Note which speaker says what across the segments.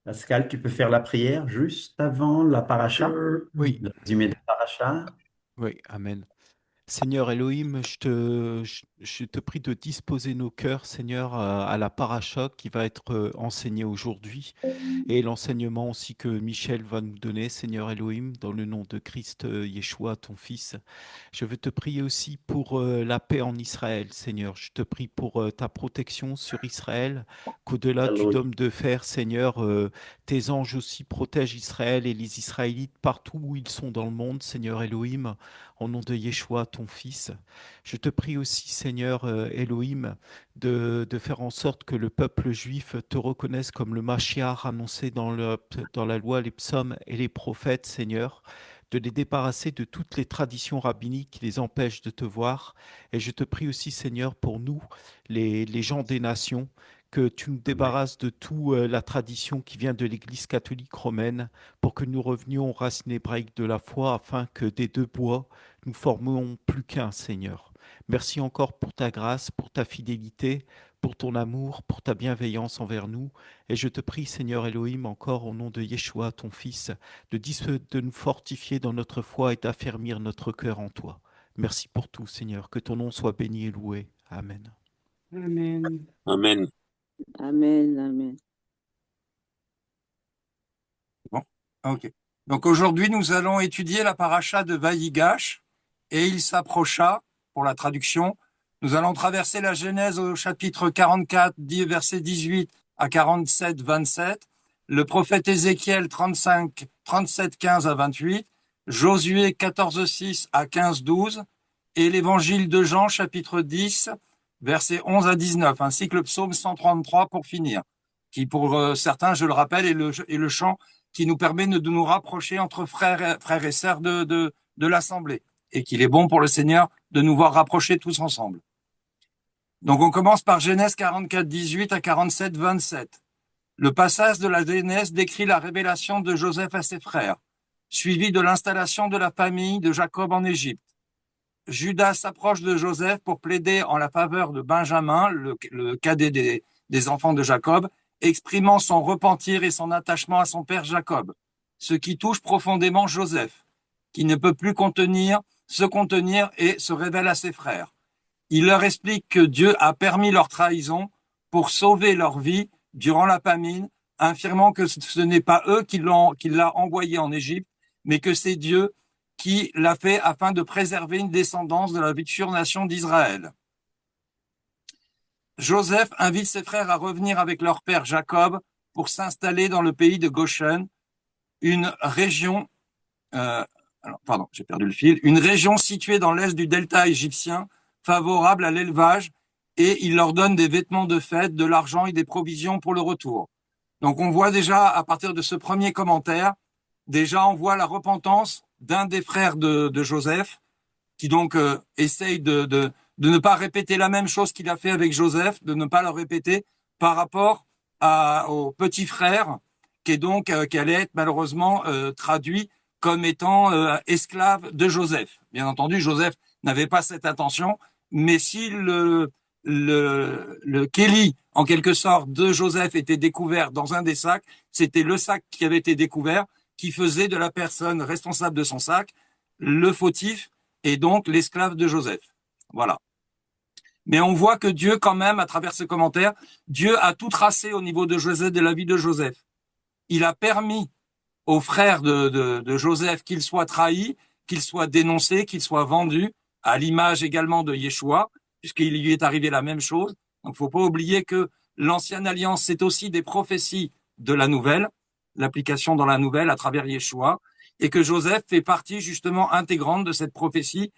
Speaker 1: Pascal, tu peux faire la prière juste avant la paracha,
Speaker 2: Oui,
Speaker 1: le résumé de la paracha.
Speaker 2: oui, Amen. Seigneur Elohim, je te prie de disposer nos cœurs, Seigneur, à la paracha qui va être enseignée aujourd'hui et l'enseignement aussi que Michel va nous donner, Seigneur Elohim, dans le nom de Christ Yeshua, ton Fils. Je veux te prier aussi pour la paix en Israël, Seigneur. Je te prie pour ta protection sur Israël, qu'au-delà du
Speaker 1: Alléluia.
Speaker 2: dôme de fer, Seigneur, tes anges aussi protègent Israël et les Israélites partout où ils sont dans le monde, Seigneur Elohim, au nom de Yeshua, ton Fils. Je te prie aussi, Seigneur Elohim, de faire en sorte que le peuple juif te reconnaisse comme le Mashiach annoncé dans la loi, les psaumes et les prophètes, Seigneur, de les débarrasser de toutes les traditions rabbiniques qui les empêchent de te voir. Et je te prie aussi, Seigneur, pour nous, les gens des nations, que tu nous
Speaker 1: Amen.
Speaker 2: débarrasses de toute la tradition qui vient de l'Église catholique romaine, pour que nous revenions aux racines hébraïques de la foi, afin que des deux bois, nous formons plus qu'un, Seigneur. Merci encore pour ta grâce, pour ta fidélité, pour ton amour, pour ta bienveillance envers nous. Et je te prie, Seigneur Elohim, encore au nom de Yeshua, ton Fils, de nous fortifier dans notre foi et d'affermir notre cœur en toi. Merci pour tout, Seigneur. Que ton nom soit béni et loué. Amen.
Speaker 3: Amen.
Speaker 4: Amen.
Speaker 3: Amen. Amen.
Speaker 5: Bon, ok. Donc aujourd'hui, nous allons étudier la paracha de Vayigash, et il s'approcha, pour la traduction. Nous allons traverser la Genèse au chapitre 44, versets 18 à 47, 27, le prophète Ézéchiel 35, 37, 15 à 28, Josué 14, 6 à 15, 12, et l'évangile de Jean, chapitre 10, versets 11 à 19, ainsi que le psaume 133 pour finir, qui pour certains, je le rappelle, est le chant qui nous permet de nous rapprocher entre frères et sœurs de l'Assemblée, et qu'il est bon pour le Seigneur de nous voir rapprocher tous ensemble. Donc on commence par Genèse 44, 18 à 47, 27. Le passage de la Genèse décrit la révélation de Joseph à ses frères, suivi de l'installation de la famille de Jacob en Égypte. Judas s'approche de Joseph pour plaider en la faveur de Benjamin, le cadet des enfants de Jacob, exprimant son repentir et son attachement à son père Jacob, ce qui touche profondément Joseph, qui ne peut plus se contenir et se révèle à ses frères. Il leur explique que Dieu a permis leur trahison pour sauver leur vie durant la famine, affirmant que ce n'est pas eux qui l'a envoyé en Égypte, mais que c'est Dieu qui l'a fait afin de préserver une descendance de la future nation d'Israël. Joseph invite ses frères à revenir avec leur père Jacob pour s'installer dans le pays de Goshen, une région, une région située dans l'est du delta égyptien, favorable à l'élevage, et il leur donne des vêtements de fête, de l'argent et des provisions pour le retour. Donc on voit déjà, à partir de ce premier commentaire, déjà on voit la repentance d'un des frères de Joseph, qui donc essaye de ne pas répéter la même chose qu'il a fait avec Joseph, de ne pas le répéter par rapport au petit frère, qui est donc qui allait être malheureusement traduit comme étant esclave de Joseph. Bien entendu, Joseph n'avait pas cette intention, mais si le Kéli, en quelque sorte, de Joseph était découvert dans un des sacs, c'était le sac qui avait été découvert qui faisait de la personne responsable de son sac le fautif et donc l'esclave de Joseph. Voilà. Mais on voit que Dieu, quand même, à travers ce commentaire, Dieu a tout tracé au niveau de Joseph, de la vie de Joseph. Il a permis aux frères de Joseph qu'il soit trahi, qu'il soit dénoncé, qu'il soit vendu, à l'image également de Yeshua, puisqu'il lui est arrivé la même chose. Donc, faut pas oublier que l'ancienne alliance, c'est aussi des prophéties de la nouvelle, l'application dans la nouvelle à travers Yeshua, et que Joseph fait partie justement intégrante de cette prophétie,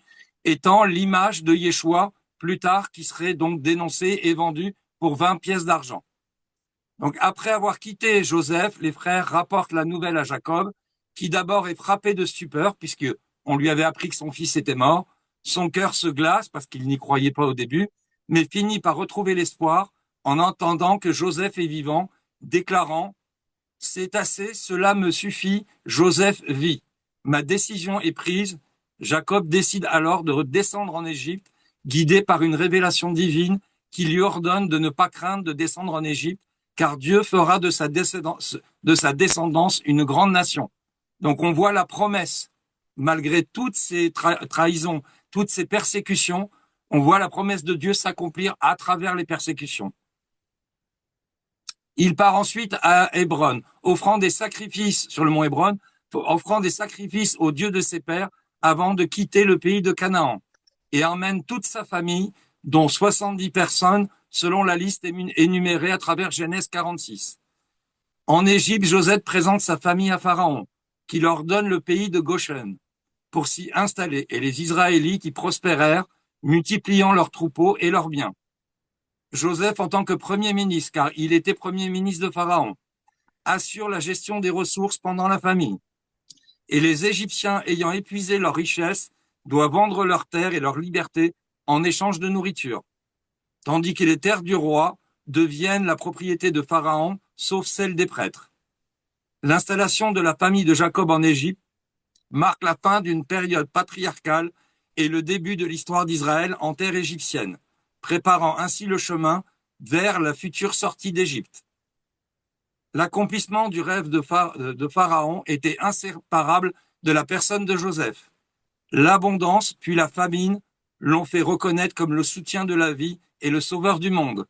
Speaker 5: étant l'image de Yeshua plus tard, qui serait donc dénoncé et vendu pour 20 pièces d'argent. Donc, après avoir quitté Joseph, les frères rapportent la nouvelle à Jacob, qui d'abord est frappé de stupeur, puisque on lui avait appris que son fils était mort. Son cœur se glace, parce qu'il n'y croyait pas au début, mais finit par retrouver l'espoir en entendant que Joseph est vivant, déclarant « C'est assez, cela me suffit, Joseph vit. Ma décision est prise. » Jacob décide alors de redescendre en Égypte, guidé par une révélation divine qui lui ordonne de ne pas craindre de descendre en Égypte, car Dieu fera de sa descendance une grande nation. Donc on voit la promesse, malgré toutes ces trahisons, toutes ces persécutions, on voit la promesse de Dieu s'accomplir à travers les persécutions. Il part ensuite à Hébron, offrant des sacrifices sur le mont Hébron, offrant des sacrifices au Dieu de ses pères avant de quitter le pays de Canaan, et emmène toute sa famille, dont 70 personnes, selon la liste énumérée à travers Genèse 46. En Égypte, Joseph présente sa famille à Pharaon, qui leur donne le pays de Goshen, pour s'y installer, et les Israélites y prospérèrent, multipliant leurs troupeaux et leurs biens. Joseph, en tant que premier ministre, car il était premier ministre de Pharaon, assure la gestion des ressources pendant la famine. Et les Égyptiens, ayant épuisé leurs richesses, doivent vendre leurs terres et leur liberté en échange de nourriture, tandis que les terres du roi deviennent la propriété de Pharaon, sauf celle des prêtres. L'installation de la famille de Jacob en Égypte marque la fin d'une période patriarcale et le début de l'histoire d'Israël en terre égyptienne, préparant ainsi le chemin vers la future sortie d'Égypte. L'accomplissement du rêve de Pharaon était inséparable de la personne de Joseph. L'abondance puis la famine l'ont fait reconnaître comme le soutien de la vie et le sauveur du monde.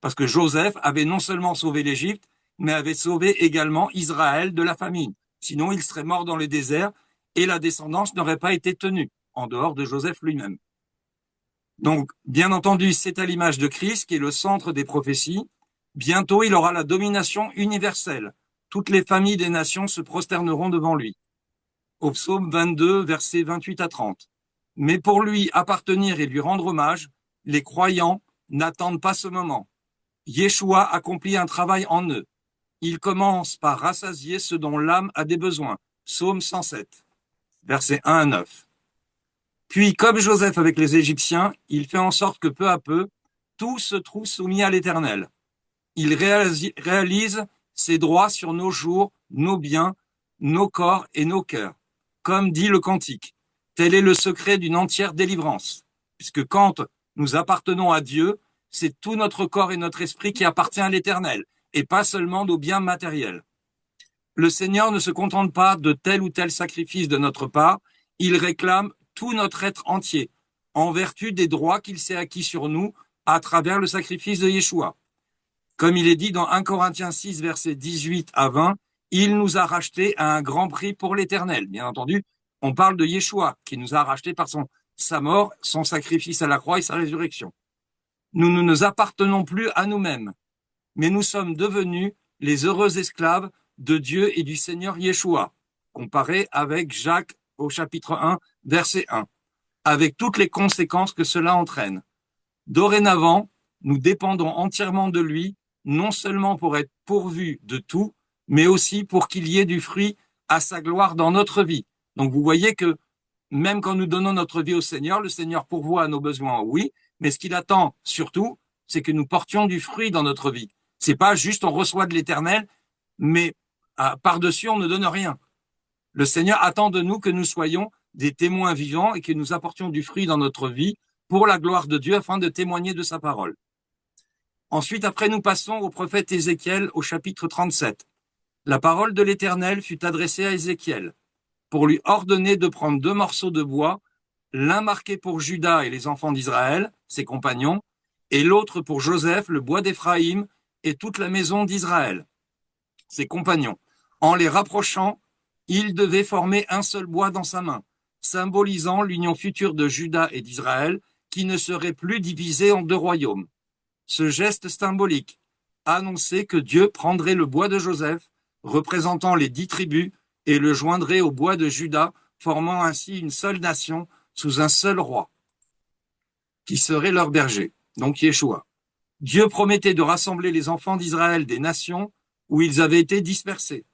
Speaker 5: Parce que Joseph avait non seulement sauvé l'Égypte, mais avait sauvé également Israël de la famine. Sinon, il serait mort dans le désert et la descendance n'aurait pas été tenue, en dehors de Joseph lui-même. Donc, bien entendu, c'est à l'image de Christ, qui est le centre des prophéties. Bientôt, il aura la domination universelle. Toutes les familles des nations se prosterneront devant lui. Au psaume 22, versets 28 à 30. Mais pour lui appartenir et lui rendre hommage, les croyants n'attendent pas ce moment. Yeshua accomplit un travail en eux. Il commence par rassasier ce dont l'âme a des besoins. Psaume 107, versets 1 à 9. Puis, comme Joseph avec les Égyptiens, il fait en sorte que peu à peu, tout se trouve soumis à l'Éternel. Il réalise ses droits sur nos jours, nos biens, nos corps et nos cœurs. Comme dit le Cantique, tel est le secret d'une entière délivrance. Puisque quand nous appartenons à Dieu, c'est tout notre corps et notre esprit qui appartient à l'Éternel, et pas seulement nos biens matériels. Le Seigneur ne se contente pas de tel ou tel sacrifice de notre part, il réclame tout notre être entier, en vertu des droits qu'il s'est acquis sur nous à travers le sacrifice de Yeshua. Comme il est dit dans 1 Corinthiens 6, versets 18 à 20, il nous a rachetés à un grand prix pour l'Éternel. Bien entendu, on parle de Yeshua, qui nous a rachetés par sa mort, son sacrifice à la croix et sa résurrection. Nous ne nous appartenons plus à nous-mêmes, mais nous sommes devenus les heureux esclaves de Dieu et du Seigneur Yeshua, comparé avec Jacques au chapitre 1, verset 1, avec toutes les conséquences que cela entraîne. Dorénavant, nous dépendons entièrement de lui, non seulement pour être pourvus de tout, mais aussi pour qu'il y ait du fruit à sa gloire dans notre vie. Donc vous voyez que même quand nous donnons notre vie au Seigneur, le Seigneur pourvoit à nos besoins, oui, mais ce qu'il attend surtout, c'est que nous portions du fruit dans notre vie. C'est pas juste on reçoit de l'Éternel, mais par-dessus on ne donne rien. Le Seigneur attend de nous que nous soyons des témoins vivants et que nous apportions du fruit dans notre vie pour la gloire de Dieu afin de témoigner de sa parole. Ensuite, après, nous passons au prophète Ézéchiel au chapitre 37. La parole de l'Éternel fut adressée à Ézéchiel pour lui ordonner de prendre 2 morceaux de bois, l'un marqué pour Juda et les enfants d'Israël, ses compagnons, et l'autre pour Joseph, le bois d'Éphraïm et toute la maison d'Israël, ses compagnons. En les rapprochant, il devait former un seul bois dans sa main, symbolisant l'union future de Juda et d'Israël, qui ne serait plus divisée en 2 royaumes. Ce geste symbolique annonçait que Dieu prendrait le bois de Joseph, représentant les 10 tribus, et le joindrait au bois de Juda, formant ainsi une seule nation sous un seul roi. qui serait leur berger. Donc Yeshua. Dieu promettait de rassembler les enfants d'Israël des nations où ils avaient été dispersés,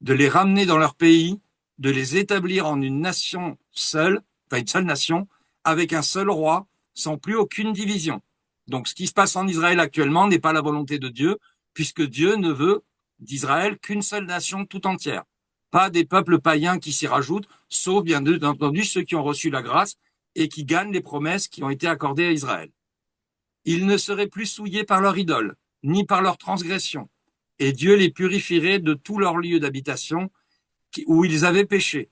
Speaker 5: de les ramener dans leur pays, de les établir en une nation seule, enfin une seule nation, avec un seul roi, sans plus aucune division. Donc ce qui se passe en Israël actuellement n'est pas la volonté de Dieu, puisque Dieu ne veut d'Israël qu'une seule nation tout entière. Pas des peuples païens qui s'y rajoutent, sauf bien entendu ceux qui ont reçu la grâce et qui gagnent les promesses qui ont été accordées à Israël. Ils ne seraient plus souillés par leur idole, ni par leur transgression, et Dieu les purifierait de tous leurs lieux d'habitation où ils avaient péché.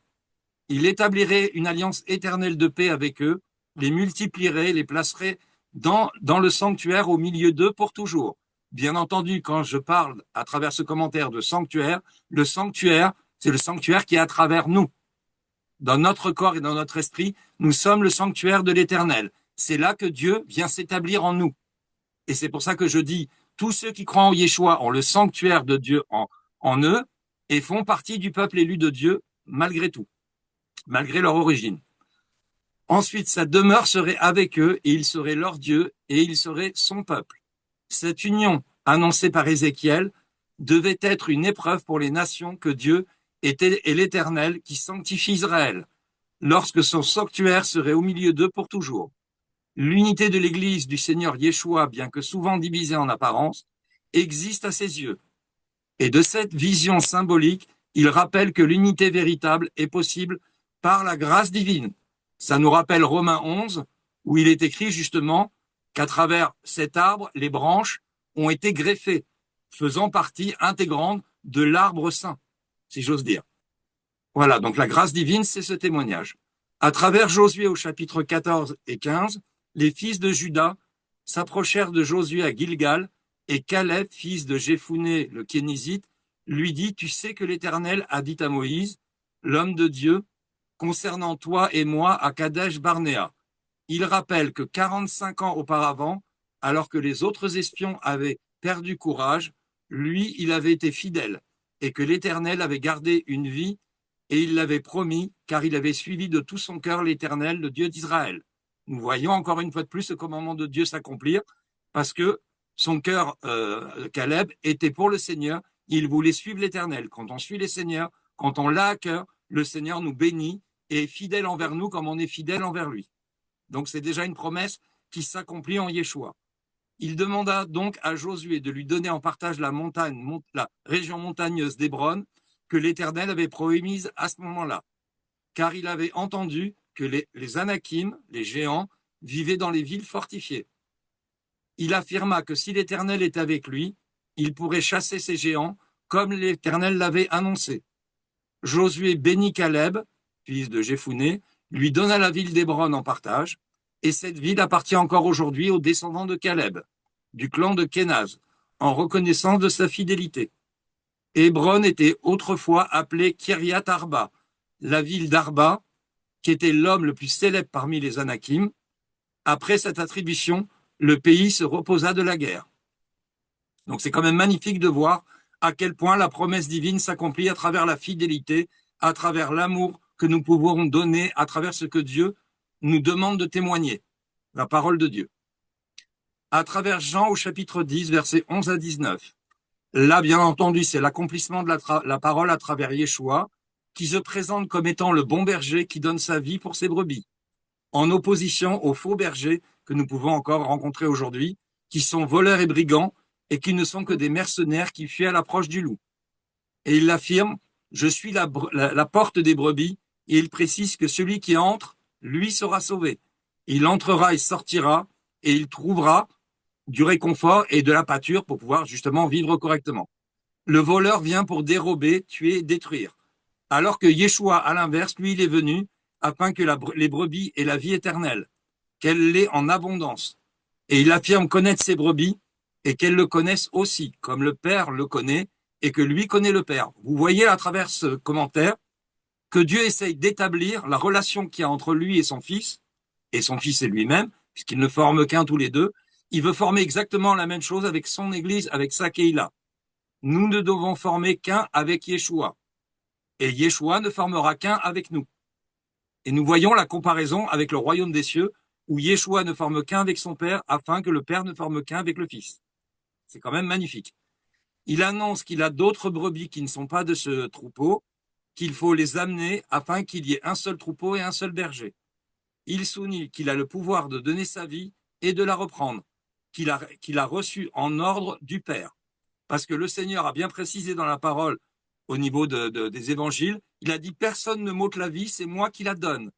Speaker 5: Il établirait une alliance éternelle de paix avec eux, les multiplierait, les placerait dans le sanctuaire au milieu d'eux pour toujours. Bien entendu, quand je parle à travers ce commentaire de sanctuaire, le sanctuaire, c'est le sanctuaire qui est à travers nous. Dans notre corps et dans notre esprit, nous sommes le sanctuaire de l'Éternel. C'est là que Dieu vient s'établir en nous. Et c'est pour ça que je dis, tous ceux qui croient en Yeshua ont le sanctuaire de Dieu en eux et font partie du peuple élu de Dieu malgré tout, malgré leur origine. Ensuite, sa demeure serait avec eux et il serait leur Dieu et il serait son peuple. Cette union, annoncée par Ézéchiel, devait être une épreuve pour les nations que Dieu est l'Éternel qui sanctifie Israël, lorsque son sanctuaire serait au milieu d'eux pour toujours. L'unité de l'Église du Seigneur Yeshua, bien que souvent divisée en apparence, existe à ses yeux. Et de cette vision symbolique, il rappelle que l'unité véritable est possible par la grâce divine. Ça nous rappelle Romains 11, où il est écrit justement qu'à travers cet arbre, les branches ont été greffées, faisant partie intégrante de l'arbre saint, si j'ose dire. Voilà, donc la grâce divine, c'est ce témoignage. À travers Josué au chapitre 14 et 15, les fils de Juda s'approchèrent de Josué à Gilgal, et Caleb, fils de Jéphuné le Kénizite, lui dit, « Tu sais que l'Éternel a dit à Moïse, l'homme de Dieu, concernant toi et moi à Kadesh Barnéa. » Il rappelle que 45 ans auparavant, alors que les autres espions avaient perdu courage, lui, il avait été fidèle, et que l'Éternel avait gardé une vie, et il l'avait promis, car il avait suivi de tout son cœur l'Éternel, le Dieu d'Israël. Nous voyons encore une fois de plus le commandement de Dieu s'accomplir, parce que son cœur, Caleb, était pour le Seigneur, il voulait suivre l'Éternel. Quand on suit les Seigneurs, quand on l'a à cœur, le Seigneur nous bénit et est fidèle envers nous comme on est fidèle envers lui. Donc c'est déjà une promesse qui s'accomplit en Yeshua. Il demanda donc à Josué de lui donner en partage la région montagneuse d'Hébron que l'Éternel avait promise à ce moment-là, car il avait entendu que les Anakim, les géants, vivaient dans les villes fortifiées. Il affirma que si l'Éternel est avec lui, il pourrait chasser ces géants comme l'Éternel l'avait annoncé. Josué bénit Caleb, fils de Jéphuné, lui donna la ville d'Hébron en partage, et cette ville appartient encore aujourd'hui aux descendants de Caleb, du clan de Kénaz, en reconnaissance de sa fidélité. Hébron était autrefois appelée Kiryat Arba, la ville d'Arba, qui était l'homme le plus célèbre parmi les Anakim. Après cette attribution, le pays se reposa de la guerre. Donc c'est quand même magnifique de voir à quel point la promesse divine s'accomplit à travers la fidélité, à travers l'amour que nous pouvons donner, à travers ce que Dieu nous demande de témoigner, la parole de Dieu. À travers Jean au chapitre 10, versets 11 à 19. Là, bien entendu, c'est l'accomplissement de la parole à travers Yeshua, qui se présente comme étant le bon berger qui donne sa vie pour ses brebis, en opposition aux faux bergers que nous pouvons encore rencontrer aujourd'hui, qui sont voleurs et brigands et qui ne sont que des mercenaires qui fuient à l'approche du loup. Et il affirme, je suis la porte des brebis, et il précise que celui qui entre, lui sera sauvé. Il entrera et sortira, et il trouvera du réconfort et de la pâture pour pouvoir justement vivre correctement. Le voleur vient pour dérober, tuer, détruire. Alors que Yeshua, à l'inverse, lui, il est venu afin que les brebis aient la vie éternelle, qu'elle l'ait en abondance. Et il affirme connaître ses brebis et qu'elles le connaissent aussi, comme le Père le connaît et que lui connaît le Père. Vous voyez à travers ce commentaire que Dieu essaye d'établir la relation qu'il y a entre lui et son Fils et lui-même, puisqu'ils ne forment qu'un tous les deux. Il veut former exactement la même chose avec son Église, avec sa Keïla. Nous ne devons former qu'un avec Yeshua. Et Yeshua ne formera qu'un avec nous. Et nous voyons la comparaison avec le royaume des cieux, où Yeshua ne forme qu'un avec son Père, afin que le Père ne forme qu'un avec le Fils. C'est quand même magnifique. Il annonce qu'il a d'autres brebis qui ne sont pas de ce troupeau, qu'il faut les amener afin qu'il y ait un seul troupeau et un seul berger. Il souligne qu'il a le pouvoir de donner sa vie et de la reprendre, qu'il a reçu en ordre du Père. Parce que le Seigneur a bien précisé dans la parole, au niveau des évangiles, il a dit « Personne ne m'ôte la vie, c'est moi qui la donne.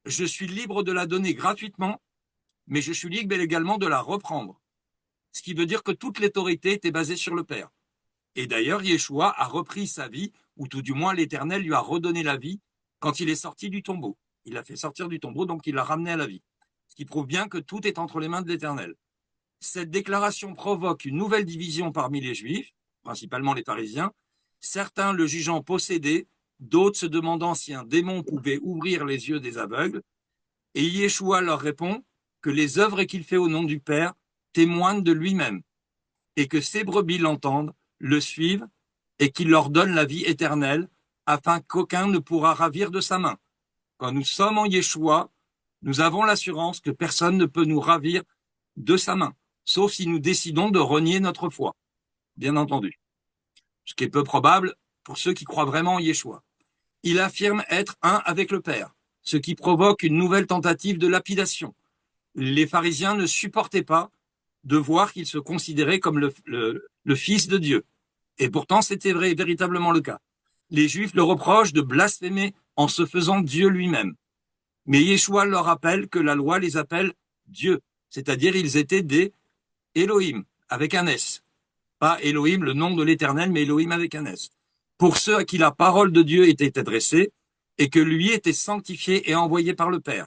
Speaker 5: Je suis libre de la donner gratuitement, mais je suis libre également de la reprendre. » Ce qui veut dire que toute l'autorité était basée sur le Père. Et d'ailleurs, Yeshua a repris sa vie, ou tout du moins l'Éternel lui a redonné la vie quand il est sorti du tombeau. Il l'a fait sortir du tombeau, donc il l'a ramené à la vie. Ce qui prouve bien que tout est entre les mains de l'Éternel. Cette déclaration provoque une nouvelle division parmi les Juifs, principalement les pharisiens, certains le jugeant possédé, d'autres se demandant si un démon pouvait ouvrir les yeux des aveugles. Et Yeshua leur répond que les œuvres qu'il fait au nom du Père témoignent de lui-même, et que ses brebis l'entendent, le suivent, et qu'il leur donne la vie éternelle, afin qu'aucun ne pourra ravir de sa main. Quand nous sommes en Yeshua, nous avons l'assurance que personne ne peut nous ravir de sa main, sauf si nous décidons de renier notre foi, bien entendu. Ce qui est peu probable pour ceux qui croient vraiment en Yeshua. Il affirme être un avec le Père, ce qui provoque une nouvelle tentative de lapidation. Les pharisiens ne supportaient pas de voir qu'il se considérait comme le Fils de Dieu. Et pourtant, c'était véritablement le cas. Les Juifs le reprochent de blasphémer en se faisant Dieu lui-même. Mais Yeshua leur rappelle que la loi les appelle Dieu, c'est-à-dire ils étaient des Elohim, avec un S. Pas Elohim, le nom de l'Éternel, mais Elohim avec un S. Pour ceux à qui la parole de Dieu était adressée et que lui était sanctifié et envoyé par le Père,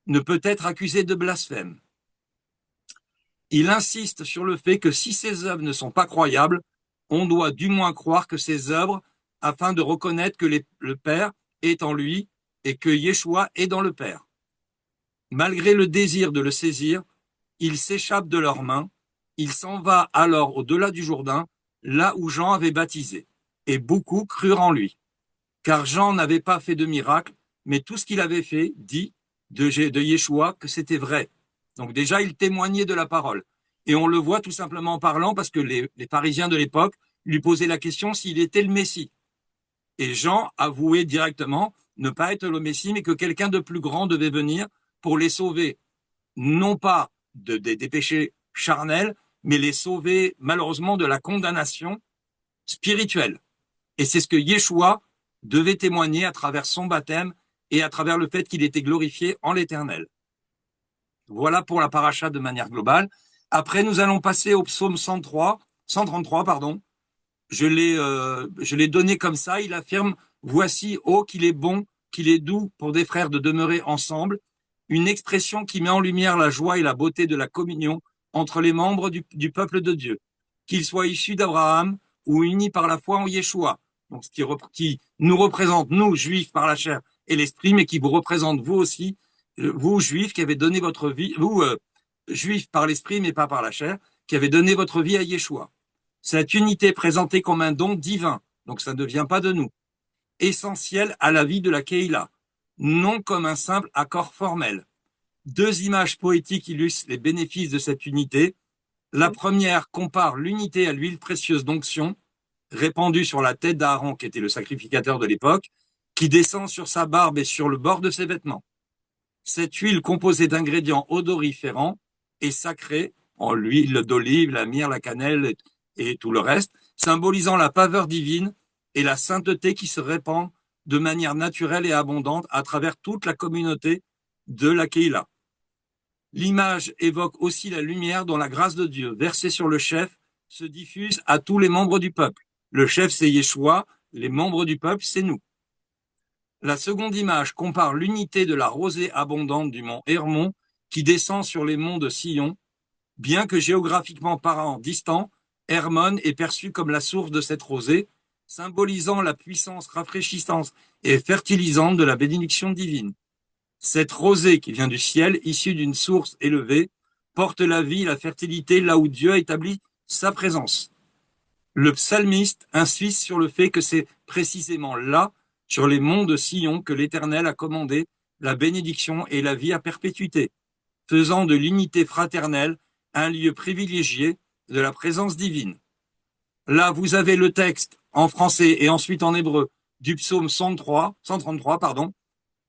Speaker 5: ne peut être accusé de blasphème. Il insiste sur le fait que si ces œuvres ne sont pas croyables, on doit du moins croire que ces œuvres afin de reconnaître que le Père est en lui et que Yeshua est dans le Père. Malgré le désir de le saisir, il s'échappe de leurs mains. Il s'en va alors au-delà du Jourdain, là où Jean avait baptisé, et beaucoup crurent en lui. Car Jean n'avait pas fait de miracle, mais tout ce qu'il avait fait dit de Yeshua que c'était vrai. Donc déjà, il témoignait de la parole. Et on le voit tout simplement en parlant parce que les pharisiens de l'époque lui posaient la question s'il était le Messie. Et Jean avouait directement ne pas être le Messie, mais que quelqu'un de plus grand devait venir pour les sauver, non pas des péchés charnels, mais les sauver malheureusement de la condamnation spirituelle. Et c'est ce que Yeshua devait témoigner à travers son baptême et à travers le fait qu'il était glorifié en l'Éternel. Voilà pour la paracha de manière globale. Après, nous allons passer au psaume 133, pardon. Je l'ai donné comme ça. Il affirme « Voici, oh, qu'il est bon, qu'il est doux pour des frères de demeurer ensemble », une expression qui met en lumière la joie et la beauté de la communion entre les membres du peuple de Dieu, qu'ils soient issus d'Abraham ou unis par la foi en Yeshua, donc qui nous représente, nous, juifs par la chair et l'esprit, mais qui vous représente vous aussi, vous, juifs, qui avez donné votre vie, vous, juifs par l'esprit, mais pas par la chair, qui avez donné votre vie à Yeshua. Cette unité est présentée comme un don divin, donc ça ne vient pas de nous, essentiel à la vie de la Keïla, non comme un simple accord formel. Deux images poétiques illustrent les bénéfices de cette unité. La première compare l'unité à l'huile précieuse d'onction, répandue sur la tête d'Aaron, qui était le sacrificateur de l'époque, qui descend sur sa barbe et sur le bord de ses vêtements. Cette huile composée d'ingrédients odoriférants et sacrés, en l'huile d'olive, la myrrhe, la cannelle et tout le reste, symbolisant la faveur divine et la sainteté qui se répand de manière naturelle et abondante à travers toute la communauté de la Keïla. L'image évoque aussi la lumière dont la grâce de Dieu, versée sur le chef, se diffuse à tous les membres du peuple. Le chef, c'est Yeshua, les membres du peuple, c'est nous. La seconde image compare l'unité de la rosée abondante du mont Hermon qui descend sur les monts de Sion. Bien que géographiquement parlant distant, Hermon est perçu comme la source de cette rosée, symbolisant la puissance rafraîchissante et fertilisante de la bénédiction divine. Cette rosée qui vient du ciel, issue d'une source élevée, porte la vie et la fertilité là où Dieu a établi sa présence. Le psalmiste insiste sur le fait que c'est précisément là, sur les monts de Sion, que l'Éternel a commandé la bénédiction et la vie à perpétuité, faisant de l'unité fraternelle un lieu privilégié de la présence divine. Là, vous avez le texte en français et ensuite en hébreu du psaume 133, pardon.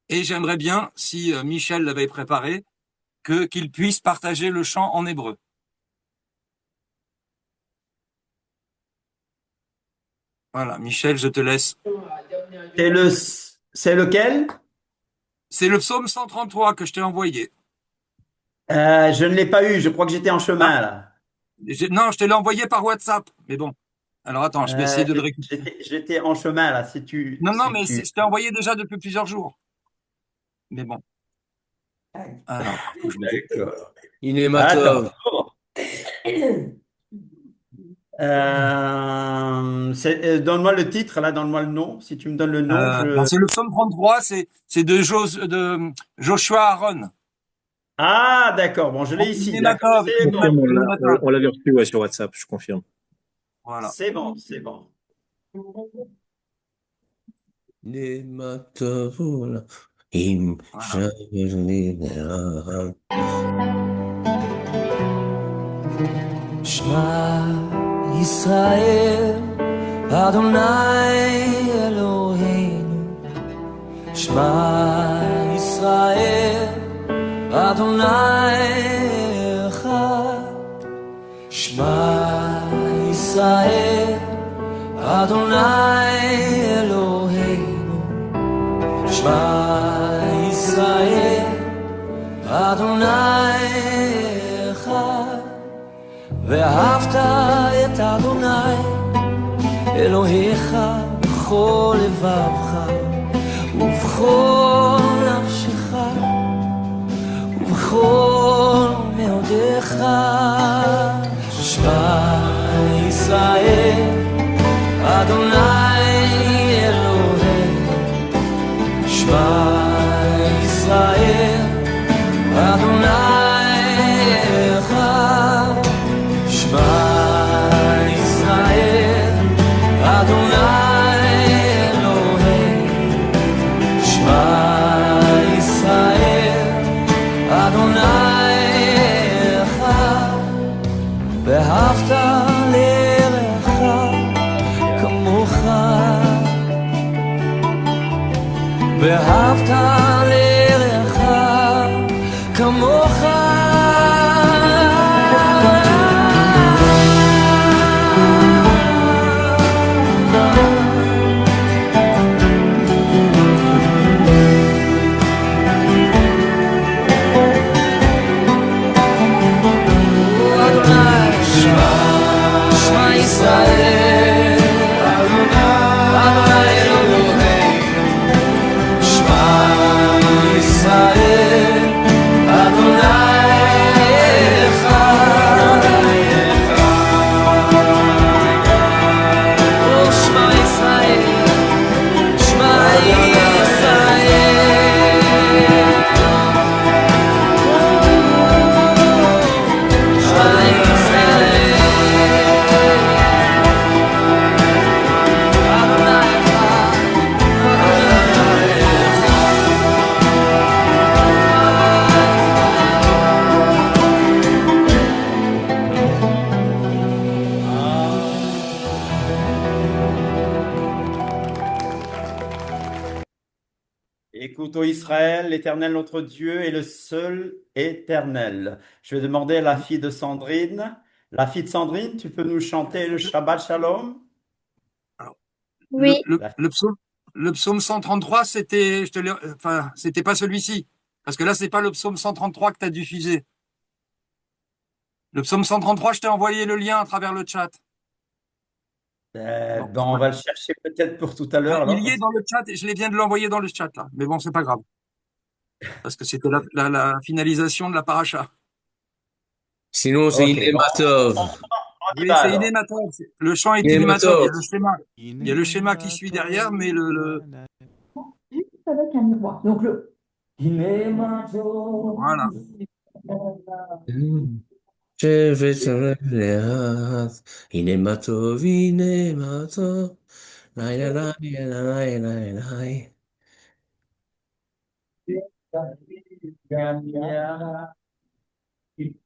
Speaker 5: Et j'aimerais bien, si Michel l'avait préparé, qu'il puisse partager le chant en hébreu. Voilà, Michel, je te laisse.
Speaker 1: C'est lequel?
Speaker 5: C'est le psaume 133 que je t'ai envoyé.
Speaker 1: Je ne l'ai pas eu, je crois que j'étais en
Speaker 5: Ah,
Speaker 1: chemin là.
Speaker 5: non, je te l'ai envoyé par WhatsApp. Mais bon, alors attends, je vais essayer de le récupérer.
Speaker 1: J'étais en chemin là,
Speaker 5: Non,
Speaker 1: si
Speaker 5: mais
Speaker 1: tu...
Speaker 5: je t'ai envoyé déjà depuis plusieurs jours. Mais bon, alors, faut que je le retrouve.
Speaker 1: D'accord. Attends.
Speaker 4: Inématov.
Speaker 1: Donne-moi le titre là, donne-moi le nom. Si tu me donnes le nom,
Speaker 5: Ben, c'est le psaume 33, c'est de Joshua Aaron.
Speaker 1: Ah, d'accord. Bon, je l'ai ici. D'accord.
Speaker 5: Inématov,
Speaker 1: C'est bon.
Speaker 4: Confirme,
Speaker 5: Inématov.
Speaker 4: on l'avait reçu ouais, sur WhatsApp, je confirme.
Speaker 5: Voilà.
Speaker 1: C'est bon, c'est bon.
Speaker 4: Inématov. Im
Speaker 5: Voilà.
Speaker 6: Shema Yisrael, Adonai Eloheinu. Shema Yisrael, Adonai Echad. Shema Yisrael, Adonai Eloheinu. Shema Yisrael, Adonai Echad. ואהבת את אדוני אלוהיך בכל לבבך ובכל נפשך ובכל מאודך. שמע ישראל אדוני אלוהינו. שמע ישראל אדוני אחד. שמע ישראל אדוני אלוהינו. שמע ישראל אדוני אחד. ואהבת לרעך כמוך. ואהבת לרעך כמוך. ישראל אדוני אלוהינו. שמע ישראל אדוני אחד. שמע ישראל שמע ישראל שמע ישראל
Speaker 1: Écoute, ô Israël, l'Éternel notre Dieu est le seul éternel. Je vais demander à la fille de Sandrine. La fille de Sandrine, tu peux nous chanter le Shabbat Shalom?
Speaker 5: Alors,
Speaker 7: Oui,
Speaker 5: le psaume 133, c'était pas celui-ci. Parce que là, c'est pas le psaume 133 que tu as diffusé. Le psaume 133, je t'ai envoyé le lien à travers le chat. Bon,
Speaker 1: Ben, on va le chercher peut-être pour tout à l'heure.
Speaker 5: il
Speaker 1: Alors,
Speaker 5: y est dans le chat et je viens de l'envoyer dans le chat là. Mais bon, c'est pas grave. Parce que c'était la finalisation de la paracha.
Speaker 4: Sinon, c'est
Speaker 1: ok,
Speaker 4: Inématov.
Speaker 1: on y
Speaker 5: Oui,
Speaker 1: va
Speaker 5: c'est
Speaker 1: alors.
Speaker 5: Inématov. Le chant est Inématov.
Speaker 4: Inématov.
Speaker 5: Il y a le schéma qui suit derrière, mais
Speaker 7: juste avec un miroir. Donc le.
Speaker 5: voilà.
Speaker 4: שבט לאט, הנה מה טוב, הנה מה טוב, לילה לילה לילה לילה.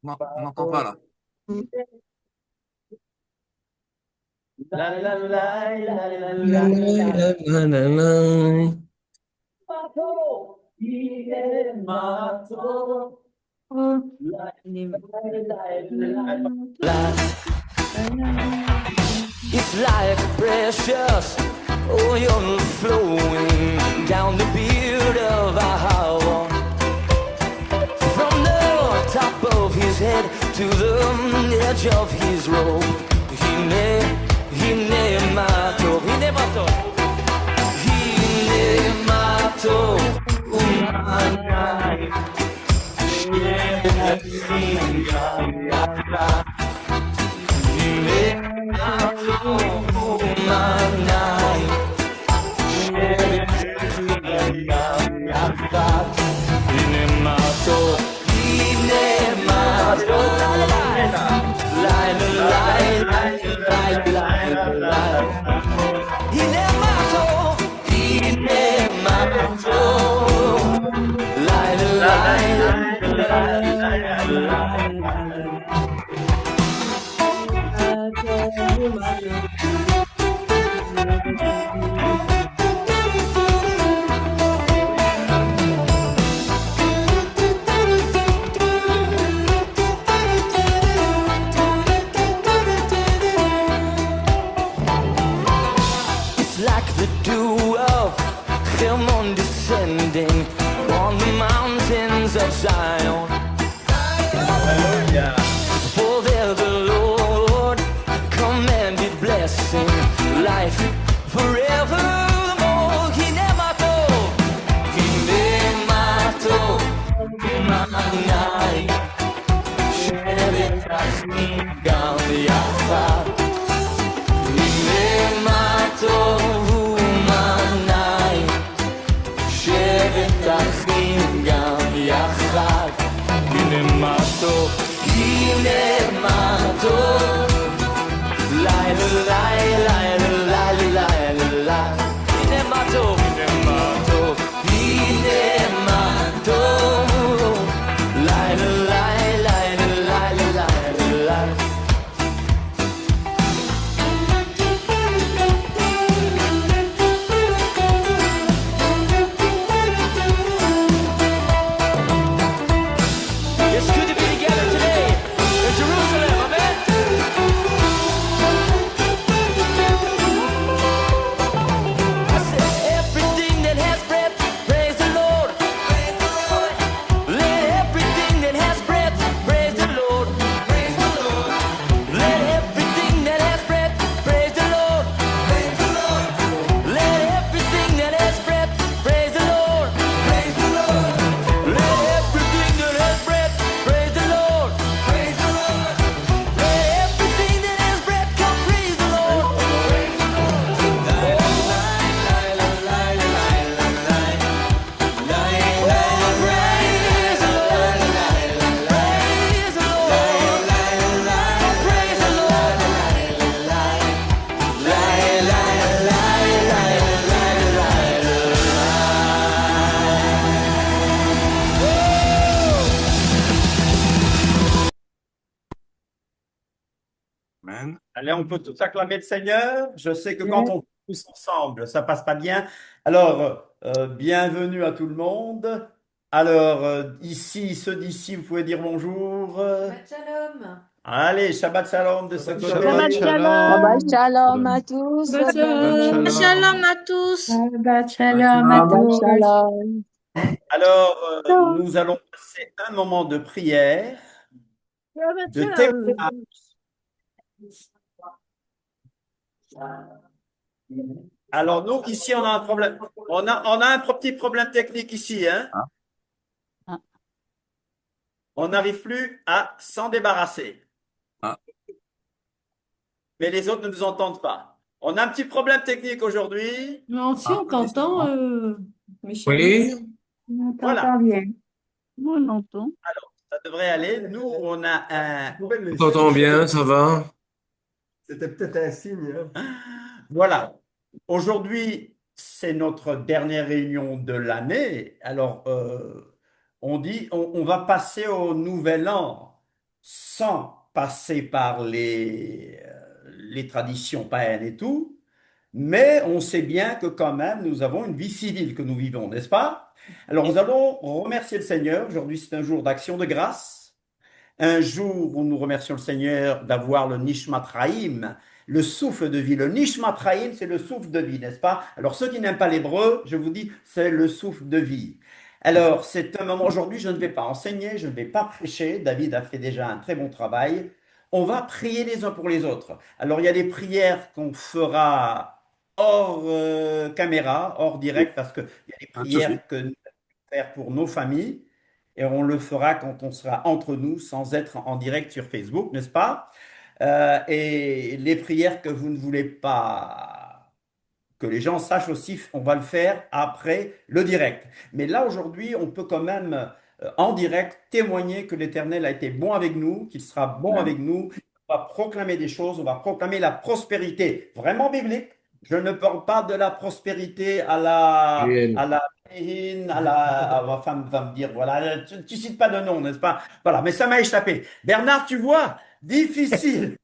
Speaker 5: Non, on n'entend pas là.
Speaker 1: La la la la la la la
Speaker 4: La,
Speaker 1: la
Speaker 4: la,
Speaker 1: la.
Speaker 4: la, la, la.
Speaker 1: Mato, il est mato. La la la
Speaker 6: It's like precious oil flowing down the beard of our from the top of his head to the edge of his robe. Hine mato, umanai. It's like the dew of Hermon descending on the mountains of Zion. For there the Lord commanded blessing, life forevermore. Hinemato, Manai, Sheretas Migam Yachad. Hinemato, Manai, Sheretas Migam Yachad. Hinemato, lai la lai lai la lai lai la. Hinemato, lai la lai lai lai la. It's good to be together today in Jerusalem, amen. I said everything that has breath, praise the Lord. Let everything that has breath, praise the Lord. Let everything that has breath, praise the Lord. Let everything that has breath, praise the Lord. Let everything that has breath, praise the Lord. Let everything that has breath come praise the Lord. Praise the Lord. Praise the Lord. Praise the Lord.
Speaker 5: Amen.
Speaker 1: Allez, on peut tous acclamer le Seigneur. Je sais que quand on tous ensemble, ça passe pas bien. Alors, bienvenue à tout le monde. Alors, ici, ceux d'ici, vous pouvez dire bonjour.
Speaker 8: Shalom.
Speaker 1: Allez, Shabbat Shalom de ce côté.
Speaker 2: Shabbat
Speaker 3: Shabbat
Speaker 2: shalom.
Speaker 3: shalom à tous.
Speaker 2: Shabbat shalom.
Speaker 8: Shalom à tous.
Speaker 7: Shabbat shalom à
Speaker 3: Shabbat
Speaker 7: tous.
Speaker 3: shalom.
Speaker 1: Alors, nous allons passer un moment de prière, de témoignage. Alors, nous, ici, on a un problème. On a un petit problème technique ici, hein.
Speaker 3: Ah.
Speaker 1: On n'arrive plus à s'en débarrasser.
Speaker 5: Ah.
Speaker 1: Mais les autres ne nous entendent pas. On a un petit problème technique aujourd'hui.
Speaker 8: Non, si on t'entend, Michel.
Speaker 4: Oui,
Speaker 7: On
Speaker 1: Voilà.
Speaker 7: t'entend bien.
Speaker 3: On entend.
Speaker 1: Ça devrait aller. Nous, on a un...
Speaker 4: on t'entend bien, ça va.
Speaker 9: C'était peut-être un signe. Hein.
Speaker 1: Voilà. Aujourd'hui, c'est notre dernière réunion de l'année. Alors, on dit, on va passer au nouvel an. sans passer par les traditions païennes et tout, mais on sait bien que quand même nous avons une vie civile que nous vivons, n'est-ce pas? Alors nous allons remercier le Seigneur. Aujourd'hui, c'est un jour d'action de grâce. Un jour où nous remercions le Seigneur d'avoir le Nishmat Chaim, le souffle de vie. Le Nishmat Chaim, c'est le souffle de vie, n'est-ce pas? Alors, ceux qui n'aiment pas l'hébreu, je vous dis, c'est le souffle de vie. Alors, c'est un moment, aujourd'hui, je ne vais pas enseigner, je ne vais pas prêcher. David a fait déjà un très bon travail. On va prier les uns pour les autres. Alors, il y a des prières qu'on fera hors caméra, hors direct, parce qu'il y a des
Speaker 5: Pas de souci.
Speaker 1: prières que nous allons faire pour nos familles. Et on le fera quand on sera entre nous, sans être en direct sur Facebook, n'est-ce pas? Et les prières que vous ne voulez pas que les gens sachent aussi, on va le faire après le direct. Mais là, aujourd'hui, on peut quand même, en direct, témoigner que l'Éternel a été bon avec nous, qu'il sera bon avec nous. On va proclamer des choses, on va proclamer la prospérité vraiment biblique. Je ne parle pas de la prospérité
Speaker 4: Bien.
Speaker 1: à la ma femme va me dire, voilà, tu cites pas de nom, n'est-ce pas? Voilà, mais ça m'a échappé. Bernard, tu vois, difficile.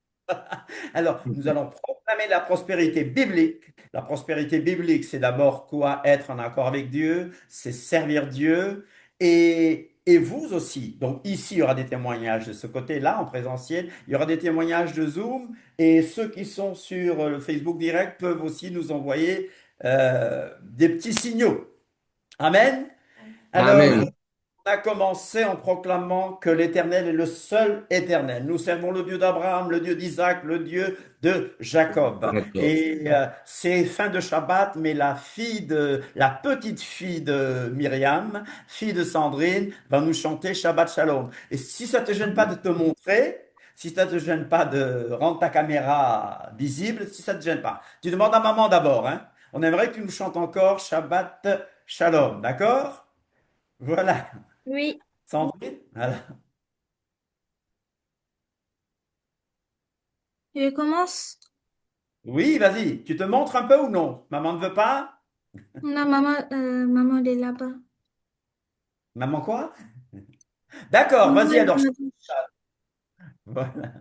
Speaker 1: Alors, nous allons proclamer la prospérité biblique. La prospérité biblique, c'est d'abord quoi? Être en accord avec Dieu, c'est servir Dieu. Et vous aussi. Donc ici, il y aura des témoignages de ce côté-là, en présentiel. Il y aura des témoignages de Zoom. Et ceux qui sont sur le Facebook direct peuvent aussi nous envoyer des petits signaux. Amen. Alors,
Speaker 4: Amen.
Speaker 1: on a commencé en proclamant que l'Éternel est le seul éternel. Nous servons le Dieu d'Abraham, le Dieu d'Isaac, le Dieu de Jacob.
Speaker 4: D'accord.
Speaker 1: Et c'est fin de Shabbat, mais la petite fille de Myriam, fille de Sandrine, va nous chanter Shabbat Shalom. Et si ça te gêne pas de te montrer, si ça te gêne pas de rendre ta caméra visible, si ça te gêne pas, tu demandes à maman d'abord, hein. On aimerait que tu nous chantes encore Shabbat Shalom, d'accord? Voilà.
Speaker 8: Oui.
Speaker 1: Sandrine? Voilà.
Speaker 8: Je commence.
Speaker 1: Oui, vas-y. Tu te montres un peu ou non? Maman ne veut pas?
Speaker 8: Non, maman, elle est là-bas.
Speaker 1: Maman quoi? D'accord,
Speaker 8: Maman,
Speaker 1: vas-y
Speaker 8: elle est
Speaker 1: alors.
Speaker 8: là-bas.
Speaker 1: Voilà.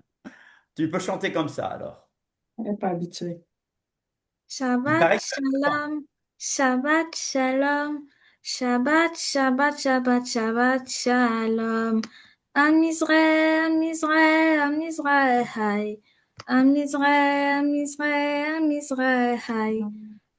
Speaker 1: Tu peux chanter comme ça alors.
Speaker 3: Elle n'est pas habituée.
Speaker 1: Il
Speaker 8: Shabbat
Speaker 1: paraît que
Speaker 8: Shalom, Shabbat Shalom, Shabbat, Shabbat, Shabbat, Shabbat Shalom. Am Israël, Am Israël, Am Israël, Hay. Am Israël, Am Israël, Am Israël, Hay.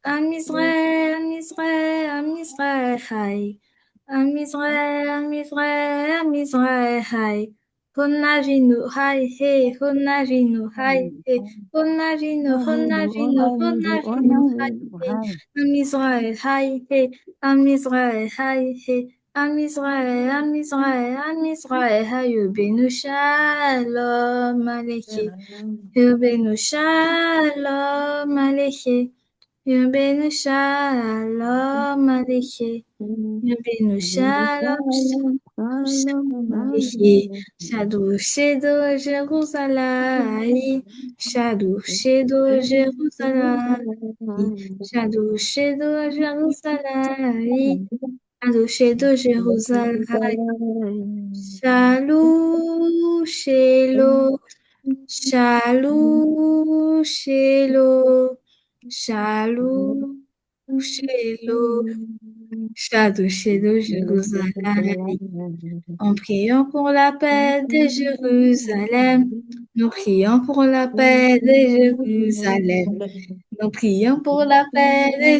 Speaker 8: Am Israël, Am Israël, Am Israël, Hay. Am Israël, Am Israël, Am Israël, Hay. Honavinu, Hay, Hey, Honavinu, Hay, Hey. Honavinu, Honavinu, Honavinu, Hay, Hey. Am Israël, Hay, Hey. Am Israël, Hay, Hey. Am Israël, Am Israël, Am Israël, Hayubenu Shalom Aleichem. Yubenu Shalom Aleichem. Yubenu Shalom Aleichem. Yubenu Shalom Shalom Aleichem. Shadow Shadow Jérusalem. Shadow Shadow Jérusalem. Shadow Shadow Jérusalem. Adoché de Jérusalem, Shalom, Shalom, Shalom, Shalom, Shalom, Shalom, Adoché de Jérusalem. En priant pour la paix de Jérusalem, nous prions pour la paix de Jérusalem. Nous prions pour la paix de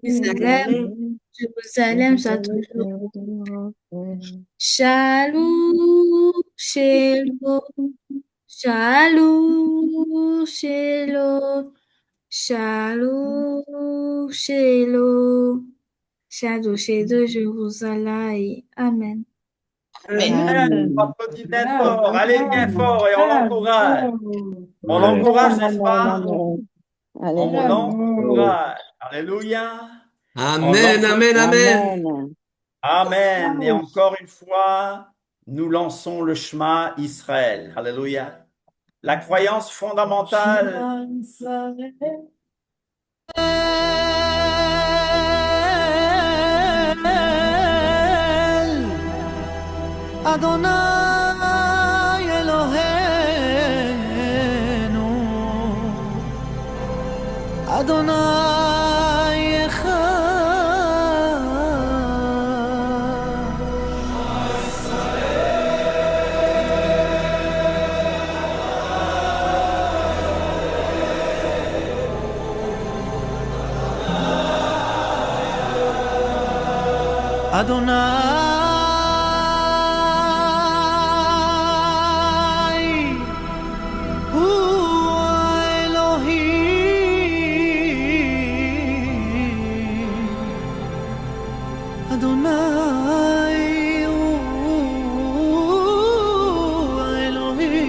Speaker 8: Jérusalem. Jérusalem soit toujours. Shalom, Shalom, Shalom, Shalom, Shalom, Shalom. Shalom, de Jérusalem. Amen.
Speaker 1: Amen. On applaudit bien fort. Allez bien fort et on l'encourage. On l'encourage, n'est-ce pas? On l'encourage. Alléluia.
Speaker 4: Amen, amen, amen.
Speaker 1: Amen. Et encore une fois, nous lançons le Shema Israël. Alléluia. La croyance fondamentale.
Speaker 6: Adonai Elohim Adonai Echad. Adonai hu Elohim. Adonai hu Elohim.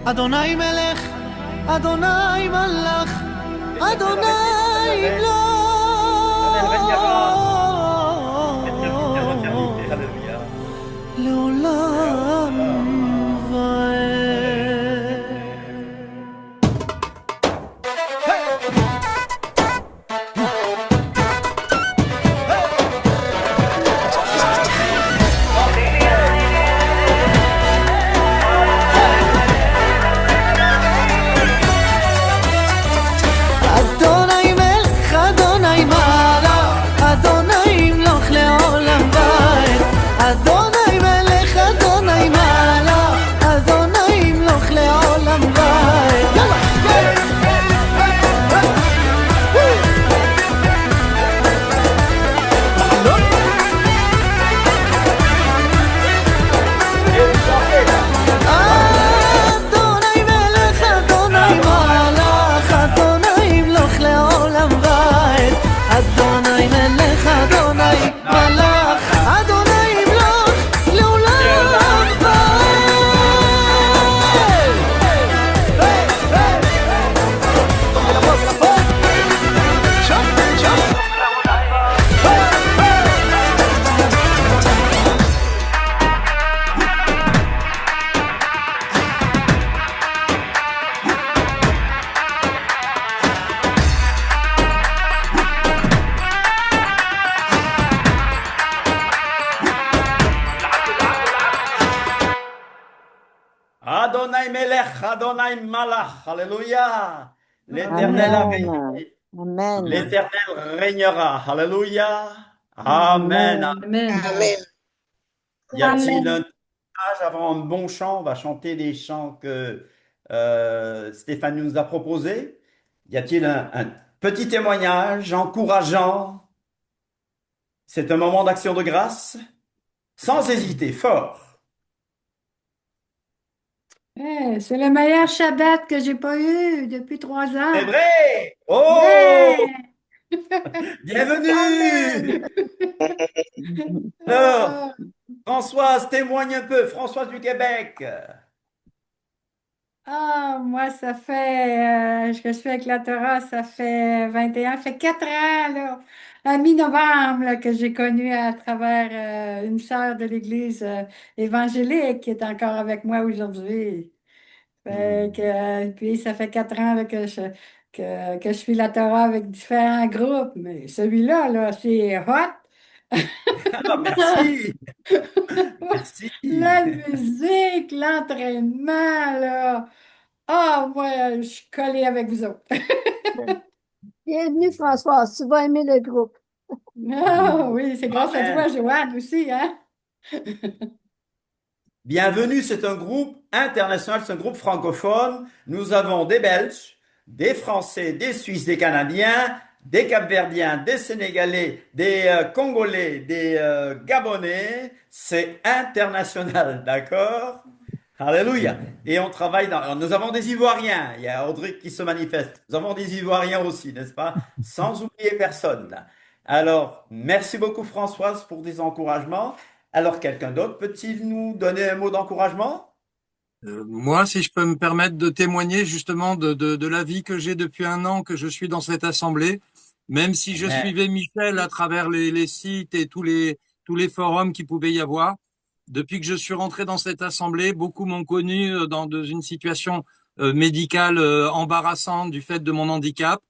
Speaker 6: Adonai Melech, Adonai Malach, Adonai
Speaker 1: Alléluia.
Speaker 6: Leolam Vaed. Adonai Melech, Adonai Malach, Adonai Mloch Leolam Vaed. Adonai Melech, Adonai Malach, Adonai Mloch Leolam Vaed. Adonai Melech, Adonai Malach, Adonai Mloch Leolam Vaed. Adonai Melech, Adonai Malach, Adonai Mloch Leolam
Speaker 1: Adonai Melech, Adonai Malach, Alléluia. L'Éternel a régné.
Speaker 3: Amen.
Speaker 1: L'Éternel régnera. Alléluia. Amen.
Speaker 3: Amen.
Speaker 1: Y a-t-il un message avant un bon chant? On va chanter des chants que Stéphanie nous a proposés. Y a-t-il un petit témoignage encourageant? C'est un moment d'action de grâce. Sans hésiter, fort.
Speaker 10: C'est le meilleur Shabbat que j'ai pas eu depuis 3 ans.
Speaker 1: C'est vrai! Oh! Bienvenue! Alors, Françoise, témoigne un peu. Françoise du Québec.
Speaker 10: Moi, ça fait, que je suis avec la Torah, ça fait 21, ça fait 4 ans, là, à mi-novembre, là, que j'ai connu à travers une sœur de l'Église évangélique qui est encore avec moi aujourd'hui. Puis ça fait 4 ans là, que je suis la Torah avec différents groupes, mais celui-là, là, c'est hot.
Speaker 1: Ah, merci. Merci.
Speaker 10: La musique, l'entraînement, là. Moi, je suis collée avec vous autres.
Speaker 3: Bienvenue, Françoise. Tu vas aimer le groupe.
Speaker 10: Oui, c'est grâce à toi, Joanne, aussi, hein?
Speaker 1: Bienvenue, c'est un groupe international, c'est un groupe francophone. Nous avons des Belges, des Français, des Suisses, des Canadiens, des Capverdiens, des Sénégalais, des Congolais, des Gabonais. C'est international, d'accord? Alléluia. Et on travaille dans... Nous avons des Ivoiriens. Il y a Audrey qui se manifeste. Nous avons des Ivoiriens aussi, n'est-ce pas? Sans oublier personne. Alors, merci beaucoup Françoise pour des encouragements. Alors, quelqu'un d'autre peut-il nous donner un mot d'encouragement?
Speaker 5: Moi, si je peux me permettre de témoigner justement de la vie que j'ai depuis 1 an que je suis dans cette assemblée, même si je suivais Michel à travers les sites et tous les forums qu'il pouvait y avoir. Depuis que je suis rentré dans cette assemblée, beaucoup m'ont connu dans une situation médicale embarrassante du fait de mon handicap.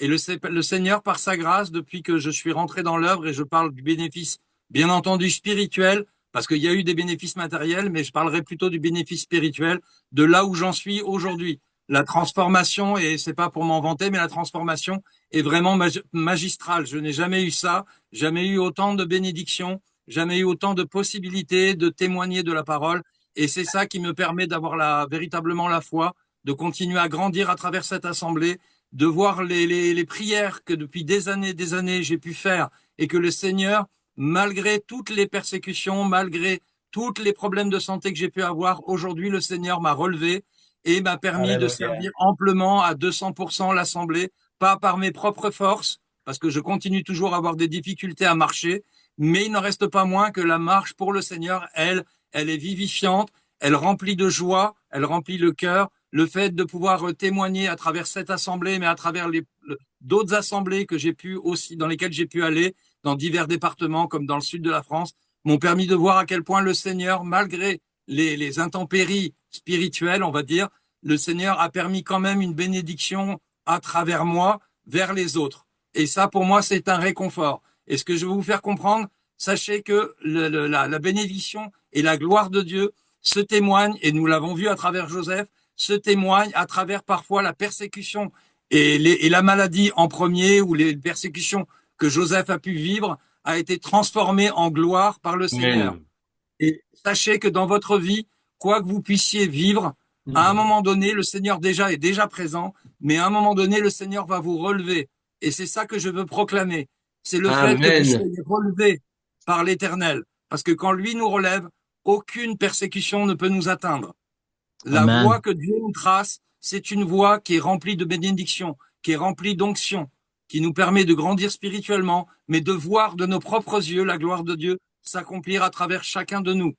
Speaker 5: Et le Seigneur, par sa grâce, depuis que je suis rentré dans l'œuvre, et je parle du bénéfice, bien entendu, spirituel, parce qu'il y a eu des bénéfices matériels, mais je parlerai plutôt du bénéfice spirituel, de là où j'en suis aujourd'hui. La transformation, et c'est pas pour m'en vanter, mais la transformation est vraiment magistrale. Je n'ai jamais eu ça, jamais eu autant de bénédictions, jamais eu autant de possibilités de témoigner de la parole. Et c'est ça qui me permet d'avoir véritablement la foi, de continuer à grandir à travers cette assemblée, de voir les prières que depuis des années, j'ai pu faire, et que le Seigneur, malgré toutes les persécutions, malgré tous les problèmes de santé que j'ai pu avoir, aujourd'hui, le Seigneur m'a relevé et m'a permis de
Speaker 1: Alléluia.
Speaker 5: servir amplement à 200% l'assemblée, pas par mes propres forces, parce que je continue toujours à avoir des difficultés à marcher, mais il n'en reste pas moins que la marche pour le Seigneur, elle est vivifiante, elle remplit de joie, elle remplit le cœur. Le fait de pouvoir témoigner à travers cette assemblée, mais à travers d'autres assemblées que j'ai pu aussi, dans lesquelles j'ai pu aller, dans divers départements, comme dans le sud de la France, m'ont permis de voir à quel point le Seigneur, malgré les intempéries spirituelles, on va dire, le Seigneur a permis quand même une bénédiction à travers moi vers les autres. Et ça, pour moi, c'est un réconfort. Et ce que je veux vous faire comprendre, sachez que la bénédiction et la gloire de Dieu se témoignent, et nous l'avons vu à travers Joseph, se témoignent à travers parfois la persécution et la maladie en premier, ou les persécutions que Joseph a pu vivre, a été transformée en gloire par le Seigneur.
Speaker 4: Amen.
Speaker 5: Et sachez que dans votre vie, quoi que vous puissiez vivre, à un moment donné, le Seigneur est déjà présent, mais à un moment donné, le Seigneur va vous relever. Et c'est ça que je veux proclamer. C'est le fait que vous
Speaker 4: Amen.
Speaker 5: soyez relevés par l'Éternel. Parce que quand lui nous relève, aucune persécution ne peut nous atteindre. La
Speaker 2: Amen.
Speaker 5: voie que Dieu nous trace, c'est une voie qui est remplie de bénédictions, qui est remplie d'onction, qui nous permet de grandir spirituellement, mais de voir de nos propres yeux la gloire de Dieu s'accomplir à travers chacun de nous.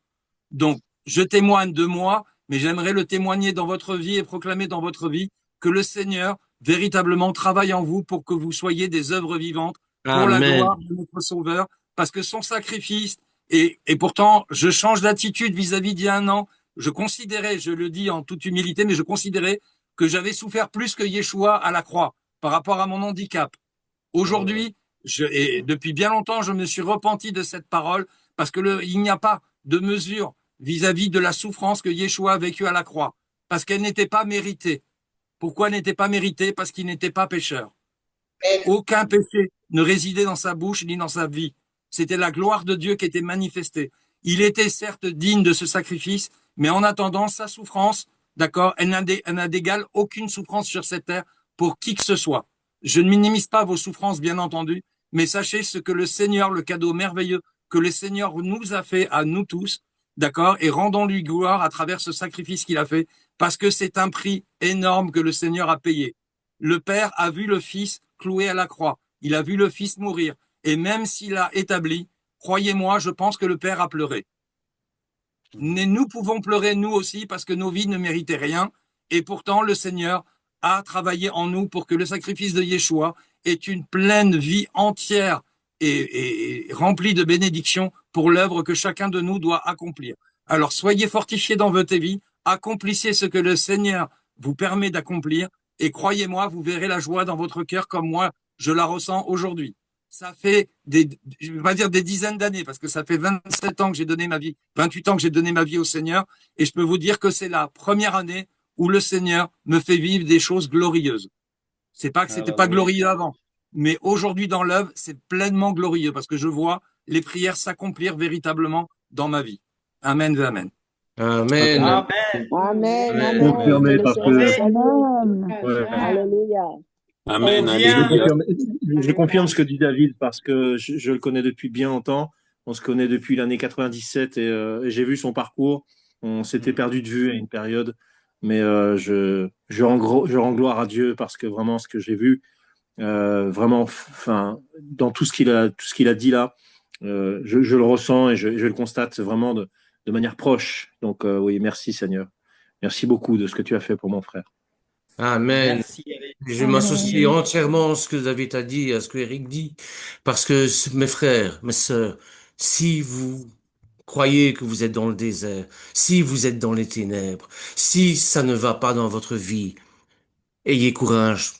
Speaker 5: Donc, je témoigne de moi, mais j'aimerais le témoigner dans votre vie et proclamer dans votre vie que le Seigneur véritablement travaille en vous pour que vous soyez des œuvres vivantes pour la
Speaker 4: Amen.
Speaker 5: gloire de notre Sauveur, parce que son sacrifice, et pourtant, je change d'attitude vis-à-vis d'il y a un an. Je considérais, je le dis en toute humilité, mais je considérais que j'avais souffert plus que Yeshua à la croix par rapport à mon handicap. Aujourd'hui, et depuis bien longtemps, je me suis repenti de cette parole, parce que il n'y a pas de mesure vis-à-vis de la souffrance que Yeshua a vécue à la croix, parce qu'elle n'était pas méritée. Pourquoi elle n'était pas méritée? Parce qu'il n'était pas pécheur. Aucun péché ne résidait dans sa bouche ni dans sa vie. C'était la gloire de Dieu qui était manifestée. Il était certes digne de ce sacrifice, mais en attendant sa souffrance, d'accord, elle n'a d'égal aucune souffrance sur cette terre pour qui que ce soit. Je ne minimise pas vos souffrances, bien entendu, mais sachez ce que le Seigneur, le cadeau merveilleux que le Seigneur nous a fait à nous tous, d'accord, et rendons-lui gloire à travers ce sacrifice qu'il a fait, parce que c'est un prix énorme que le Seigneur a payé. Le Père a vu le Fils cloué à la croix. Il a vu le Fils mourir. Et même s'il a établi, croyez-moi, je pense que le Père a pleuré. Mais nous pouvons pleurer nous aussi parce que nos vies ne méritaient rien. Et pourtant, le Seigneur a travaillé en nous pour que le sacrifice de Yeshua ait une pleine vie entière et remplie de bénédictions pour l'œuvre que chacun de nous doit accomplir. Alors, soyez fortifiés dans votre vie, accomplissez ce que le Seigneur vous permet d'accomplir, et croyez-moi, vous verrez la joie dans votre cœur comme moi, je la ressens aujourd'hui. Ça fait je vais pas dire des dizaines d'années, parce que ça fait 27 ans que j'ai donné ma vie, 28 ans que j'ai donné ma vie au Seigneur, et je peux vous dire que c'est la première année où le Seigneur me fait vivre des choses glorieuses. C'est pas que c'était pas glorieux avant, mais aujourd'hui dans l'œuvre, c'est pleinement glorieux, parce que je vois les prières s'accomplir véritablement dans ma vie. Amen et amen.
Speaker 4: Amen.
Speaker 1: Amen.
Speaker 3: Amen,
Speaker 4: Amen.
Speaker 3: amen.
Speaker 11: Confirmé,
Speaker 3: Que le
Speaker 11: parce
Speaker 3: Seigneur
Speaker 11: que
Speaker 3: s'aime.
Speaker 11: ouais,
Speaker 3: Alléluia.
Speaker 9: Amen,
Speaker 1: On
Speaker 11: je
Speaker 1: vient,
Speaker 9: alléluia.
Speaker 11: confirme, je confirme ce que dit David parce que je le connais depuis bien longtemps. On se connaît depuis l'année 97 et j'ai vu son parcours. On s'était perdu de vue à une période, mais je rends gloire à Dieu parce que vraiment ce que j'ai vu, vraiment, enfin, dans tout ce qu'il a dit là, je le ressens et je le constate vraiment de manière proche. Donc oui, merci Seigneur. Merci beaucoup de ce que tu as fait pour mon frère.
Speaker 4: Amen.
Speaker 1: merci Eric.
Speaker 4: Je m'associe entièrement à ce que David a dit, à ce que Eric dit, parce que mes frères, mes sœurs, si vous croyez que vous êtes dans le désert, si vous êtes dans les ténèbres, si ça ne va pas dans votre vie, ayez courage.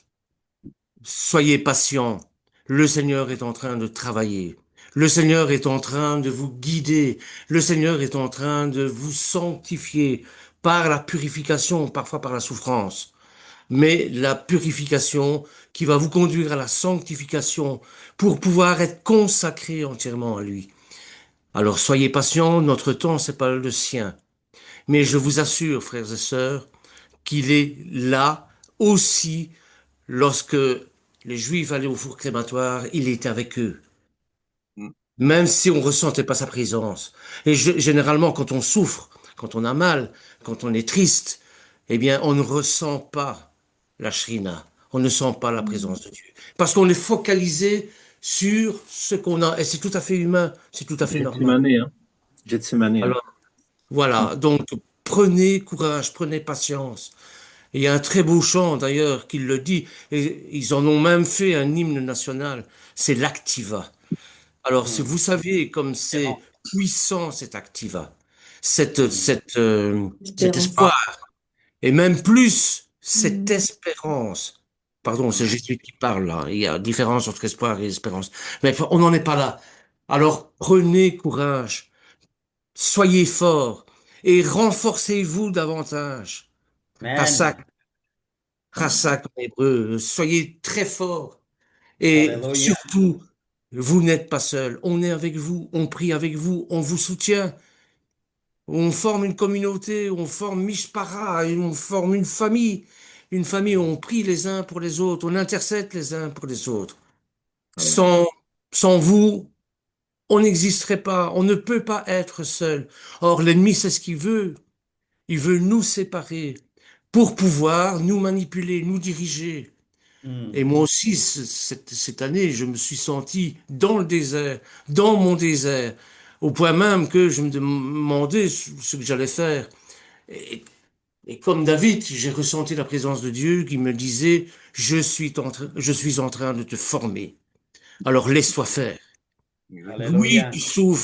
Speaker 4: soyez patients. Le Seigneur est en train de travailler. Le Seigneur est en train de vous guider. Le Seigneur est en train de vous sanctifier par la purification, parfois par la souffrance. Mais la purification qui va vous conduire à la sanctification pour pouvoir être consacré entièrement à lui. Alors soyez patients, notre temps, c'est pas le sien. Mais je vous assure, frères et sœurs, qu'il est là aussi lorsque les Juifs allaient au four crématoire, il était avec eux. Même si on ressentait pas sa présence. Et généralement, quand on souffre, quand on a mal, quand on est triste, eh bien, on ne ressent pas la shrina. On ne sent pas la présence de Dieu. Parce qu'on est focalisé sur ce qu'on a. Et c'est tout à fait humain. C'est tout à fait normal.
Speaker 11: Gethsemane, hein. Gethsemane, hein.
Speaker 4: Alors, voilà. Donc, prenez courage, prenez patience. Et il y a un très beau chant d'ailleurs qui le dit, et ils en ont même fait un hymne national, c'est l'Activa. Alors, si vous saviez comme c'est puissant cet Activa, cet espoir, et même plus cette espérance, pardon, c'est Jésus qui parle là, il y a différence entre espoir et espérance, mais on n'en est pas là. Alors, prenez courage, soyez forts, et renforcez-vous davantage.
Speaker 1: Amen.
Speaker 4: Rassak en hébreu, soyez très forts. Et
Speaker 1: Alléluia.
Speaker 4: surtout, vous n'êtes pas seul. On est avec vous, on prie avec vous, on vous soutient. On forme une communauté, on forme Mishpara, et on forme une famille. Une famille où on prie les uns pour les autres, on intercède les uns pour les autres. Sans, sans vous, on n'existerait pas, on ne peut pas être seul. Or, l'ennemi, c'est ce qu'il veut. Il veut nous séparer pour pouvoir nous manipuler, nous diriger. Et moi aussi, cette année, je me suis senti dans le désert, dans mon désert, au point même que je me demandais ce que j'allais faire. Et, et comme David, j'ai ressenti la présence de Dieu qui me disait, je suis en train de te former. Alors laisse-toi faire. Oui,
Speaker 1: Alléluia.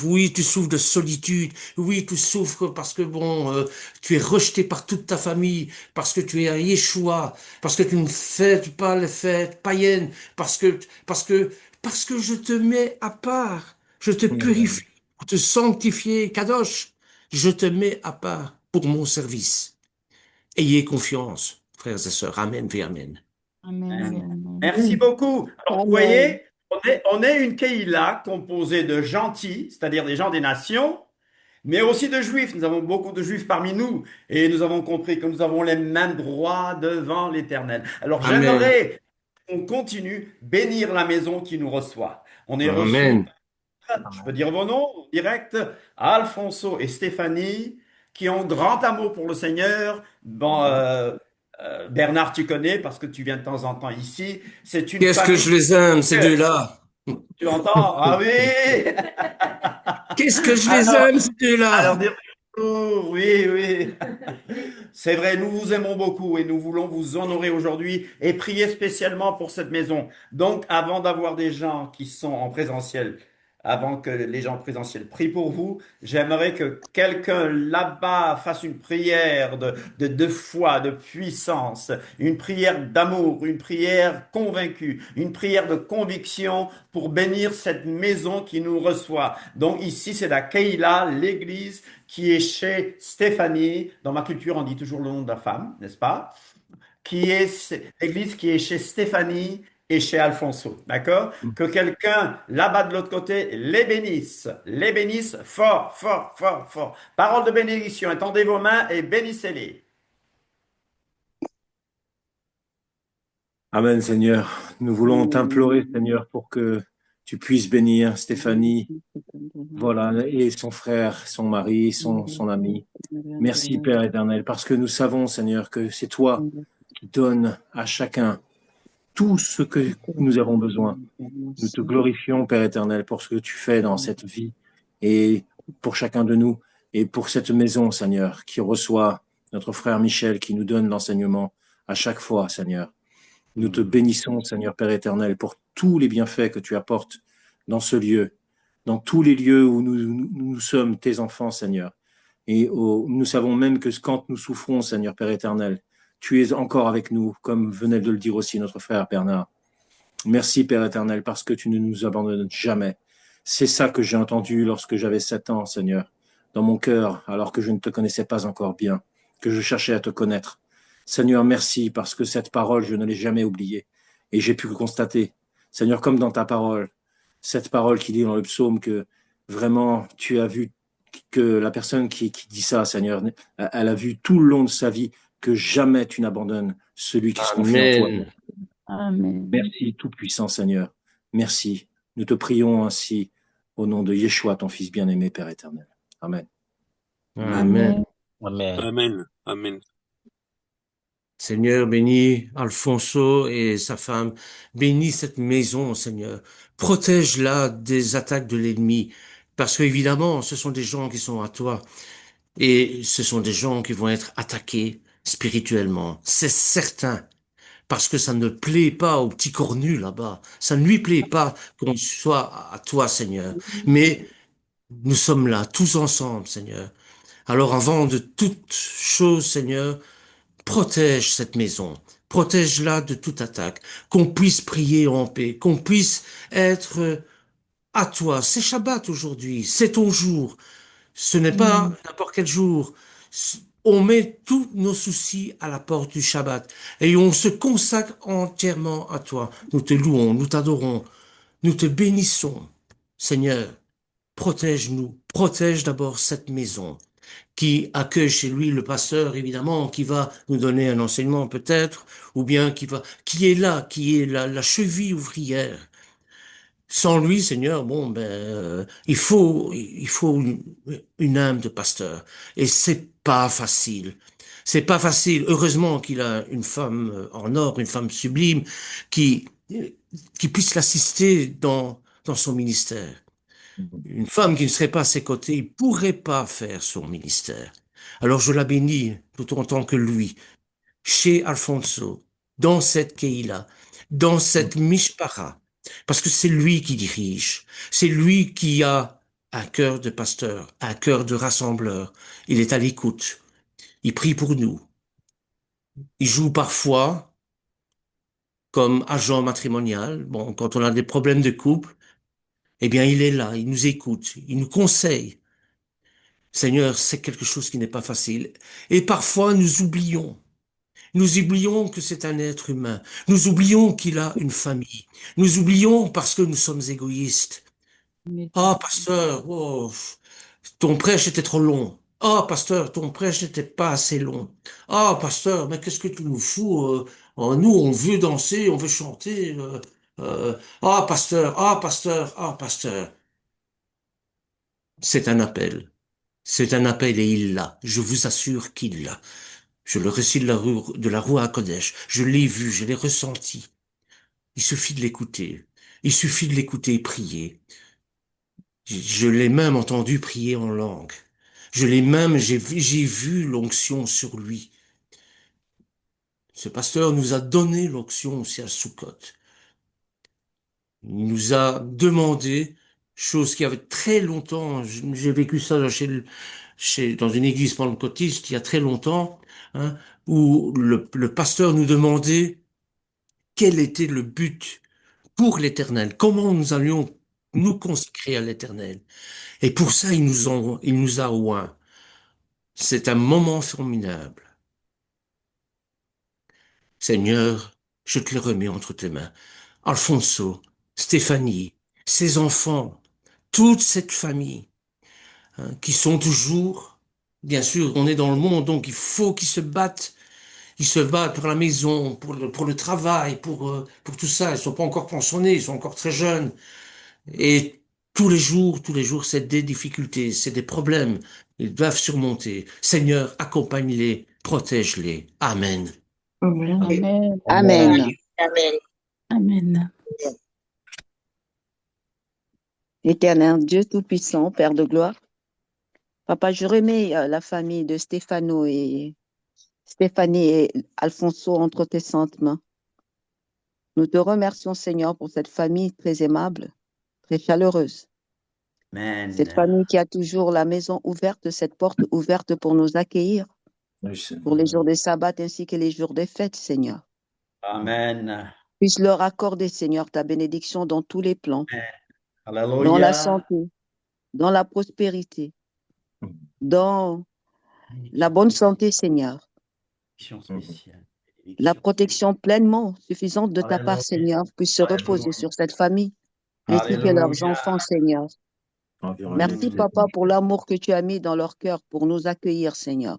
Speaker 4: oui, tu souffres de solitude, oui, tu souffres parce que bon, tu es rejeté par toute ta famille, parce que tu es à Yeshua, parce que tu ne fêtes pas les fêtes païennes, parce que je te mets à part, je te purifie, pour te sanctifier, Kadosh, je te mets à part pour mon service. Ayez confiance, frères et sœurs, amen et amen.
Speaker 1: Merci beaucoup. Alors, vous
Speaker 3: Amen.
Speaker 1: voyez, on est une Keïla composée de gentils, c'est-à-dire des gens des nations, mais aussi de juifs. Nous avons beaucoup de juifs parmi nous et nous avons compris que nous avons les mêmes droits devant l'Éternel. Alors,
Speaker 4: Amen,
Speaker 1: j'aimerais qu'on continue bénir la maison qui nous reçoit. On est reçu,
Speaker 4: amen,
Speaker 1: je peux dire vos noms direct, Alfonso et Stéphanie, qui ont grand amour pour le Seigneur. Bon, Bernard, tu connais parce que tu viens de temps en temps ici. C'est une
Speaker 4: Qu'est-ce que
Speaker 1: famille.
Speaker 4: je les aime, ces deux-là.
Speaker 1: Tu entends? Ah oui!
Speaker 4: Qu'est-ce que je les
Speaker 1: Alors,
Speaker 4: aime, ces
Speaker 1: alors,
Speaker 4: deux-là.
Speaker 1: dire bonjour. Oui, oui. C'est vrai, nous vous aimons beaucoup et nous voulons vous honorer aujourd'hui et prier spécialement pour cette maison. Donc, avant d'avoir des gens qui sont en présentiel, avant que les gens présentiels prient pour vous, j'aimerais que quelqu'un là-bas fasse une prière de foi, de puissance, une prière d'amour, une prière convaincue, une prière de conviction pour bénir cette maison qui nous reçoit. Donc ici, c'est la Keïla, l'église qui est chez Stéphanie. Dans ma culture, on dit toujours le nom de la femme, n'est-ce pas? Qui est l'église qui est chez Stéphanie et chez Alfonso. D'accord? Que quelqu'un là-bas de l'autre côté les bénisse fort, fort, fort, fort. Parole de bénédiction. Étendez vos mains et bénissez-les.
Speaker 11: Amen, Seigneur. Nous voulons t'implorer, Seigneur, pour que tu puisses bénir Stéphanie, voilà, et son frère, son mari, son ami. Merci, Père éternel, parce que nous savons, Seigneur, que c'est toi qui donnes à chacun tout ce que nous avons besoin. Nous te glorifions, Père éternel, pour ce que tu fais dans cette vie et pour chacun de nous et pour cette maison, Seigneur, qui reçoit notre frère Michel, qui nous donne l'enseignement à chaque fois, Seigneur. Nous te bénissons, Seigneur Père éternel, pour tous les bienfaits que tu apportes dans ce lieu, dans tous les lieux où nous sommes tes enfants, Seigneur. Et nous savons même que quand nous souffrons, Seigneur Père éternel, tu es encore avec nous, comme venait de le dire aussi notre frère Bernard. Merci, Père éternel, parce que tu ne nous abandonnes jamais. C'est ça que j'ai entendu lorsque j'avais 7 ans, Seigneur, dans mon cœur, alors que je ne te connaissais pas encore bien, que je cherchais à te connaître. Seigneur, merci, parce que cette parole, je ne l'ai jamais oubliée. Et j'ai pu le constater. Seigneur, comme dans ta parole, cette parole qui dit dans le psaume que vraiment tu as vu que la personne qui dit ça, Seigneur, elle a vu tout le long de sa vie que jamais tu n'abandonnes celui qui se confie en toi.
Speaker 4: Amen.
Speaker 3: Amen.
Speaker 11: Merci, Tout-Puissant Seigneur. Merci. Nous te prions ainsi au nom de Yeshua, ton Fils bien-aimé, Père éternel. Amen.
Speaker 4: Amen.
Speaker 12: Amen.
Speaker 13: Amen. Amen.
Speaker 4: Seigneur, bénis Alfonso et sa femme. Bénis cette maison, Seigneur. Protège-la des attaques de l'ennemi. Parce qu'évidemment, ce sont des gens qui sont à toi. Et ce sont des gens qui vont être attaqués spirituellement. C'est certain. Parce que ça ne plaît pas au petit cornu là-bas. Ça ne lui plaît pas qu'on soit à toi, Seigneur. Mais nous sommes là, tous ensemble, Seigneur. Alors avant de toute chose, Seigneur, protège cette maison. Protège-la de toute attaque. Qu'on puisse prier en paix. Qu'on puisse être à toi. C'est Shabbat aujourd'hui. C'est ton jour. Ce n'est pas n'importe quel jour. On met tous nos soucis à la porte du Shabbat et on se consacre entièrement à toi. Nous te louons, nous t'adorons, nous te bénissons. Seigneur, protège-nous, protège d'abord cette maison qui accueille chez lui le pasteur, évidemment, qui va nous donner un enseignement peut-être, ou bien qui est là, qui est la cheville ouvrière. Sans lui, Seigneur, bon, il faut une âme de pasteur. Et c'est pas facile. C'est pas facile. Heureusement qu'il a une femme en or, une femme sublime, qui puisse l'assister dans son ministère. Une femme qui ne serait pas à ses côtés, il pourrait pas faire son ministère. Alors je la bénis tout autant que lui, chez Alfonso, dans cette Keïla, dans cette Mishpara, parce que c'est lui qui dirige, c'est lui qui a un cœur de pasteur, un cœur de rassembleur. Il est à l'écoute, il prie pour nous. Il joue parfois comme agent matrimonial. Bon, quand on a des problèmes de couple, eh bien, il est là, il nous écoute, il nous conseille. Seigneur, c'est quelque chose qui n'est pas facile. Et parfois, nous oublions. Nous oublions que c'est un être humain. Nous oublions qu'il a une famille. Nous oublions parce que nous sommes égoïstes. Ah, pasteur, oh, ton prêche était trop long. Ah, pasteur, ton prêche n'était pas assez long. Ah, pasteur, mais qu'est-ce que tu nous fous? Nous, on veut danser, on veut chanter. Ah, pasteur, ah, pasteur, ah, pasteur. C'est un appel. C'est un appel et il l'a. Je vous assure qu'il l'a. Je le récite de la Roua HaKodesh. Je l'ai vu, je l'ai ressenti. Il suffit de l'écouter. Il suffit de l'écouter et prier. Je l'ai même entendu prier en langue. J'ai vu l'onction sur lui. Ce pasteur nous a donné l'onction aussi à Sukkot. Il nous a demandé, chose qui avait très longtemps, j'ai vécu ça dans une église pentecôtiste il y a très longtemps, hein, où le pasteur nous demandait quel était le but pour l'Éternel, comment nous allions nous consacrer à l'Éternel. Et pour ça, il nous a oint. C'est un moment formidable. Seigneur, je te le remets entre tes mains. Alfonso, Stéphanie, ses enfants, toute cette famille, hein, qui sont toujours, bien sûr, on est dans le monde, donc il faut qu'ils se battent. Ils se battent pour la maison, pour le travail, pour tout ça. Ils sont pas encore pensionnés, ils sont encore très jeunes. Et tous les jours, c'est des difficultés, c'est des problèmes. Ils doivent surmonter. Seigneur, accompagne-les, protège-les. Amen.
Speaker 3: Amen.
Speaker 14: Amen.
Speaker 8: Amen.
Speaker 14: Éternel Dieu Tout-Puissant, Père de gloire, Papa, je remets la famille de Stéphanie et Alfonso entre tes saintes mains. Nous te remercions, Seigneur, pour cette famille très aimable, très chaleureuse.
Speaker 1: Amen.
Speaker 14: Cette famille qui a toujours la maison ouverte, cette porte ouverte pour nous accueillir, pour les jours des sabbats ainsi que les jours des fêtes, Seigneur.
Speaker 1: Amen.
Speaker 14: Puisse leur accorder, Seigneur, ta bénédiction dans tous les plans, dans la
Speaker 1: Alléluia.
Speaker 14: santé, dans la prospérité, dans la bonne santé, Seigneur.
Speaker 1: Bénédiction spéciale.
Speaker 14: La protection pleinement suffisante de ta part,
Speaker 1: Alléluia.
Speaker 14: Seigneur, puisse se reposer sur cette famille, ainsi que leurs
Speaker 1: Alléluia.
Speaker 14: enfants, Seigneur. Merci, Papa, pour l'amour que tu as mis dans leur cœur pour nous accueillir, Seigneur.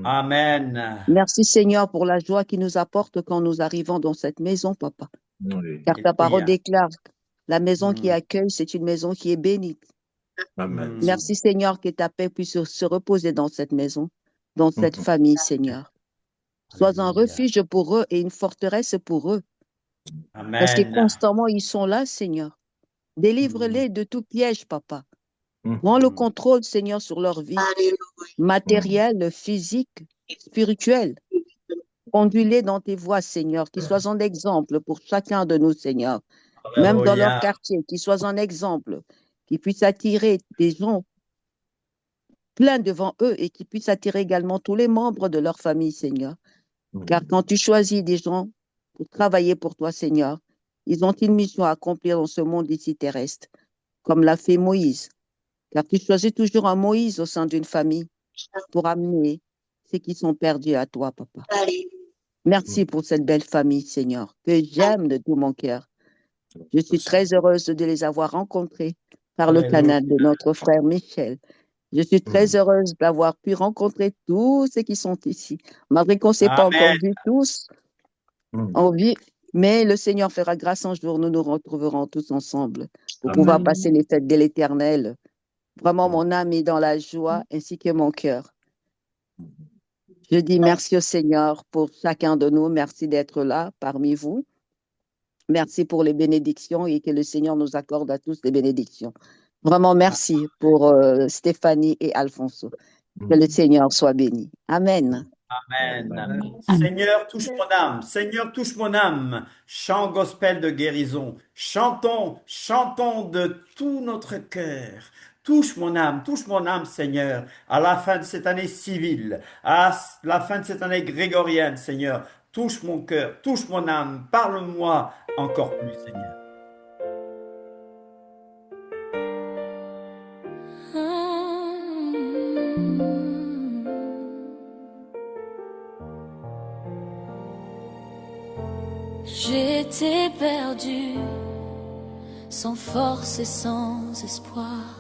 Speaker 1: Amen.
Speaker 14: Merci, Seigneur, pour la joie qui nous apporte quand nous arrivons dans cette maison, Papa. Car ta parole
Speaker 1: Alléluia.
Speaker 14: déclare que la maison qui accueille, c'est une maison qui est bénie.
Speaker 11: Amen.
Speaker 14: Merci, Seigneur, que ta paix puisse se reposer dans cette maison, dans cette famille, Seigneur. Sois un refuge pour eux et une forteresse pour eux. Parce que
Speaker 1: Amen.
Speaker 14: constamment, ils sont là, Seigneur. Délivre-les de tout piège, Papa. Prends le contrôle, Seigneur, sur leur vie, matérielle, physique, spirituelle. Conduis-les dans tes voies, Seigneur, qu'ils soient un exemple pour chacun de nous, Seigneur. Même dans leur
Speaker 1: Alléluia.
Speaker 14: quartier, qu'ils soient un exemple, qu'ils puissent attirer des gens pleins devant eux et qu'ils puissent attirer également tous les membres de leur famille, Seigneur. Car quand tu choisis des gens pour travailler pour toi, Seigneur, ils ont une mission à accomplir dans ce monde ici terrestre, comme l'a fait Moïse. Car tu choisis toujours un Moïse au sein d'une famille pour amener ceux qui sont perdus à toi, Papa. Merci pour cette belle famille, Seigneur, que j'aime de tout mon cœur. Je suis très heureuse de les avoir rencontrés par le canal de notre frère Michel. Je suis très heureuse d'avoir pu rencontrer tous ceux qui sont ici. Malgré qu'on ne s'est pas encore
Speaker 1: Amen.
Speaker 14: vus tous, on vit, mais le Seigneur fera grâce un jour, nous nous retrouverons tous ensemble pour pouvoir passer les fêtes de l'Éternel. Vraiment, mon âme est dans la joie ainsi que mon cœur. Je dis merci au Seigneur pour chacun de nous. Merci d'être là parmi vous. Merci pour les bénédictions et que le Seigneur nous accorde à tous les bénédictions. Vraiment, merci pour Stéphanie et Alfonso. Que le Seigneur soit béni. Amen.
Speaker 1: Amen. Seigneur, touche mon âme. Seigneur, touche mon âme. Chant gospel de guérison. Chantons, chantons de tout notre cœur. Touche mon âme, Seigneur, à la fin de cette année civile, à la fin de cette année grégorienne, Seigneur. Touche mon cœur, touche mon âme. Parle-moi encore plus, Seigneur.
Speaker 6: J'étais perdu, sans force et sans espoir,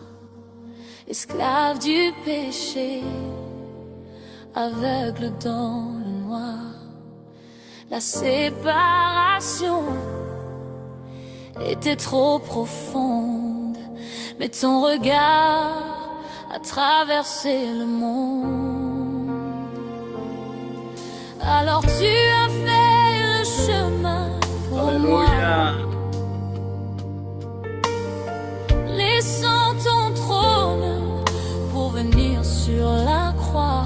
Speaker 6: esclave du péché, aveugle dans le noir. La séparation était trop profonde, mais ton regard a traversé le monde. Alors tu as fait le chemin pour
Speaker 1: Alléluia.
Speaker 6: moi, laissant ton trône pour venir sur la croix.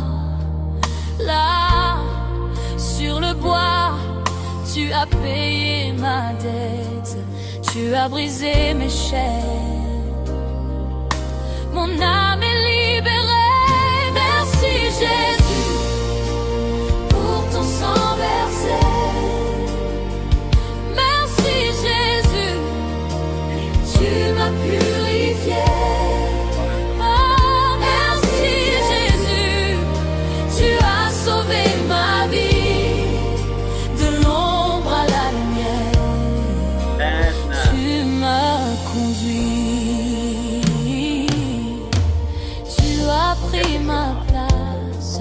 Speaker 6: Là, sur le bois, tu as payé ma dette, tu as brisé mes chaînes. Mon âme est libérée, merci Jésus, pour ton sang versé. Merci Jésus, tu m'as purifié. Oh, merci Jésus, tu as sauvé ma vie, de l'ombre à la lumière. Tu m'as conduit, tu as pris ma place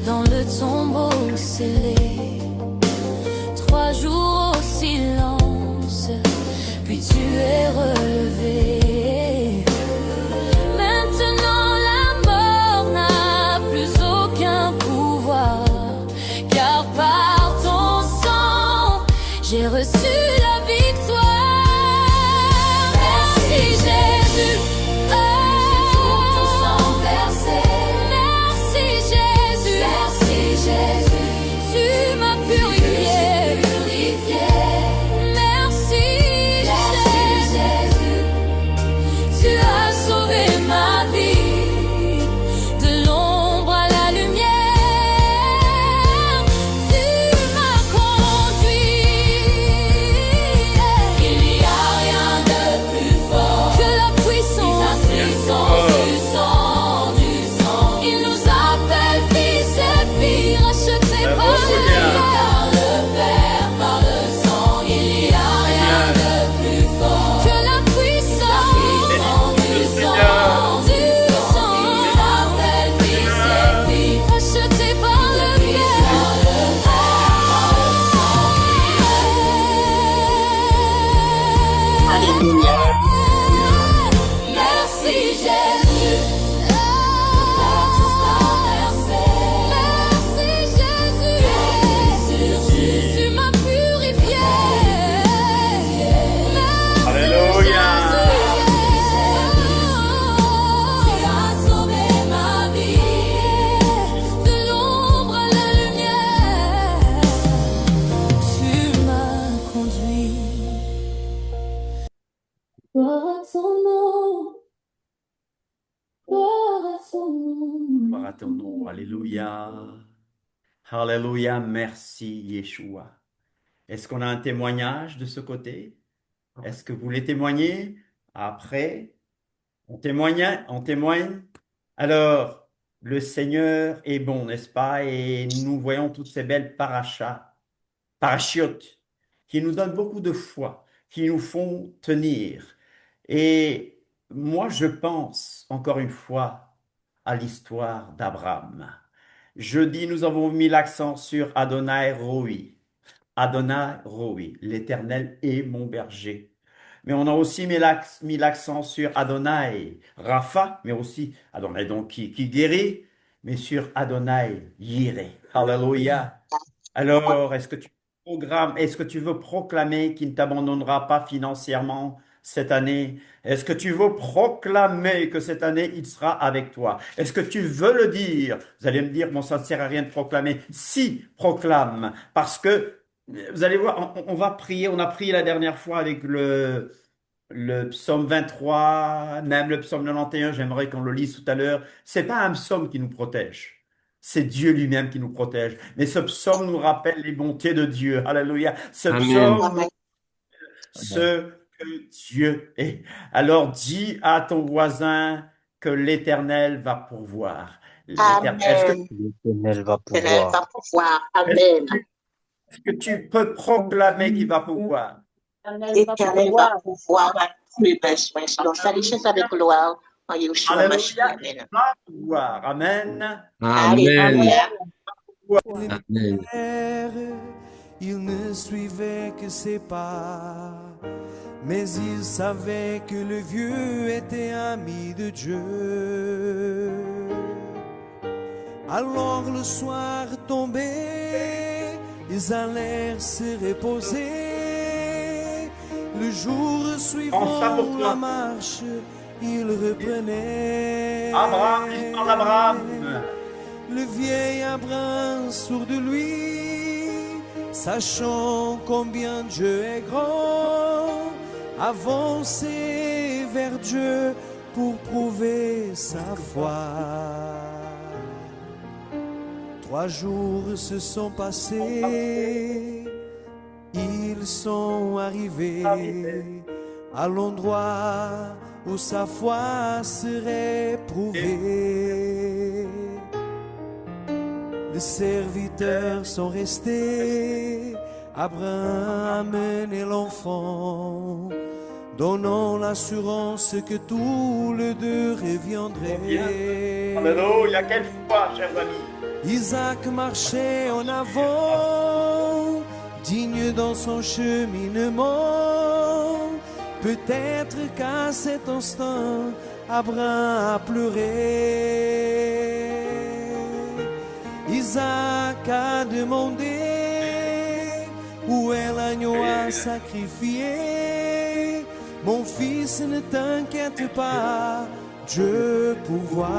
Speaker 6: dans le tombeau scellé. 3 jours au silence, puis tu es relevé. Maintenant la mort n'a plus aucun pouvoir, car par ton sang, j'ai reçu la victoire. Merci Jésus, pour ton sang versé. Merci Jésus, tu m'as purifié. Merci Jésus, tu as sauvé ma vie, de l'ombre à la lumière. Tu m'as conduit, son nom. Gloire à son nom.
Speaker 1: Gloire à ton nom. Alléluia. Alléluia. Merci, Yeshua. Est-ce qu'on a un témoignage de ce côté? Est-ce que vous voulez témoigner? Après, on témoigne, on témoigne. Alors, le Seigneur est bon, n'est-ce pas? Et nous voyons toutes ces belles parachutes, qui nous donnent beaucoup de foi, qui nous font tenir. Et moi, je pense, encore une fois, à l'histoire d'Abraham. Jeudi, nous avons mis l'accent sur Adonai Roi. Adonai Roi, l'Éternel est mon berger. Mais on a aussi mis l'accent sur Adonai Rapha, mais aussi Adonai donc qui guérit, mais sur Adonai Yireh. Alléluia. Alors, est-ce que tu veux proclamer qu'il ne t'abandonnera pas financièrement cette année? Est-ce que tu veux proclamer que cette année, il sera avec toi? Est-ce que tu veux le dire? Vous allez me dire, bon, ça ne sert à rien de proclamer. Si, proclame, parce que vous allez voir, on va prier, on a prié la dernière fois avec le psaume 23, même le psaume 91, j'aimerais qu'on le lise tout à l'heure. C'est pas un psaume qui nous protège. C'est Dieu lui-même qui nous protège. Mais ce psaume nous rappelle les bontés de Dieu. Alléluia. Ce
Speaker 4: Amen.
Speaker 1: psaume nous rappelle ce que Dieu est. Alors dis à ton voisin que l'Éternel va pourvoir. Est-ce que,
Speaker 12: Amen.
Speaker 13: L'Éternel va
Speaker 12: L'Éternel
Speaker 13: pouvoir.
Speaker 12: va pouvoir.
Speaker 1: est-ce
Speaker 12: Amen.
Speaker 1: est-ce que tu peux proclamer qu'il va pourvoir?
Speaker 12: L'Éternel va pouvoir à tous les besoins. Donc, ça les choses avec gloire en Yeshua
Speaker 1: Alléluia.
Speaker 12: Mashiach.
Speaker 1: Il va pourvoir. Amen.
Speaker 4: Amen.
Speaker 12: Alléluia.
Speaker 4: Amen.
Speaker 15: Il ne suivait que ses pas, mais il savait que le vieux était ami de Dieu. Alors le soir tombé, ils allèrent se reposer. Le jour suivant la marche, ils reprenaient.
Speaker 1: Abraham, l'histoire d'Abraham.
Speaker 15: Le vieil Abraham, sourd de lui, sachant combien Dieu est grand, avançait vers Dieu pour prouver sa foi. 3 jours se sont passés, ils sont arrivés à l'endroit où sa foi serait prouvée. Les serviteurs sont restés, Abraham et l'enfant, donnant l'assurance que tous les deux reviendraient.
Speaker 1: Alléluia, quelle foi, chers amis.
Speaker 15: Isaac marchait en avant, digne dans son cheminement. Peut-être qu'à cet instant, Abraham a pleuré. Isaac a demandé où est l'agneau à sacrifier. Mon fils, ne t'inquiète pas, Dieu pourvoira.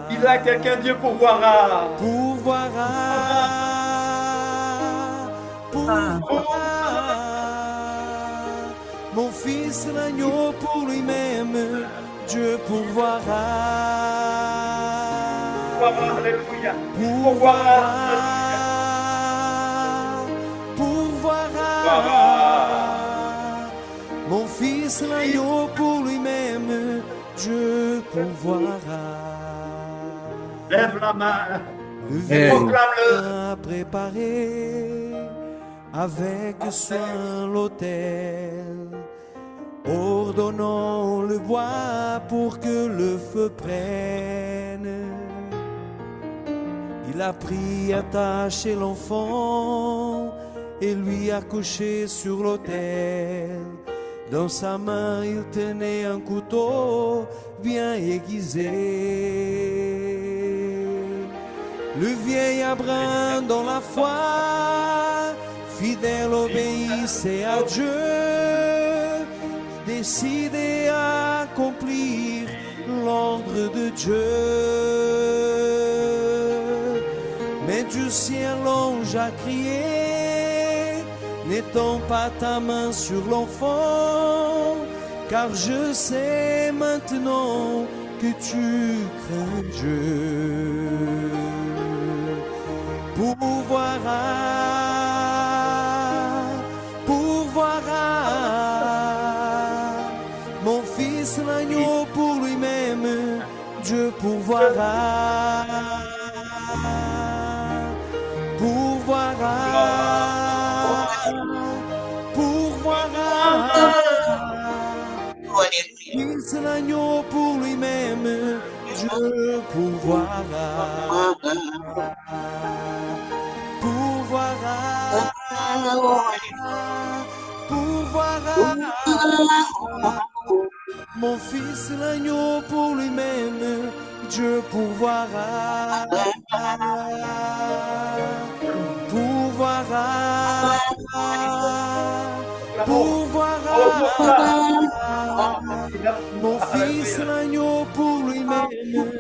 Speaker 1: Isaac, quelqu'un, Dieu pourvoira.
Speaker 15: Pourvoira. Pourvoira. Mon fils, l'agneau pour lui-même, Dieu pourvoira.
Speaker 1: Alléluia.
Speaker 15: Pourvoira. Pourvoira. Mon fils, l'agneau pour lui-même, Dieu pourvoira.
Speaker 1: Lève la main.
Speaker 15: Proclame-le. Préparé avec soin l'autel, ordonnant le bois pour que le feu prenne. Il a pris, attaché l'enfant et lui a couché sur l'autel. Dans sa main, il tenait un couteau bien aiguisé. Le vieil Abraham dans la foi, fidèle obéissait à Dieu, décidé à accomplir l'ordre de Dieu. Mais du ciel l'ange a crié, n'étends pas ta main sur l'enfant, car je sais maintenant que tu crains Dieu. Pourvoira mon fils l'agneau pour lui-même, Dieu pourvoira. Pourvoira, fils l'agneau pour lui-même, Dieu pourvoira. Pourvoira, mon fils l'agneau pour lui-même, Dieu pourvoira. Pourvoira, mon fils l'agneau pour lui-même,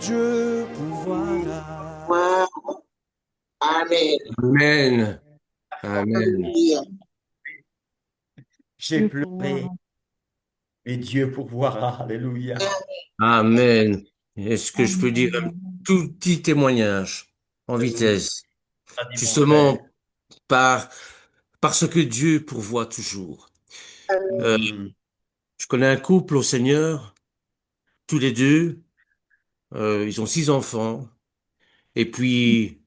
Speaker 15: Dieu pourvoira.
Speaker 12: Amen.
Speaker 4: Amen. Amen.
Speaker 1: J'ai pleuré, et Dieu pourvoira. Alléluia.
Speaker 4: Amen. Est-ce que je peux dire un tout petit témoignage en vitesse?
Speaker 1: Vas-y, mon
Speaker 4: Justement,
Speaker 1: frère.
Speaker 4: parce que Dieu pourvoit toujours.
Speaker 1: Mm.
Speaker 4: Je connais un couple au Seigneur, tous les deux, ils ont 6 enfants, et puis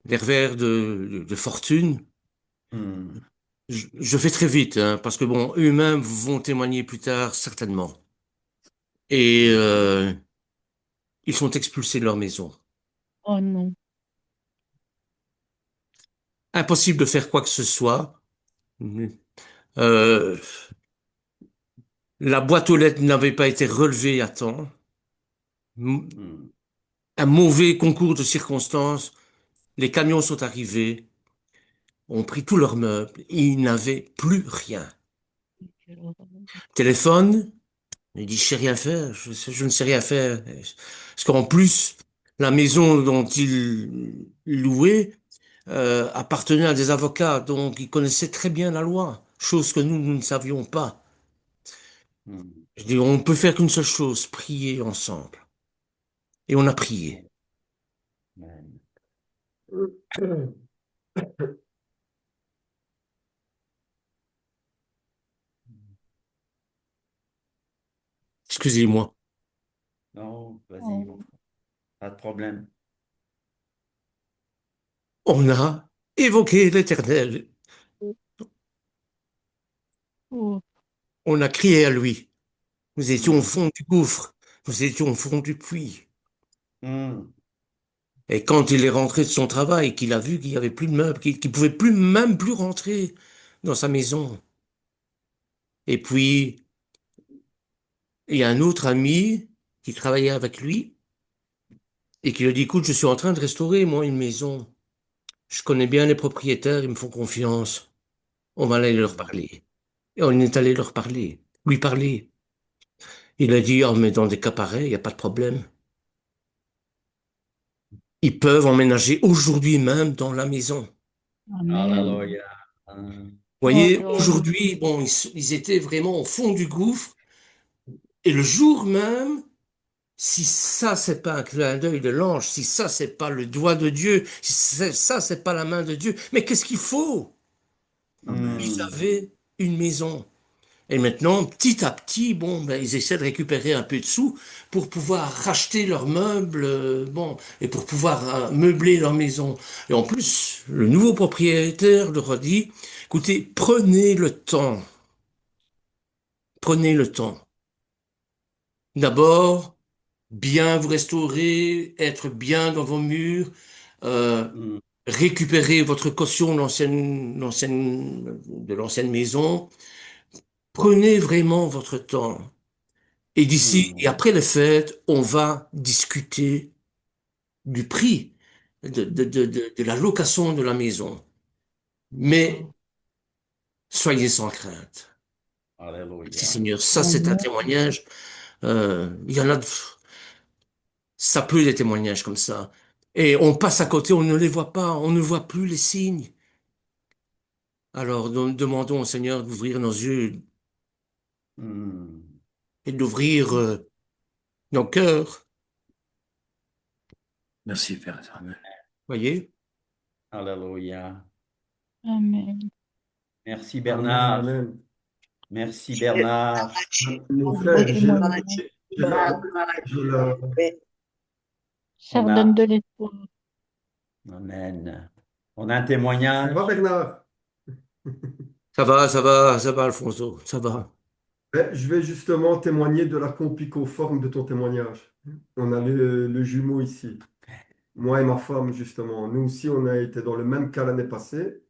Speaker 4: les revers de fortune.
Speaker 1: Mm.
Speaker 4: Je fais très vite, hein, parce que bon, eux-mêmes vont témoigner plus tard, certainement. Et ils sont expulsés de leur maison.
Speaker 8: Oh non.
Speaker 4: Impossible de faire quoi que ce soit. Euh, la boîte aux lettres n'avait pas été relevée à temps.
Speaker 1: Mm.
Speaker 4: Un mauvais concours de circonstances. Les camions sont arrivés, ont pris tous leurs meubles, et ils n'avaient plus rien. Téléphone, il dit, je sais rien faire, je ne sais rien faire. Parce qu'en plus, la maison dont il louait appartenait à des avocats, donc ils connaissaient très bien la loi, chose que nous ne savions pas.
Speaker 1: Mm.
Speaker 4: Je dis, on ne peut faire qu'une seule chose, prier ensemble. Et on a prié.
Speaker 1: Amen.
Speaker 4: Excusez-moi.
Speaker 1: Non, vas-y, mon frère. Pas de problème.
Speaker 4: On a évoqué l'Éternel.
Speaker 8: Oh.
Speaker 4: On a crié à lui. Nous étions au
Speaker 1: Mm.
Speaker 4: fond du gouffre. Nous étions au fond du puits.
Speaker 1: Mm.
Speaker 4: Et quand il est rentré de son travail, qu'il a vu qu'il n'y avait plus de meubles, qu'il pouvait plus, même plus rentrer dans sa maison. Et puis, il y a un autre ami qui travaillait avec lui et qui lui a dit, écoute, je suis en train de restaurer, moi, une maison. Je connais bien les propriétaires, ils me font confiance. On va aller leur parler. Et on est allé leur parler, lui parler. Il a dit, oh, mais dans des cas pareils, il n'y a pas de problème. Ils peuvent emménager aujourd'hui même dans la maison.
Speaker 8: Amen.
Speaker 1: Alléluia. Mm.
Speaker 4: Vous
Speaker 8: Oh,
Speaker 4: voyez,
Speaker 8: gloire.
Speaker 4: aujourd'hui, bon, ils étaient vraiment au fond du gouffre. Et le jour même, si ça, c'est pas un clin d'œil de l'ange, si ça, c'est pas le doigt de Dieu, si ça, c'est pas la main de Dieu, mais qu'est-ce qu'il faut? Ils
Speaker 1: Mm.
Speaker 4: avaient une maison. Et maintenant, petit à petit, bon, ben, ils essaient de récupérer un peu de sous pour pouvoir racheter leurs meubles, bon, et pour pouvoir meubler leur maison. Et en plus, le nouveau propriétaire leur a dit, écoutez, prenez le temps. Prenez le temps. D'abord, bien vous restaurer, être bien dans vos murs, euh,
Speaker 1: Mm.
Speaker 4: récupérer votre caution de l'ancienne maison. Prenez vraiment votre temps. Et d'ici, et
Speaker 1: Mm.
Speaker 4: après les fêtes, on va discuter du prix de la location de la maison. Mais soyez sans crainte. Si,
Speaker 1: Alléluia.
Speaker 4: Seigneur, ça c'est un
Speaker 8: Amen.
Speaker 4: témoignage. Il y en a, ça peut des témoignages comme ça. Et on passe à côté, on ne les voit pas, on ne voit plus les signes. Alors demandons au Seigneur d'ouvrir nos yeux
Speaker 1: Hmm.
Speaker 4: et d'ouvrir nos cœurs.
Speaker 11: Merci, Père éternel.
Speaker 4: Voyez?
Speaker 1: Alléluia.
Speaker 8: Amen.
Speaker 1: Merci
Speaker 9: Amen,
Speaker 1: Bernard.
Speaker 9: amen.
Speaker 1: Merci Bernard.
Speaker 9: Mon
Speaker 8: Beau
Speaker 9: frère,
Speaker 8: témoignage.
Speaker 9: j'ai la, j'ai la-
Speaker 8: Ça
Speaker 1: On
Speaker 8: redonne
Speaker 1: a,
Speaker 8: de l'espoir.
Speaker 1: Amen. On a un
Speaker 9: Ça
Speaker 1: témoignage.
Speaker 9: va, Bernard?
Speaker 4: Ça va, Alfonso, ça va.
Speaker 9: Je vais justement témoigner de la complicoforme de ton témoignage. On a le jumeau ici. Moi et ma femme, justement. Nous aussi, on a été dans le même cas l'année passée.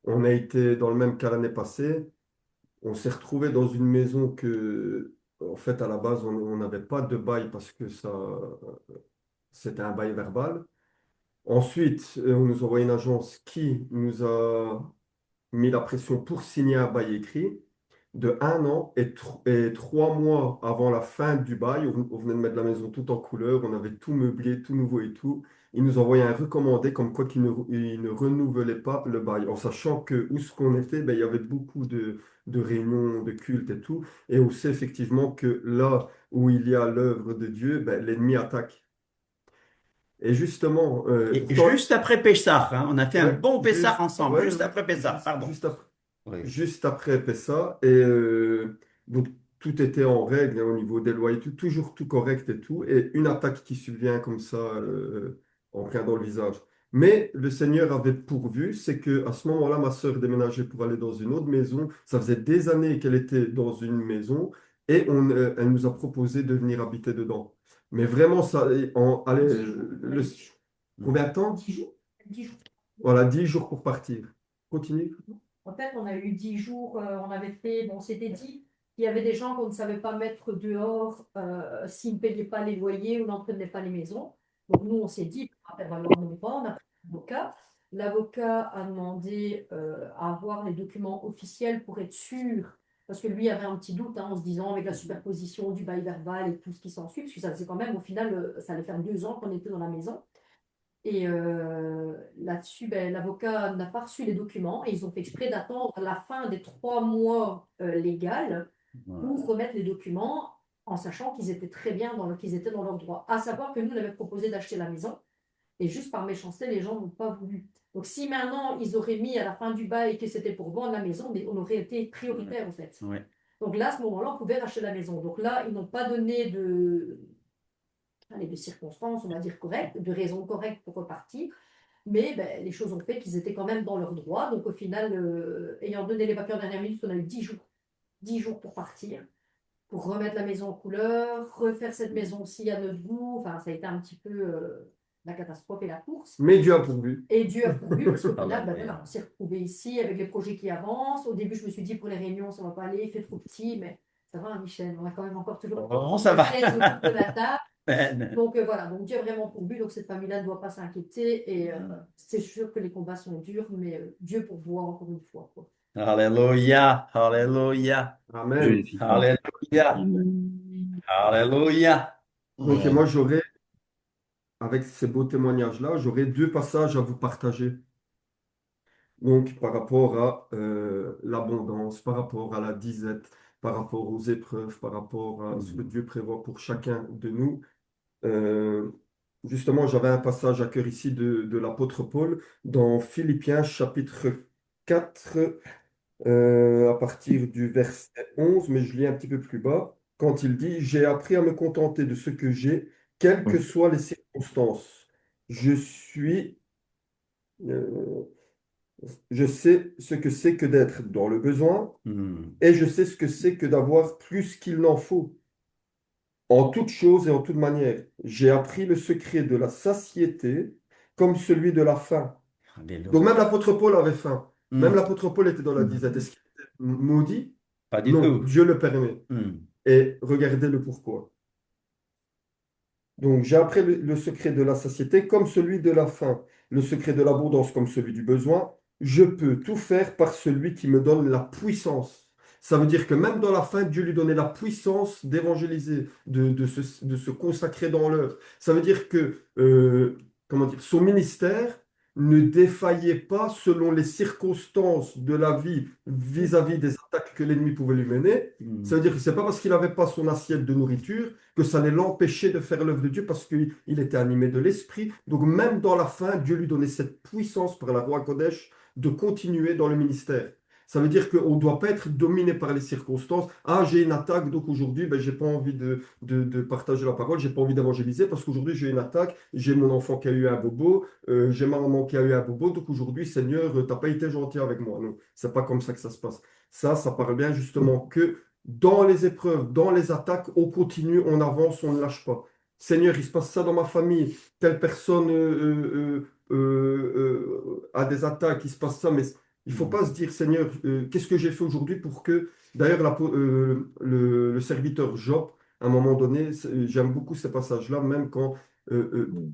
Speaker 9: On a été dans le même cas l'année passée. On s'est retrouvé dans une maison que, en fait, à la base, on n'avait pas de bail parce que ça, c'était un bail verbal. Ensuite, on nous a envoyé une agence qui nous a mis la pression pour signer un bail écrit de 1 an et 3 mois avant la fin du bail. On venait de mettre la maison tout en couleur, on avait tout meublé, tout nouveau et tout. Ils nous envoyaient un recommandé comme quoi qu'ils ne renouvelaient pas le bail, en sachant que où ce qu'on était, ben, il y avait beaucoup de réunions, de cultes et tout. Et on sait effectivement que là où il y a l'œuvre de Dieu, ben, l'ennemi attaque. Et justement,
Speaker 1: Et
Speaker 9: pourtant,
Speaker 1: juste après Pessah, hein, on a fait un
Speaker 9: ouais,
Speaker 1: bon Pessah ensemble,
Speaker 9: ouais,
Speaker 1: juste après Pessah, pardon. Oui.
Speaker 9: juste après Pessa. Et donc, tout était en règle hein, au niveau des lois et tout, toujours tout correct et tout. Et une attaque qui subvient comme ça, en plein dans le visage. Mais le Seigneur avait pourvu, c'est que à ce moment-là, ma sœur déménageait pour aller dans une autre maison. Ça faisait des années qu'elle était dans une maison et elle nous a proposé de venir habiter dedans. Mais vraiment, ça, allez, combien de temps?
Speaker 7: 10 jours. 10 jours.
Speaker 9: Voilà, 10 jours pour partir. Continue.
Speaker 7: En fait, on a eu 10 jours, on avait fait, bon, c'était dit qu'il y avait des gens qu'on ne savait pas mettre dehors s'ils ne payaient pas les loyers ou n'entretenaient pas les maisons. Donc nous, on s'est dit, on va faire valoir nos droits, on a pris un avocat. L'avocat a demandé à avoir les documents officiels pour être sûr, parce que lui avait un petit doute hein, en se disant avec la superposition du bail verbal et tout ce qui s'ensuit, parce que ça faisait quand même, au final, ça allait faire 2 ans qu'on était dans la maison. Et là-dessus, ben, l'avocat n'a pas reçu les documents et ils ont fait exprès d'attendre la fin des 3 mois légaux pour remettre les documents en sachant qu'ils étaient très bien qu'ils étaient dans leur droit. À savoir que nous, on avait proposé d'acheter la maison et juste par méchanceté, les gens n'ont pas voulu. Donc si maintenant, ils auraient mis à la fin du bail que c'était pour vendre la maison, mais on aurait été prioritaire en fait.
Speaker 1: Ouais.
Speaker 7: Donc là, à ce moment-là, on pouvait racheter la maison. Donc là, ils n'ont pas donné de circonstances, on va dire correctes, de raisons correctes pour repartir. Mais ben, les choses ont fait qu'ils étaient quand même dans leurs droits. Donc au final, ayant donné les papiers en dernière minute, on a eu 10 jours. 10 jours pour partir, pour remettre la maison en couleur, refaire cette maison aussi à notre goût. Enfin, ça a été un petit peu la catastrophe et la course.
Speaker 9: Mais Dieu a pourvu.
Speaker 7: Et Dieu a pourvu, parce qu'au final, ben, voilà, on s'est retrouvés ici avec les projets qui avancent. Au début, je me suis dit, pour les réunions, ça ne va pas aller, il fait trop petit, mais ça va, Michel, on a quand même encore toujours
Speaker 1: Oh, ça va.
Speaker 7: de la table.
Speaker 1: Ben.
Speaker 7: Donc voilà, donc Dieu a vraiment pourvu, donc cette famille-là ne doit pas s'inquiéter et c'est sûr que les combats sont durs, mais Dieu pourvoit encore une fois. Quoi.
Speaker 1: Alléluia, alléluia,
Speaker 9: Amen.
Speaker 1: alléluia, alléluia.
Speaker 9: Donc, et moi, avec ces beaux témoignages-là, j'aurais 2 passages à vous partager. Donc, par rapport à l'abondance, par rapport à la disette, par rapport aux épreuves, par rapport à ce que Dieu prévoit pour chacun de nous. Justement, j'avais un passage à cœur ici de l'apôtre Paul dans Philippiens chapitre 4, à partir du verset 11, mais je lis un petit peu plus bas, quand il dit, J'ai appris à me contenter de ce que j'ai, quelles que soient les circonstances. Euh, je sais ce que c'est que d'être dans le besoin, et je sais ce que c'est que d'avoir plus qu'il n'en faut. En toute chose et en toute manière, j'ai appris le secret de la satiété comme celui de la faim. Donc même l'apôtre Paul avait faim. Même l'apôtre Paul était dans la disette. Est-ce qu'il était maudit?
Speaker 1: Pas du
Speaker 9: Non,
Speaker 1: tout.
Speaker 9: Dieu le permet. Et regardez le pourquoi. Donc j'ai appris le secret de la satiété comme celui de la faim, le secret de l'abondance comme celui du besoin. Je peux tout faire par celui qui me donne la puissance. Ça veut dire que même dans la faim, Dieu lui donnait la puissance d'évangéliser, de se consacrer dans l'œuvre. Ça veut dire que comment dire, son ministère ne défaillait pas selon les circonstances de la vie vis-à-vis des attaques que l'ennemi pouvait lui mener. Ça veut dire que c'est pas parce qu'il n'avait pas son assiette de nourriture que ça allait l'empêcher de faire l'œuvre de Dieu parce qu'il était animé de l'esprit. Donc même dans la faim, Dieu lui donnait cette puissance par la roi Kodesh de continuer dans le ministère. Ça veut dire qu'on ne doit pas être dominé par les circonstances. Ah, j'ai une attaque, donc aujourd'hui, ben, j'ai pas envie de partager la parole, j'ai pas envie d'évangéliser parce qu'aujourd'hui, j'ai une attaque, j'ai mon enfant qui a eu un bobo, j'ai ma maman qui a eu un bobo, donc aujourd'hui, Seigneur, tu n'as pas été gentil avec moi. Non, c'est pas comme ça que ça se passe. Ça parle bien justement que dans les épreuves, dans les attaques, on continue, on avance, on ne lâche pas. Seigneur, il se passe ça dans ma famille, telle personne a des attaques, il se passe ça, mais il ne faut pas se dire, Seigneur, qu'est-ce que j'ai fait aujourd'hui pour que... D'ailleurs, le serviteur Job, à un moment donné, j'aime beaucoup ces passages-là, même quand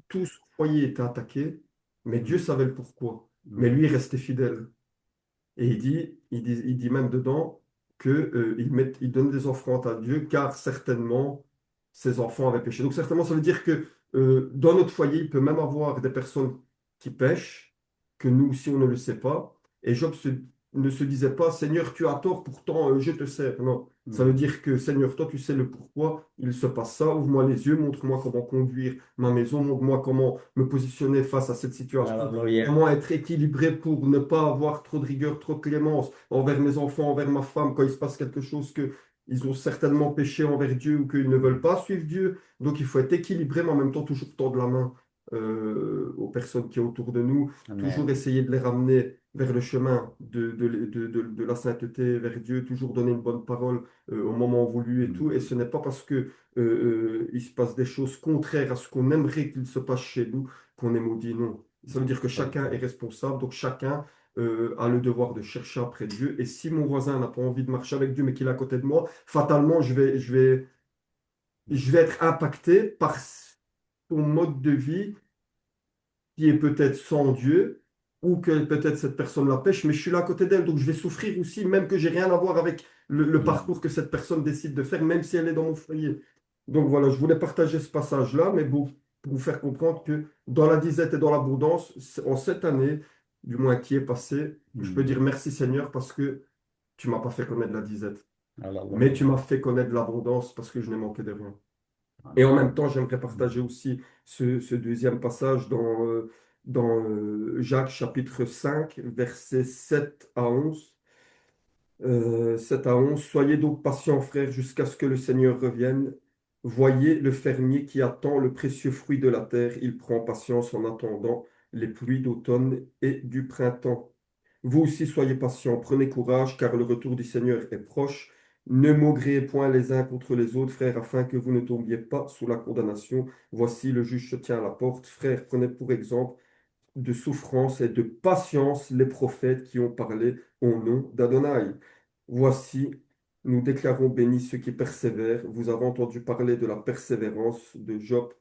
Speaker 9: tout son foyer était attaqué, mais Dieu savait le pourquoi. Mais lui, il restait fidèle. Et il dit même dedans qu'il donne des offrandes à Dieu, car certainement, ses enfants avaient péché. Donc certainement, ça veut dire que dans notre foyer, il peut même avoir des personnes qui pêchent, que nous aussi, on ne le sait pas. Et Job ne se disait pas, Seigneur, tu as tort, pourtant je te sers. Non, ça veut dire que Seigneur, toi, tu sais le pourquoi il se passe ça. Ouvre-moi les yeux, montre-moi comment conduire ma maison, montre-moi comment me positionner face à cette situation,
Speaker 1: Alléluia.
Speaker 9: comment être équilibré pour ne pas avoir trop de rigueur, trop de clémence envers mes enfants, envers ma femme, quand il se passe quelque chose que ils ont certainement péché envers Dieu ou qu'ils ne veulent pas suivre Dieu. Donc il faut être équilibré, mais en même temps toujours tendre la main aux personnes qui sont autour de nous, toujours
Speaker 1: Amen.
Speaker 9: essayer de les ramener vers le chemin de la sainteté, vers Dieu, toujours donner une bonne parole au moment voulu et tout. Et ce n'est pas parce que il se passe des choses contraires à ce qu'on aimerait qu'il se passe chez nous qu'on est maudit. Non. Ça veut dire que chacun est responsable, donc chacun a le devoir de chercher après Dieu. Et si mon voisin n'a pas envie de marcher avec Dieu, mais qu'il est à côté de moi, fatalement, je vais être impacté par son mode de vie qui est peut-être sans Dieu, ou que peut-être cette personne la pêche, mais je suis là à côté d'elle, donc je vais souffrir aussi, même que j'ai rien à voir avec le parcours que cette personne décide de faire, même si elle est dans mon foyer. Donc voilà, je voulais partager ce passage-là, mais bon, pour vous faire comprendre que dans la disette et dans l'abondance, en cette année, du moins qui est passée, je peux dire merci Seigneur parce que tu m'as pas fait connaître la disette, mais tu m'as fait connaître l'abondance parce que je n'ai manqué de rien. Et en même temps, j'aimerais partager aussi ce deuxième passage dans Jacques chapitre 5, versets 7 à 11. 7 à 11. Soyez donc patients, frères, jusqu'à ce que le Seigneur revienne. Voyez le fermier qui attend le précieux fruit de la terre. Il prend patience en attendant les pluies d'automne et du printemps. Vous aussi, soyez patients, prenez courage, car le retour du Seigneur est proche. Ne maugréez point les uns contre les autres, frères, afin que vous ne tombiez pas sous la condamnation. Voici, le juge se tient à la porte. Frères, prenez pour exemple de souffrance et de patience les prophètes qui ont parlé au nom d'Adonai. Voici, nous déclarons bénis ceux qui persévèrent. Vous avez entendu parler de la persévérance de Job,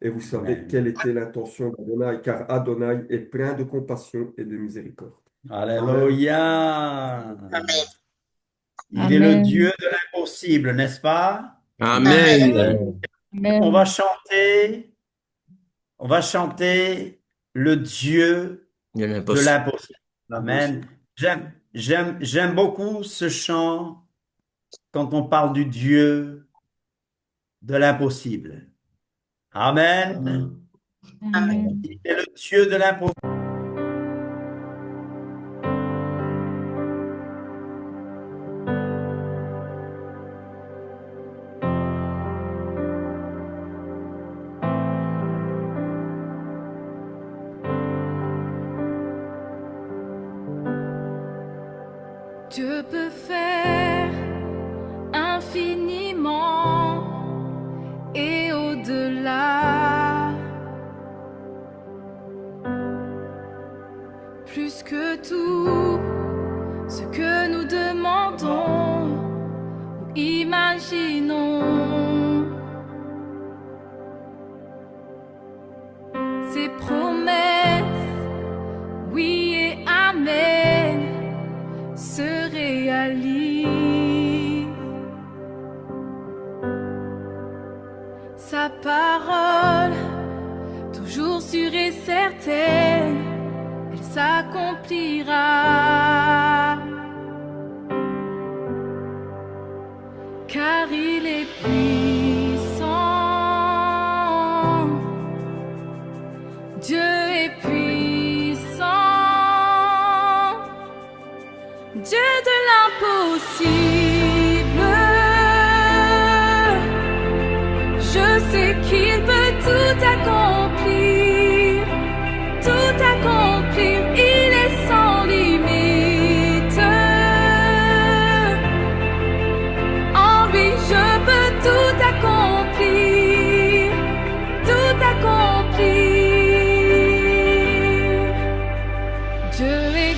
Speaker 9: et vous savez
Speaker 1: Amen.
Speaker 9: quelle était l'intention d'Adonai, car Adonai est plein de compassion et de miséricorde. Amen.
Speaker 1: Alléluia.
Speaker 12: Amen.
Speaker 1: Il est le
Speaker 8: Amen.
Speaker 1: Dieu de l'impossible, n'est-ce pas?
Speaker 4: Amen.
Speaker 1: On va
Speaker 8: Amen.
Speaker 1: chanter, le Dieu
Speaker 4: Il y a
Speaker 1: de
Speaker 4: l'impossible.
Speaker 1: l'impossible. Amen. J'aime beaucoup ce chant quand on parle du Dieu de l'impossible. Amen.
Speaker 8: Amen.
Speaker 1: Il est le Dieu de l'impossible.
Speaker 13: Dieu peut faire infiniment et au-delà, plus que tout ce que nous demandons ou imaginons. Ses promesses, oui et amen, se réalise. Sa parole, toujours sûre et certaine,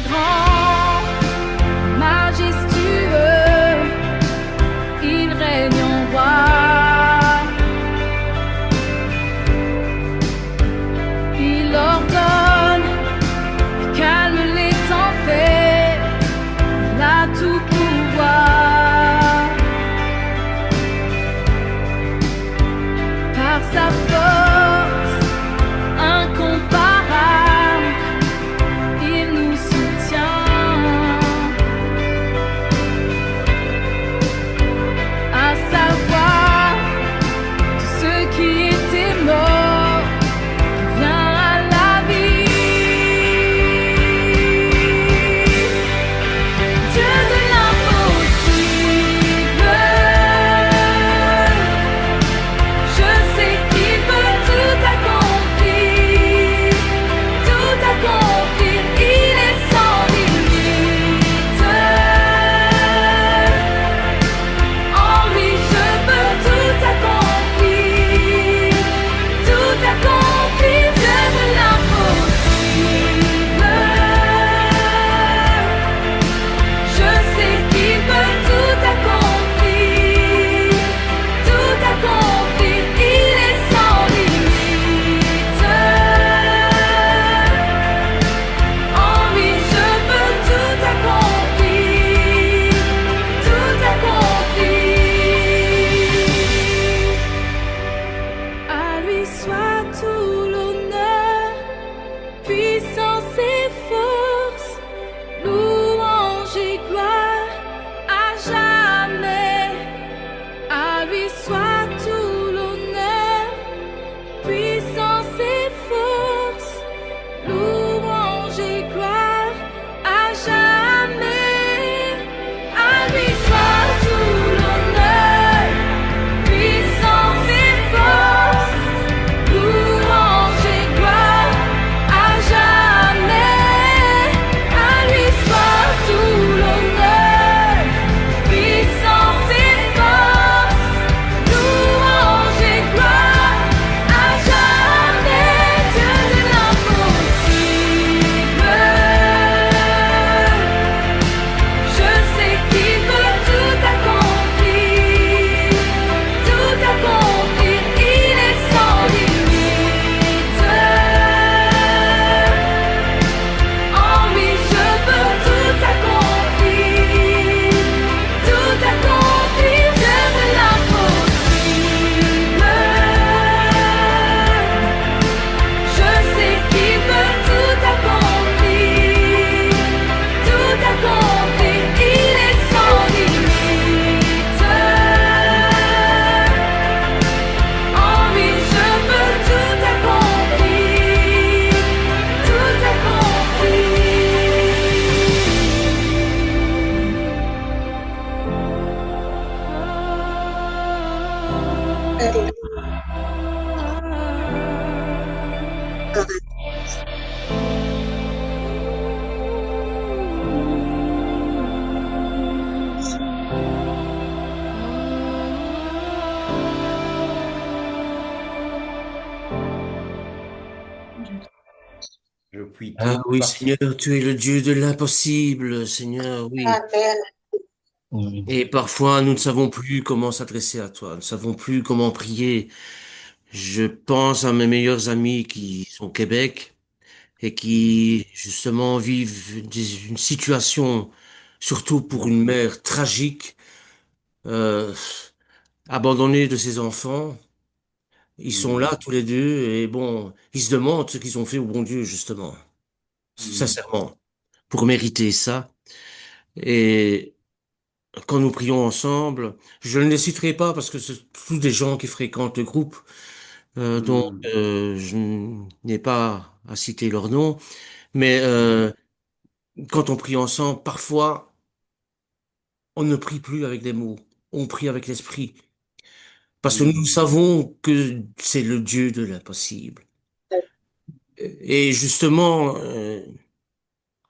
Speaker 13: grand, majestueux, il règne en roi. Il ordonne, calme les tempêtes, il a tout pouvoir. Par sa force incomparable, il nous soutient. À savoir, tous ceux qui étaient morts vient à la vie. Dieu de l'impossible, je sais qu'il peut tout accomplir, tout accomplir. Il est sans limite. En lui, je peux tout accomplir, tout accomplir. Dieu de l'impossible, je sais qu'il peut tout accomplir, tout accomplir. Il est sans limite. En lui, je peux tout accomplir, tout accomplir. À lui soit tout l'honneur, puissance et force, louange et gloire à jamais. À lui soit tout l'honneur, puissance et force, louange et gloire à jamais. À lui soit tout l'honneur, puissance et force, louange et gloire à jamais. À lui soit tout l'honneur, puissance et force, louange et gloire à jamais. Dieu de l'impossible, je sais qu'il peut tout accomplir, tout accomplir. Il est sans limite. En lui, je peux tout accomplir, tout accomplir. Dieu de l'impossible, je sais qu'il peut tout accomplir, tout accomplir. Il est sans limite. En lui, je peux tout accomplir, tout
Speaker 1: Je puis
Speaker 4: Ah
Speaker 1: tout
Speaker 4: oui,
Speaker 1: par
Speaker 4: Seigneur, tu es le Dieu de l'impossible, Seigneur, oui.
Speaker 12: Amen.
Speaker 4: Et parfois, nous ne savons plus comment s'adresser à toi, nous ne savons plus comment prier. Je pense à mes meilleurs amis qui sont au Québec et qui, justement, vivent une situation, surtout pour une mère tragique, euh, abandonnée de ses enfants. Ils sont là tous les deux et bon, ils se demandent ce qu'ils ont fait au bon Dieu, justement, sincèrement, pour mériter ça. Et quand nous prions ensemble, je ne les citerai pas parce que c'est tous des gens qui fréquentent le groupe, donc je n'ai pas à citer leur nom. Mais quand on prie ensemble, parfois, on ne prie plus avec des mots, on prie avec l'esprit. Parce que nous savons que c'est le Dieu de l'impossible. Et justement,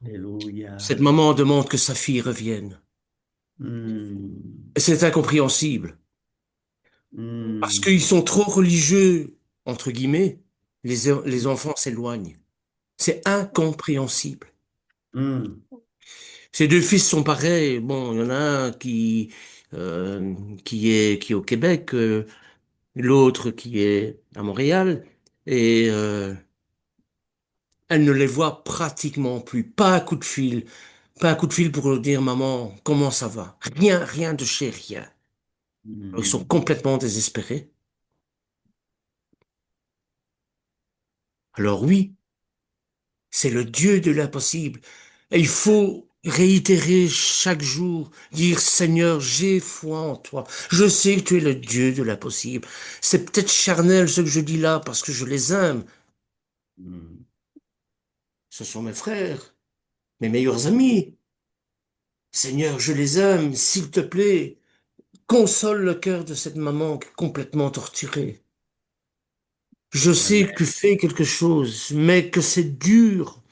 Speaker 1: Alléluia.
Speaker 4: cette maman demande que sa fille revienne. Et c'est incompréhensible. Parce qu'ils sont trop religieux, entre guillemets, les enfants s'éloignent. C'est incompréhensible.
Speaker 1: Hmm.
Speaker 4: Ces deux fils sont pareils. Bon, il y en a un qui est au Québec, l'autre qui est à Montréal, et elle ne les voit pratiquement plus. Pas un coup de fil. Pas un coup de fil pour leur dire, maman, comment ça va? Rien, rien de chez rien. Alors, ils sont
Speaker 1: Hmm.
Speaker 4: complètement désespérés. Alors oui, c'est le Dieu de l'impossible. Et il faut réitérer chaque jour, dire, Seigneur, j'ai foi en toi. Je sais que tu es le Dieu de l'impossible. C'est peut-être charnel ce que je dis là parce que je les aime.
Speaker 1: Hmm.
Speaker 4: Ce sont mes frères, mes meilleurs amis. Seigneur, je les aime, s'il te plaît. Console le cœur de cette maman qui est complètement torturée. Je sais que
Speaker 1: Amen.
Speaker 4: tu fais quelque chose, mais que c'est dur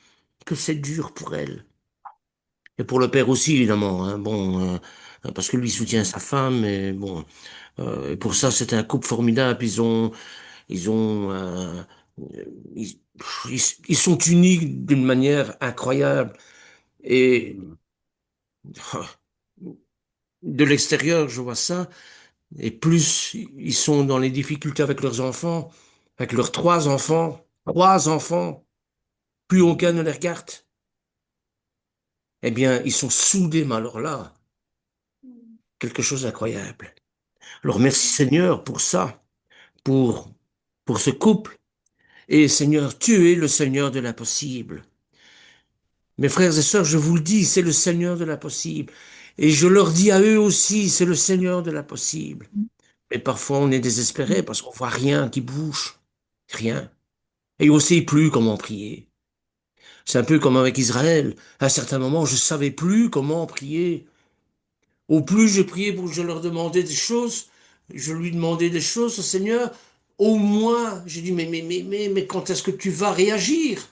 Speaker 4: pour elle. Et pour le père aussi, évidemment, hein. Bon, parce que lui soutient sa femme, mais bon, et pour ça,
Speaker 1: Hmm.
Speaker 4: c'est un couple formidable. Ils ont, ils, ils sont unis d'une manière incroyable. Et
Speaker 1: Hmm.
Speaker 4: de l'extérieur, je vois ça. Et plus ils sont dans les difficultés avec leurs enfants, avec leurs trois enfants, plus aucun ne
Speaker 1: Hmm.
Speaker 4: les regarde. Eh bien, ils sont soudés, mais alors là, quelque chose d'incroyable. Alors merci Seigneur pour ça, pour, pour ce couple. Et Seigneur, tu es le Seigneur de l'impossible. Mes frères et sœurs, je vous le dis, c'est le Seigneur de l'impossible. Et je leur dis à eux aussi, c'est le Seigneur de l'impossible. Mais parfois, on est désespéré parce qu'on voit rien qui bouge. Rien. Et on ne sait plus comment prier. C'est un peu comme avec Israël. À un certain moment, je ne savais plus comment prier. Au plus je priais pour que je leur demandais des choses, je lui demandais des choses, Seigneur, au moins, j'ai dit, mais quand est-ce que tu vas réagir?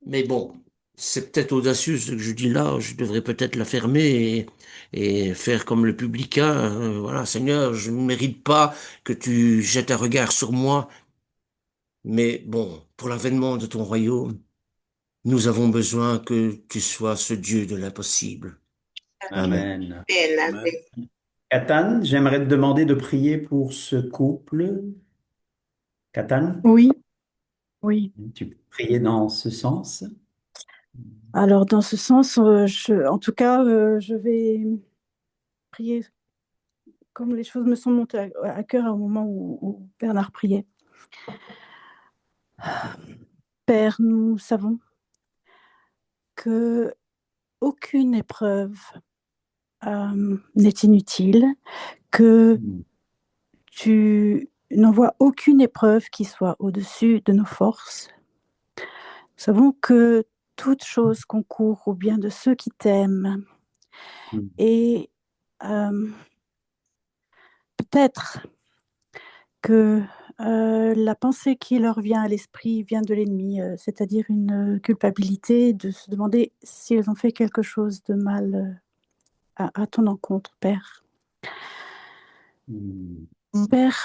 Speaker 4: Mais bon, c'est peut-être audacieux ce que je dis là, je devrais peut-être la fermer et faire comme le publicain. Voilà, Seigneur, je ne mérite pas que tu jettes un regard sur moi, mais bon, pour l'avènement de ton royaume, nous avons besoin que tu sois ce Dieu de l'impossible. Amen.
Speaker 1: Amen.
Speaker 5: Amen.
Speaker 1: Catane, j'aimerais te demander de prier pour ce couple. Catane,
Speaker 16: Oui, oui.
Speaker 1: tu peux prier dans ce sens?
Speaker 16: Alors, dans ce sens, en tout cas, je vais prier comme les choses me sont montées à cœur au moment où Bernard priait. Père, nous savons que aucune épreuve n'est inutile, que
Speaker 1: Hmm.
Speaker 16: tu n'envoies aucune épreuve qui soit au-dessus de nos forces. Nous savons que toute chose concourt au bien de ceux qui t'aiment.
Speaker 1: Hmm.
Speaker 16: Et peut-être que la pensée qui leur vient à l'esprit vient de l'ennemi, c'est-à-dire une culpabilité de se demander s'ils ont fait quelque chose de mal à ton encontre, Père.
Speaker 1: Hmm.
Speaker 16: Père,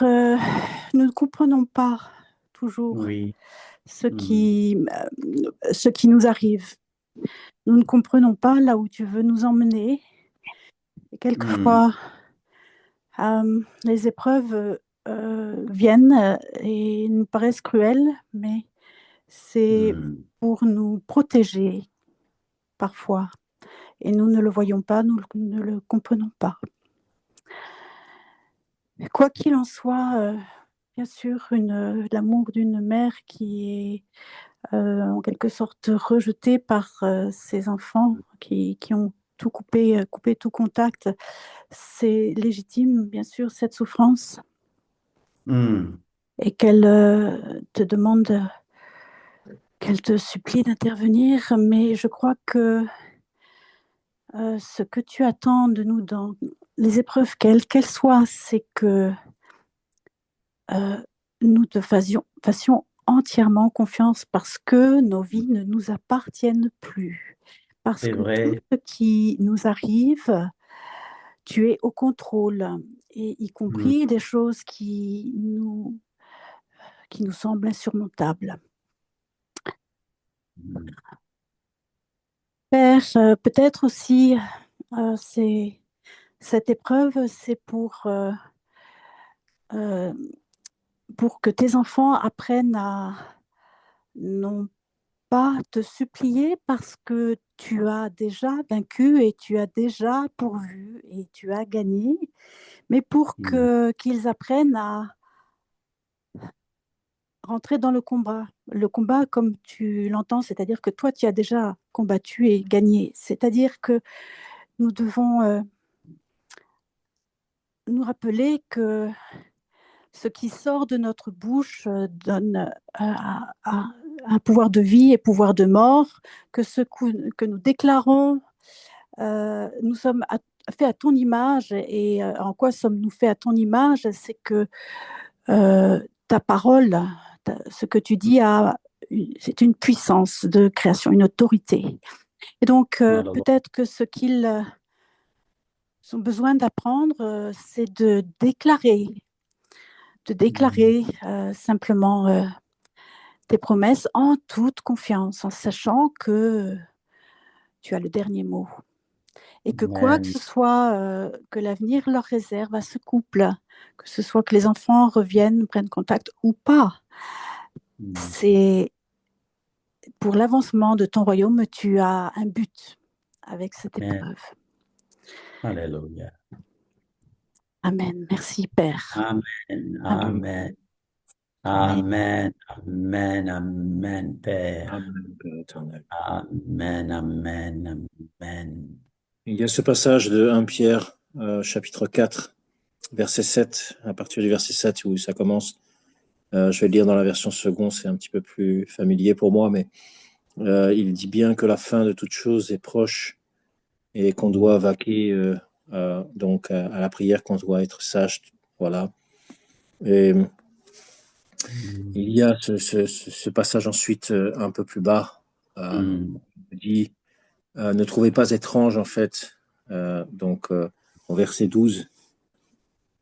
Speaker 16: nous ne comprenons pas toujours
Speaker 1: Oui.
Speaker 16: ce
Speaker 1: Hmm.
Speaker 16: qui nous arrive. Nous ne comprenons pas là où tu veux nous emmener. Et
Speaker 1: Hmm.
Speaker 16: quelquefois, les épreuves viennent et nous paraissent cruelles, mais c'est
Speaker 1: Hmm.
Speaker 16: pour nous protéger parfois. Et nous ne le voyons pas, nous ne le comprenons pas. Quoi qu'il en soit, bien sûr, l'amour d'une mère qui est en quelque sorte rejetée par ses enfants qui ont tout coupé tout contact, c'est légitime, bien sûr, cette souffrance.
Speaker 1: Hmm.
Speaker 16: Et qu'elle te demande, qu'elle te supplie d'intervenir, mais je crois que ce que tu attends de nous dans les épreuves, quelles qu'elles soient, c'est que nous te fassions entièrement confiance parce que nos vies ne nous appartiennent plus. Parce
Speaker 1: C'est
Speaker 16: que tout
Speaker 1: vrai.
Speaker 16: ce qui nous arrive, tu es au contrôle, et y
Speaker 1: Hmm.
Speaker 16: compris les choses qui nous semblent insurmontables. Père, peut-être aussi, cette épreuve, c'est euh, pour que tes enfants apprennent à non pas te supplier parce que tu as déjà vaincu et tu as déjà pourvu et tu as gagné, mais pour qu'ils apprennent à rentrer dans le combat. Le combat comme tu l'entends, c'est-à-dire que toi, tu as déjà combattu et gagné. C'est-à-dire que nous devons nous rappeler que ce qui sort de notre bouche donne un pouvoir de vie et pouvoir de mort, que ce que nous déclarons, nous sommes faits à ton image. Et en quoi sommes-nous faits à ton image? C'est que ta parole, ce que tu dis, c'est une puissance de création, une autorité. Et donc, peut-être que ce qu'ils ont besoin d'apprendre, c'est de déclarer simplement tes promesses en toute confiance, en sachant que tu as le dernier mot. Et que quoi que ce soit que l'avenir leur réserve à ce couple, que ce soit que les enfants reviennent, prennent contact ou pas, c'est pour l'avancement de ton royaume, tu as un but avec cette épreuve.
Speaker 1: Alléluia.
Speaker 16: Amen. Merci, Père.
Speaker 1: Amen. Amen. Amen. Amen. Amen, Père.
Speaker 11: Amen, Père éternel.
Speaker 1: Amen. Amen. Amen.
Speaker 11: Il y a ce passage de 1 Pierre, chapitre 4, verset 7, à partir du verset 7 où ça commence. Je vais le lire dans la version seconde, c'est un petit peu plus familier pour moi, mais il dit bien que la fin de toute chose est proche et qu'on doit vaquer donc à la prière, qu'on doit être sage. Voilà. Et il y a ce passage ensuite un peu plus bas, qui dit ne trouvez pas étrange en fait, donc au verset 12,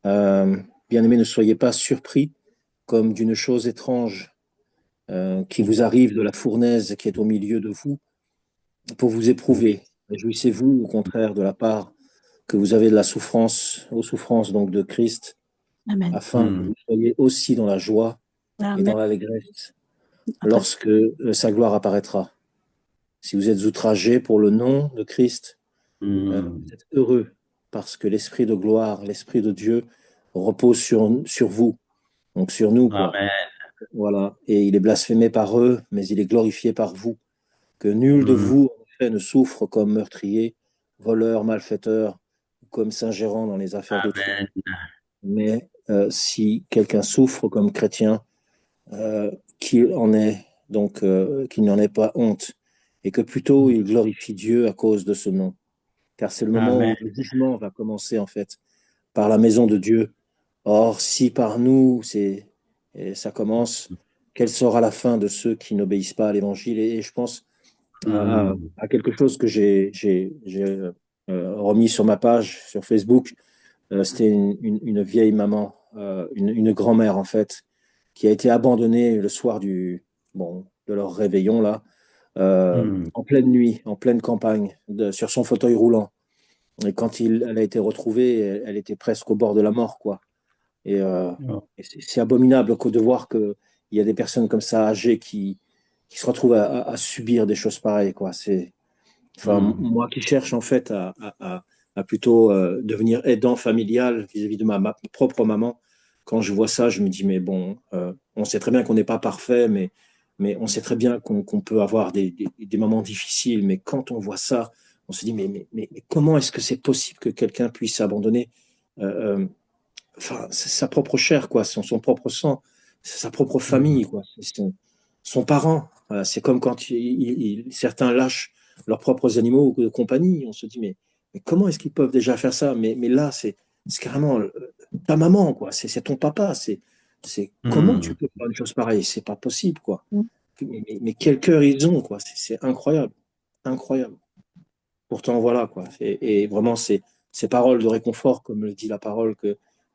Speaker 11: bien-aimés, ne soyez pas surpris comme d'une chose étrange qui vous arrive de la fournaise qui est au milieu de vous pour vous éprouver. Réjouissez-vous au contraire de la part que vous avez de la souffrance, aux souffrances donc de Christ,
Speaker 16: Amen.
Speaker 11: afin que vous soyez aussi dans la joie et dans l'allégresse lorsque sa gloire apparaîtra. Si vous êtes outragés pour le nom de Christ, vous êtes heureux parce que l'Esprit de gloire, l'Esprit de Dieu repose sur vous, donc sur nous, quoi.
Speaker 1: Amen.
Speaker 11: Voilà. Et il est blasphémé par eux, mais il est glorifié par vous. Que nul de vous, en effet, ne souffre comme meurtrier, voleur, malfaiteur, ou comme s'ingérant dans les affaires d'autrui. Mais si quelqu'un souffre comme chrétien, qu'il en ait, donc qu'il n'en ait pas honte, et que plutôt il glorifie Dieu à cause de ce nom. Car c'est le moment
Speaker 1: Amen.
Speaker 11: où le jugement va commencer, en fait, par la maison de Dieu. Or, si par nous, et ça commence, quelle sera la fin de ceux qui n'obéissent pas à l'Évangile? Et je pense à quelque chose que j'ai remis sur ma page, sur Facebook. C'était une vieille maman, une grand-mère, en fait, qui a été abandonnée le soir de leur réveillon, là, en pleine nuit, en pleine campagne, sur son fauteuil roulant. Et quand elle a été retrouvée, elle était presque au bord de la mort, quoi. Et c'est abominable de voir qu'il y a des personnes comme ça, âgées, qui se retrouvent à subir des choses pareilles, quoi. Moi qui cherche, en fait, à plutôt devenir aidant familial vis-à-vis de ma propre maman, quand je vois ça, je me dis, mais bon, on sait très bien qu'on n'est pas parfait, mais on sait très bien qu'on peut avoir des moments difficiles, mais quand on voit ça, on se dit, mais comment est-ce que c'est possible que quelqu'un puisse abandonner sa propre chair, quoi, son propre sang, sa propre famille, quoi, son parent. Voilà, c'est comme quand certains lâchent leurs propres animaux de compagnie. On se dit, mais comment est-ce qu'ils peuvent déjà faire ça? Mais là, c'est carrément ta maman, quoi. C'est ton papa. Comment tu peux faire une chose pareille? C'est pas possible, quoi. Mais quel cœur ils ont, quoi. C'est incroyable. Incroyable. Pourtant, voilà, quoi. Et vraiment, ces paroles de réconfort, comme le dit la parole,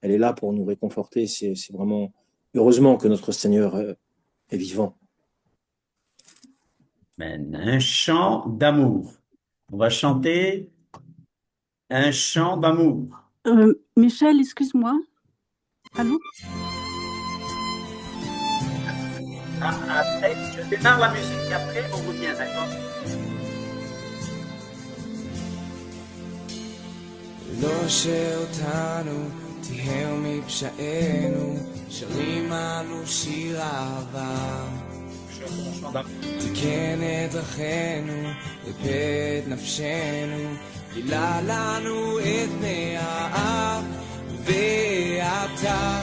Speaker 11: elle est là pour nous réconforter. C'est vraiment heureusement que notre Seigneur est vivant.
Speaker 1: Amen. Un chant d'amour. On va chanter un chant d'amour.
Speaker 16: Michel, excuse-moi. Allô?
Speaker 1: Après, je démarre la musique et après, on revient, d'accord?
Speaker 15: לא שאותנו תיהר מפשענו, שרים אנו שיר אהבה. תיקן את דרכינו, ריפא את נפשנו, גילה לנו את פני האב. ועתה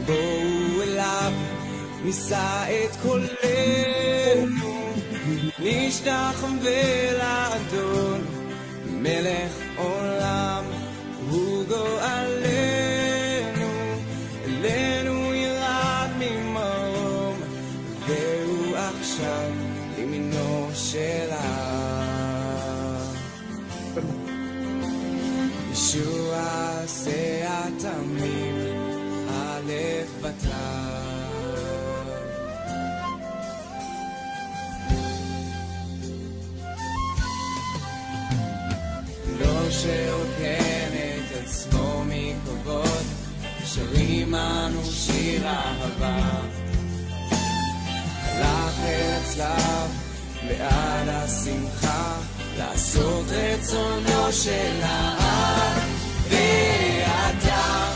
Speaker 15: בואו אליו, נישא את קולנו, נשתחווה לאדון, מלך עולם הוא גואלנו, אלינו ירד ממרום, והוא עכשיו לימינו של האב. ישוע עשה התמים, א' בתיו. לא שעוקן את עצמו מכבוד, שרים אנו שיר אהבה. הלך אל הצלב בעד השמחה, לעשות רצונו של האב. ועתה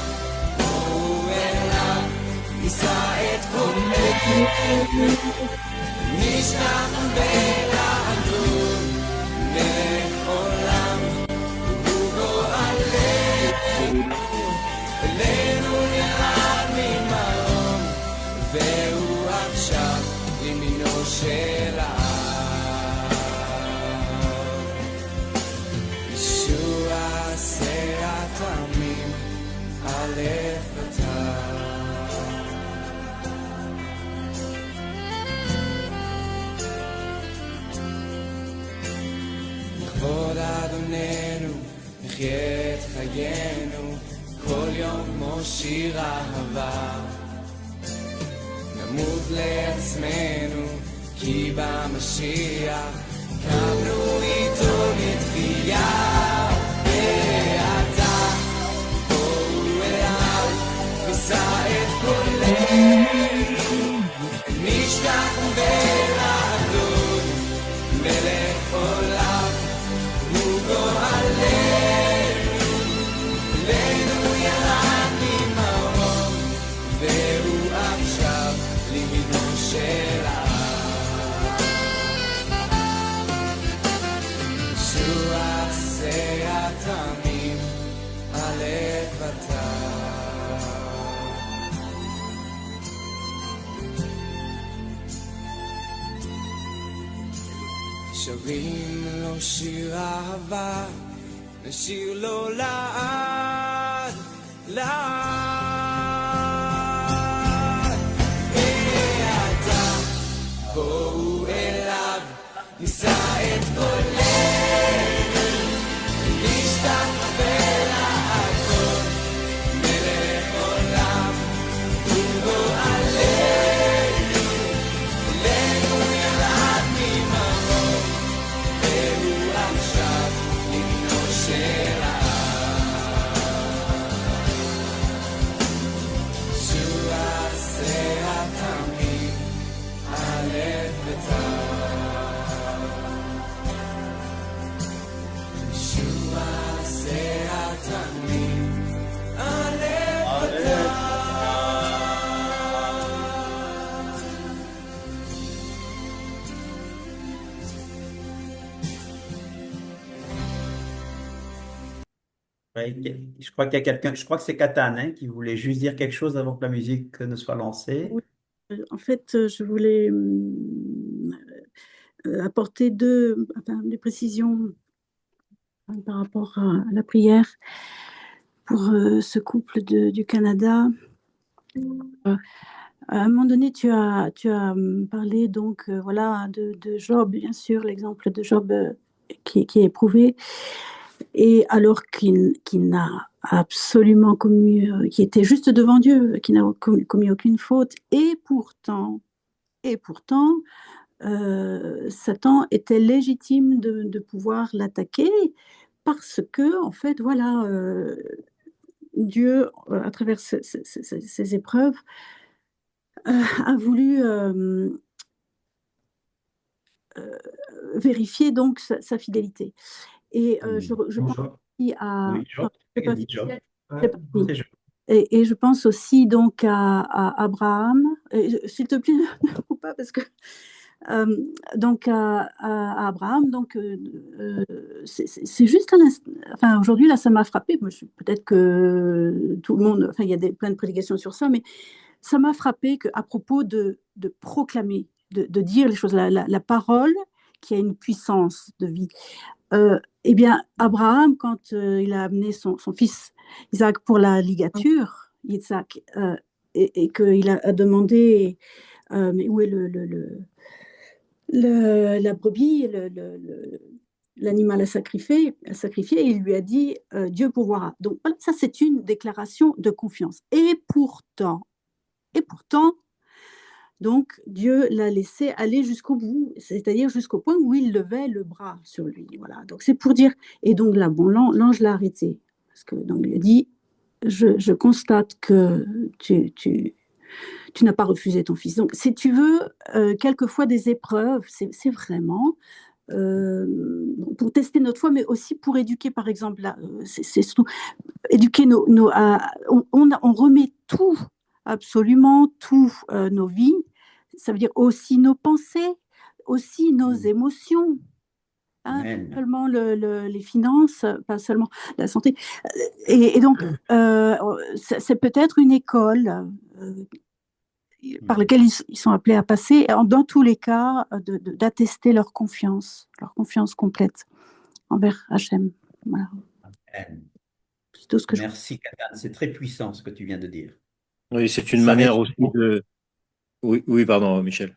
Speaker 15: בואו אליו, נישא את קולנו, נשתחווה לאדון, מלך עולם הוא גואלנו, אלינו ירד ממרום, והוא עכשיו לימינו של האב. ישוע עשה התמים, א' בתיו. לכבוד אדוננו נחיה את חיינו, כל יום כמו שיר אהבה. נמות לעצמנו כי במשיח קמנו איתו לתחייה. ועתה בואו אליו, נישא את קולנו, נשתחווה לאדון, מלך עולם הוא גואלנו, אלינו ירד ממרום, והוא עכשיו לימינו של האב. ישוע עשה התמים, א' בתיו. שרים לו שיר אהבה, נשיר לו לעד, לעד. ועתה בואו אליו, נישא את קולנו, נשתחווה לאדון, מלך עולם הוא גואלנו, אלינו ירד ממרום, והוא עכשיו לימינו של האב. ישוע עשה התמים, א' בתיו. ישוע עשה התמים, א' בתיו.
Speaker 1: Ouais, je crois qu'il y a quelqu'un, je crois que c'est Catane, hein, qui voulait juste dire quelque chose avant que la musique ne soit lancée.
Speaker 16: Oui. En fait, je voulais apporter des précisions par rapport à la prière pour ce couple du Canada. À un moment donné, tu as parlé donc voilà de Job, bien sûr, l'exemple de Job qui est éprouvé, et alors qu'il n'a absolument commis, qui était juste devant Dieu, qui n'a commis aucune faute, et pourtant, Satan était légitime de pouvoir l'attaquer parce que, en fait, voilà, Dieu, à travers ces épreuves, a voulu vérifier donc sa fidélité. Et je pense
Speaker 1: Job.
Speaker 16: aussi à...
Speaker 1: Oui, Job.
Speaker 16: je sais pas si-
Speaker 1: Job.
Speaker 16: je sais pas si-
Speaker 1: C'est Job.
Speaker 16: Et je pense aussi donc à Abraham. S'il te plaît, ne coupe pas parce que donc à Abraham. Donc c'est juste enfin aujourd'hui là ça m'a frappé. Peut-être que tout le monde, enfin il y a plein de prédications sur ça, mais ça m'a frappé qu'à propos de proclamer, de dire les choses, la parole qui a une puissance de vie. Eh bien, Abraham, quand il a amené son fils Isaac pour la ligature, Isaac, et qu'il a demandé mais où est la brebis, l'animal à sacrifier, et il lui a dit Dieu pourvoira. Donc voilà, ça c'est une déclaration de confiance. Et pourtant, donc Dieu l'a laissé aller jusqu'au bout, c'est-à-dire jusqu'au point où il levait le bras sur lui. Voilà. Donc c'est pour dire. Et donc là, bon, l'ange l'a arrêté parce que donc il a dit je constate que tu n'as pas refusé ton fils. Donc si tu veux, quelquefois des épreuves, c'est vraiment pour tester notre foi, mais aussi pour éduquer, par exemple, là, c'est surtout éduquer on remet tout, absolument tout, nos vies, ça veut dire aussi nos pensées, aussi nos émotions, hein, pas seulement les finances, pas seulement la santé. Et donc, c'est peut-être une école par laquelle ils sont appelés à passer, dans tous les cas, d'attester leur confiance complète envers Hachem. Voilà. C'est tout ce que
Speaker 1: Merci, Catane. C'est très puissant ce que tu viens de dire.
Speaker 11: Oui, c'est une
Speaker 1: Ça
Speaker 11: manière
Speaker 1: résume-
Speaker 11: aussi de. Oui, oui, pardon, Michel.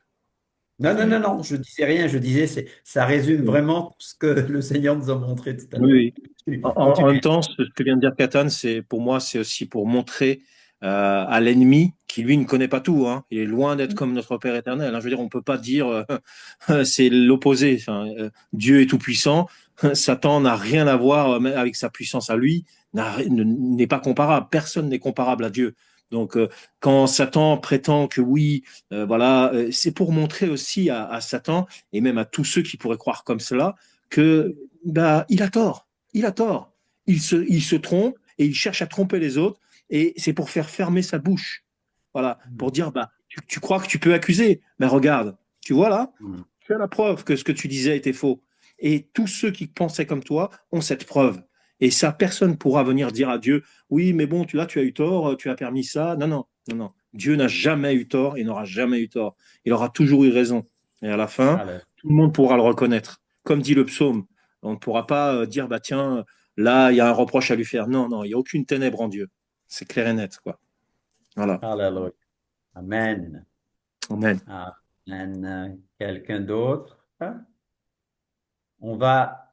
Speaker 1: Non, je disais rien, je disais, ça résume vraiment tout ce que le Seigneur nous a montré tout à l'heure.
Speaker 11: Oui, oui. En même
Speaker 1: Continue.
Speaker 11: temps, ce que vient de dire Catane, pour moi, c'est aussi pour montrer à l'ennemi qui, lui, ne connaît pas tout. Hein. Il est loin d'être comme notre Père éternel. Hein. Je veux dire, on ne peut pas dire c'est l'opposé. Enfin, Dieu est tout-puissant. Satan n'a rien à voir même avec sa puissance à lui, n'est pas comparable. Personne n'est comparable à Dieu. Donc, quand Satan prétend que oui, voilà, c'est pour montrer aussi à Satan et même à tous ceux qui pourraient croire comme cela que bah, il a tort. Il a tort. Il se trompe et il cherche à tromper les autres et c'est pour faire fermer sa bouche. Voilà, pour dire bah, tu crois que tu peux accuser, mais regarde, tu vois là, tu as la preuve que ce que tu disais était faux. Et tous ceux qui pensaient comme toi ont cette preuve. Et ça, personne pourra venir dire à Dieu, oui, mais bon, tu as eu tort, tu as permis ça. Non, non, non, non. Dieu n'a jamais eu tort et n'aura jamais eu tort. Il aura toujours eu raison. Et à la fin, tout le monde pourra le reconnaître. Comme dit le psaume, on ne pourra pas dire, bah tiens, là, il y a un reproche à lui faire. Non, non, il n'y a aucune ténèbre en Dieu. C'est clair et net, quoi. Voilà.
Speaker 1: Alléluia. Amen.
Speaker 11: Amen.
Speaker 1: Amen. Quelqu'un d'autre? On va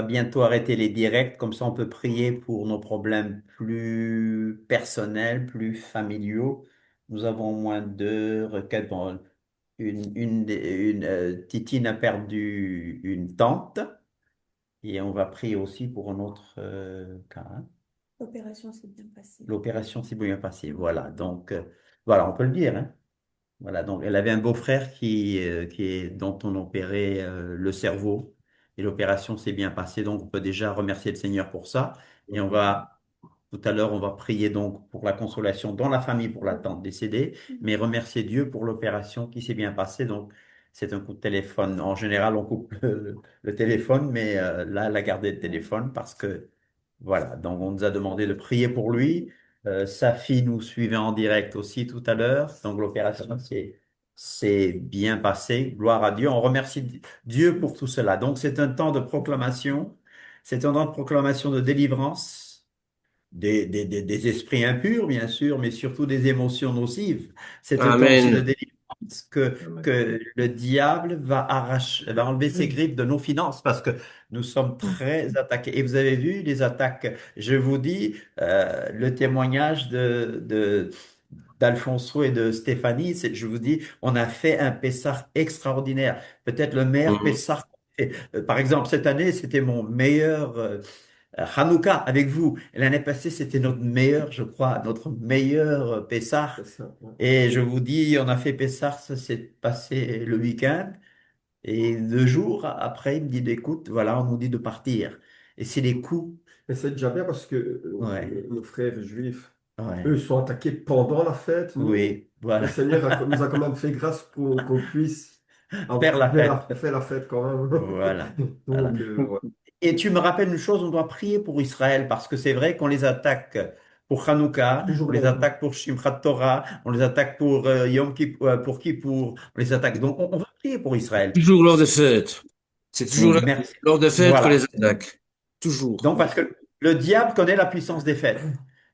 Speaker 1: bientôt arrêter les directs, comme ça on peut prier pour nos problèmes plus personnels, plus familiaux. Nous avons au moins deux requêtes. Bon, Titine a perdu une tante et on va prier aussi pour un autre cas. Hein.
Speaker 7: L'opération s'est bien passée.
Speaker 1: L'opération s'est bien passée. Voilà, donc voilà, on peut le dire. Hein. Voilà, donc elle avait un beau-frère dont on opérait le cerveau et l'opération s'est bien passée. Donc on peut déjà remercier le Seigneur pour ça. Et tout à l'heure, on va prier donc pour la consolation dans la famille pour la tante décédée, mais remercier Dieu pour l'opération qui s'est bien passée. Donc c'est un coup de téléphone. En général, on coupe le téléphone, mais là, elle a gardé le téléphone parce que voilà. Donc on nous a demandé de prier pour lui. Sa fille nous suivait en direct aussi tout à l'heure. Donc l'opération s'est bien passée. Gloire à Dieu. On remercie Dieu pour tout cela. Donc c'est un temps de proclamation. C'est un temps de proclamation de délivrance. Des esprits impurs, bien sûr, mais surtout des émotions nocives. C'est un temps aussi de
Speaker 4: Amen.
Speaker 1: délivrance que le diable va enlever ses griffes de nos finances parce que nous sommes très attaqués. Et vous avez vu les attaques, je vous dis, le témoignage d'Alfonso et de Stéphanie, je vous dis, on a fait un Pessah extraordinaire. Peut-être le meilleur
Speaker 4: Mhm.
Speaker 1: Pessah qu'on ait fait. Par exemple, cette année, c'était mon meilleur Hanouka avec vous. Et l'année passée, c'était notre meilleur, je crois, notre meilleur Pessah.
Speaker 9: C'est ça, ouais.
Speaker 1: Et je vous dis, on a fait Pessah, ça s'est passé le week-end. Et 2 jours après, il me dit, écoute, voilà, on nous dit de partir. Et c'est les coups.
Speaker 9: Mais c'est déjà bien parce que
Speaker 1: Ouais,
Speaker 9: nos frères juifs, eux,
Speaker 1: ouais,
Speaker 9: ils sont attaqués pendant la fête. Nous,
Speaker 1: oui,
Speaker 9: le
Speaker 1: voilà.
Speaker 9: Seigneur nous a quand même fait grâce pour qu'on puisse
Speaker 1: Faire la fête.
Speaker 9: faire la fête quand même.
Speaker 1: Voilà, voilà.
Speaker 9: Donc, ouais.
Speaker 1: Et tu me rappelles une chose, on doit prier pour Israël parce que c'est vrai qu'on les attaque pour Hanouka, on
Speaker 9: Toujours
Speaker 1: les
Speaker 9: dans...
Speaker 1: attaque pour Shimchat Torah, on les attaque pour Yom Kippur, pour Kippour, on les attaque. Donc on va prier pour Israël.
Speaker 4: Toujours lors des fêtes. C'est toujours
Speaker 1: Merci.
Speaker 4: lors des fêtes qu'on les
Speaker 1: Voilà.
Speaker 4: attaque. Toujours.
Speaker 1: Donc parce que le diable connaît la puissance des fêtes.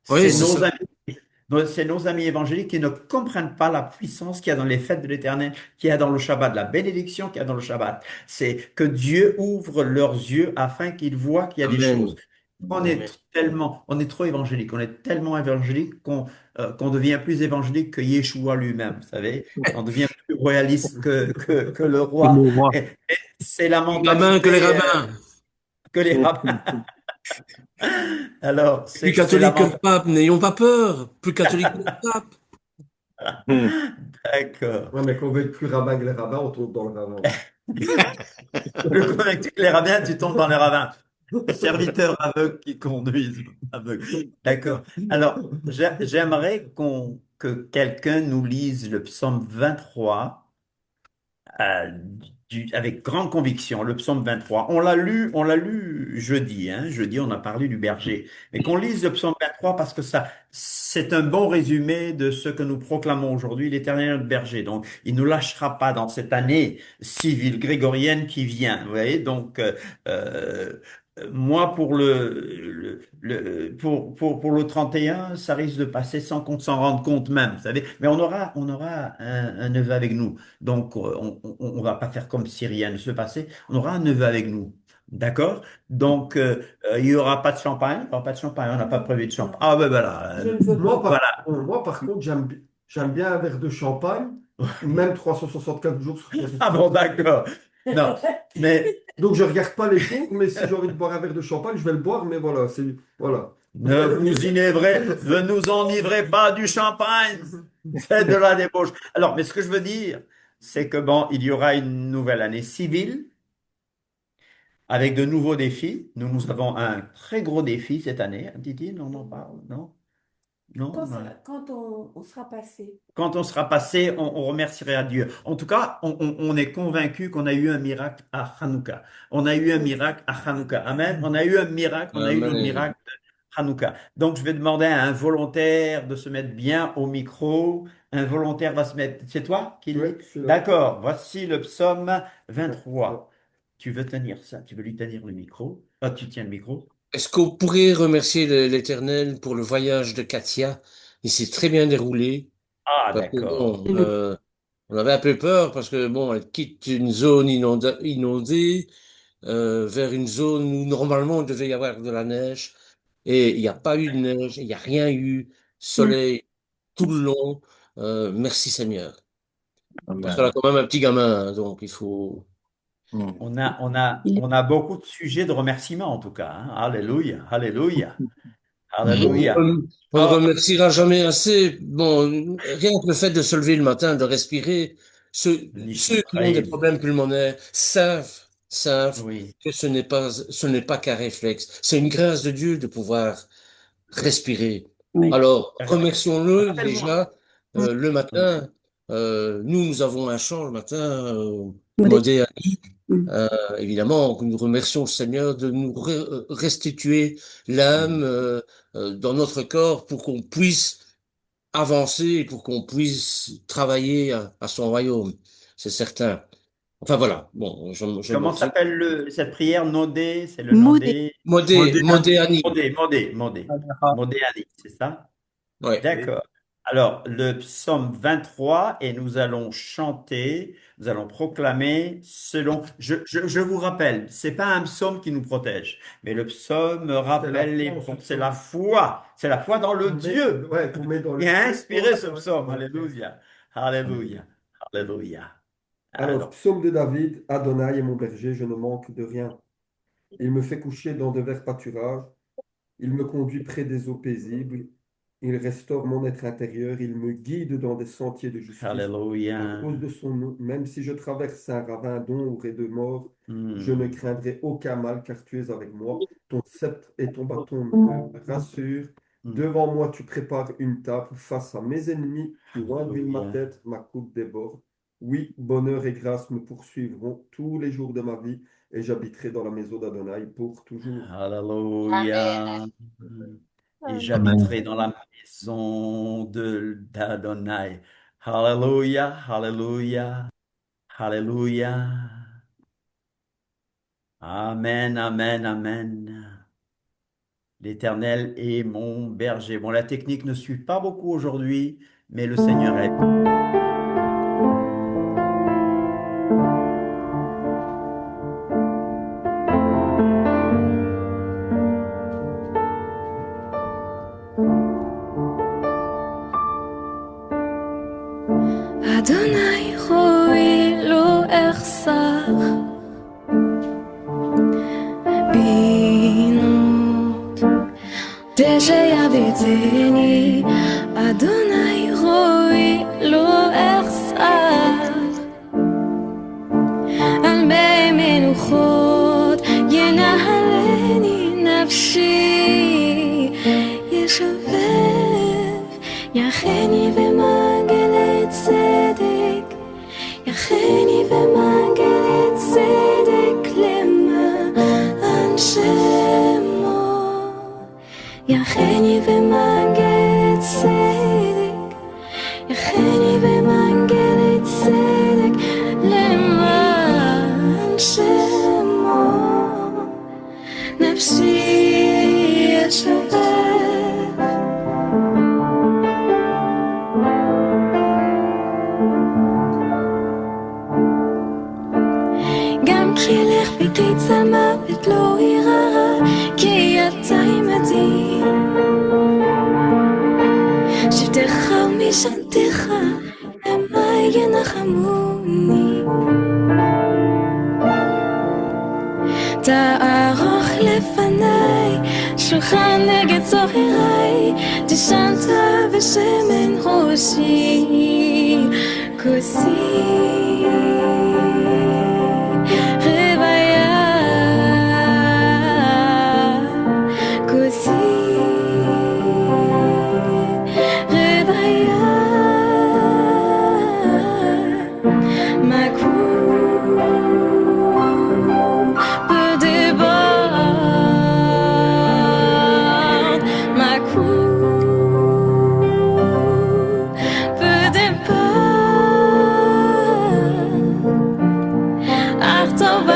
Speaker 4: Oui,
Speaker 1: C'est
Speaker 4: c'est ça.
Speaker 1: nos amis, c'est nos amis évangéliques qui ne comprennent pas la puissance qu'il y a dans les fêtes de l'Éternel, qu'il y a dans le Shabbat, la bénédiction qu'il y a dans le Shabbat. C'est que Dieu ouvre leurs yeux afin qu'ils voient qu'il y a des choses.
Speaker 4: Amen.
Speaker 1: On
Speaker 4: Amen.
Speaker 1: est tellement, on est trop évangélique, on est tellement évangélique qu'on devient plus évangélique que Yeshua lui-même, vous savez. On devient plus royaliste que le
Speaker 11: C'est
Speaker 1: roi.
Speaker 11: le roi.
Speaker 1: Et c'est la
Speaker 4: Plus rabbin que les
Speaker 1: mentalité
Speaker 4: rabbins.
Speaker 1: que les rabbins. Alors,
Speaker 4: Plus
Speaker 1: c'est la
Speaker 4: catholique que le
Speaker 1: mentalité.
Speaker 4: pape. N'ayons pas peur. Plus catholique que le pape.
Speaker 11: Hmm.
Speaker 1: D'accord.
Speaker 9: Ouais, mais qu'on veut être plus rabbin que les rabbins, on tombe dans le ravin.
Speaker 1: Plus convaincu que les rabbins, tu tombes dans les ravins. Serviteurs aveugles qui conduisent aveugles. D'accord. Alors, j'aimerais que quelqu'un nous lise le psaume 23 euh, avec grande conviction, le psaume 23. On l'a lu jeudi, hein, jeudi, on a parlé du berger. Mais qu'on lise le psaume 23 parce que ça, c'est un bon résumé de ce que nous proclamons aujourd'hui, l'Éternel est notre berger. Donc, il ne nous lâchera pas dans cette année civile grégorienne qui vient. Vous voyez, donc, euh, moi, pour le 31, ça risque de passer sans qu'on s'en rende compte même, vous savez. Mais on aura un neveu avec nous. Donc, on va pas faire comme si rien ne se passait. On aura un neveu avec nous. D'accord? Donc, il y aura pas de champagne. Il y aura pas de champagne. On n'a pas prévu de champagne. Ah, ben voilà.
Speaker 7: Je ne veux pas.
Speaker 1: Voilà.
Speaker 9: Moi, par contre, j'aime bien un verre de champagne, même 364 jours sur
Speaker 1: Ah bon,
Speaker 9: 365.
Speaker 1: d'accord. Non, mais
Speaker 9: Donc, je regarde pas les jours, mais si j'ai envie de boire un verre de champagne, je vais le boire, mais voilà, voilà.
Speaker 1: ne nous enivrez pas du champagne. C'est de la débauche. Alors, mais ce que je veux dire, c'est que bon, il y aura une nouvelle année civile avec de nouveaux défis. Nous avons un très gros défi cette année. Titi, non, non, pas, non, non.
Speaker 7: Quand on sera passé.
Speaker 1: Quand on sera passé, on remerciera Dieu. En tout cas, on est convaincu qu'on a eu un miracle à Hanouka. On a eu un miracle à Hanouka. Amen. On a eu un miracle, on a eu le
Speaker 4: Amen.
Speaker 1: miracle de Hanouka. Donc, je vais demander à un volontaire de se mettre bien au micro. Un volontaire va se mettre. C'est toi qui
Speaker 9: Oui,
Speaker 1: lis?
Speaker 9: je suis là.
Speaker 1: D'accord. Voici le psaume
Speaker 9: Ouais,
Speaker 1: 23. Tu veux tenir ça? Tu veux lui tenir le micro? Ah, tu tiens le micro?
Speaker 4: Est-ce qu'on pourrait remercier l'Éternel pour le voyage de Katia? Il s'est très bien déroulé.
Speaker 1: Ah,
Speaker 4: Parce que
Speaker 1: d'accord.
Speaker 4: bon, on avait un peu peur parce que bon, elle quitte une zone inondée vers une zone où normalement il devait y avoir de la neige. Et il n'y a pas eu de neige, il n'y a rien eu. Soleil tout le long. Merci Seigneur. Parce qu'elle a
Speaker 11: Amen.
Speaker 4: quand même un petit gamin, hein, donc il faut.
Speaker 11: Hmm.
Speaker 1: On a beaucoup de sujets de remerciements en tout cas, hein. Alléluia, alléluia, alléluia.
Speaker 4: On ne
Speaker 1: Oh,
Speaker 4: remerciera jamais assez. Bon, rien que le fait de se lever le matin, de respirer, ceux qui ont des
Speaker 1: l'Israël.
Speaker 4: problèmes pulmonaires savent
Speaker 1: Oui.
Speaker 4: que ce n'est pas qu'un réflexe. C'est une grâce de Dieu de pouvoir respirer.
Speaker 14: Oui.
Speaker 4: Alors, remercions-le
Speaker 1: Rappelle-moi.
Speaker 4: déjà le matin. Nous avons un chant le matin,
Speaker 14: Modé-
Speaker 4: Modéani.
Speaker 14: Mm.
Speaker 4: Évidemment, nous remercions le Seigneur de nous restituer l'âme dans notre corps pour qu'on puisse avancer et pour qu'on puisse travailler à son royaume. C'est certain. Enfin voilà. Bon, je
Speaker 1: Comment
Speaker 4: m'obstine.
Speaker 1: s'appelle cette prière Nodé? C'est le
Speaker 14: Modé.
Speaker 1: Nodé.
Speaker 4: Modéani.
Speaker 1: Modé. Modé.
Speaker 11: Modéra.
Speaker 1: Modéani, c'est ça?
Speaker 4: Ouais.
Speaker 1: D'accord. Alors, le psaume 23, et nous allons chanter, nous allons proclamer selon. Je vous rappelle, c'est pas un psaume qui nous protège, mais le psaume
Speaker 9: C'est la
Speaker 1: rappelle les
Speaker 9: foi, ce
Speaker 1: bons.
Speaker 9: psaume.
Speaker 1: C'est la foi dans le Dieu
Speaker 9: Ouais, pour mettre dans
Speaker 1: qui
Speaker 9: le
Speaker 1: a
Speaker 9: Dieu.
Speaker 1: inspiré ce
Speaker 9: Ouais,
Speaker 1: psaume.
Speaker 9: ouais.
Speaker 1: Alléluia, alléluia, alléluia.
Speaker 9: Alors,
Speaker 1: Alors,
Speaker 9: psaume de David, Adonai est mon berger, je ne manque de rien. Il me fait coucher dans de verts pâturages. Il me conduit près des eaux paisibles. Il restaure mon être intérieur. Il me guide dans des sentiers de justice. À
Speaker 1: alléluia.
Speaker 9: cause de son nom, même si je traverse un ravin d'ombre et de mort, je ne craindrai aucun mal car tu es avec moi. Ton sceptre et ton bâton me rassurent. Devant moi, tu prépares une table face à mes ennemis. Tu oindis ma
Speaker 1: Alléluia.
Speaker 9: tête, ma coupe déborde. Oui, bonheur et grâce me poursuivront tous les jours de ma vie et j'habiterai dans la maison d'Adonai pour toujours.
Speaker 1: Alléluia. Et
Speaker 9: Amen.
Speaker 1: j'habiterai dans la maison d'Adonai. Alléluia, alléluia, alléluia. Amen, amen, amen. L'Éternel est mon berger. Bon, la technique ne suit pas beaucoup aujourd'hui, mais le Seigneur est.
Speaker 13: אדוני רואי לא אחסר בינות דשא יביטני אדוני רואי לא אחסר על מי מנוחות ינהלני נפשי ישובב יחני ומעגל צדק יחני ומעגל צדק למען שמו יחני ומעגל צדק יחני ומעגל צדק למען שמו נפשי ישובב גם כשילך בקיץ המוות לא ירא כי אתה עמדי שבטך ומשענתך המה ינחמוני תערוך לפניי שולחן נגד צורריי תשנת בשמן ראשי כוסי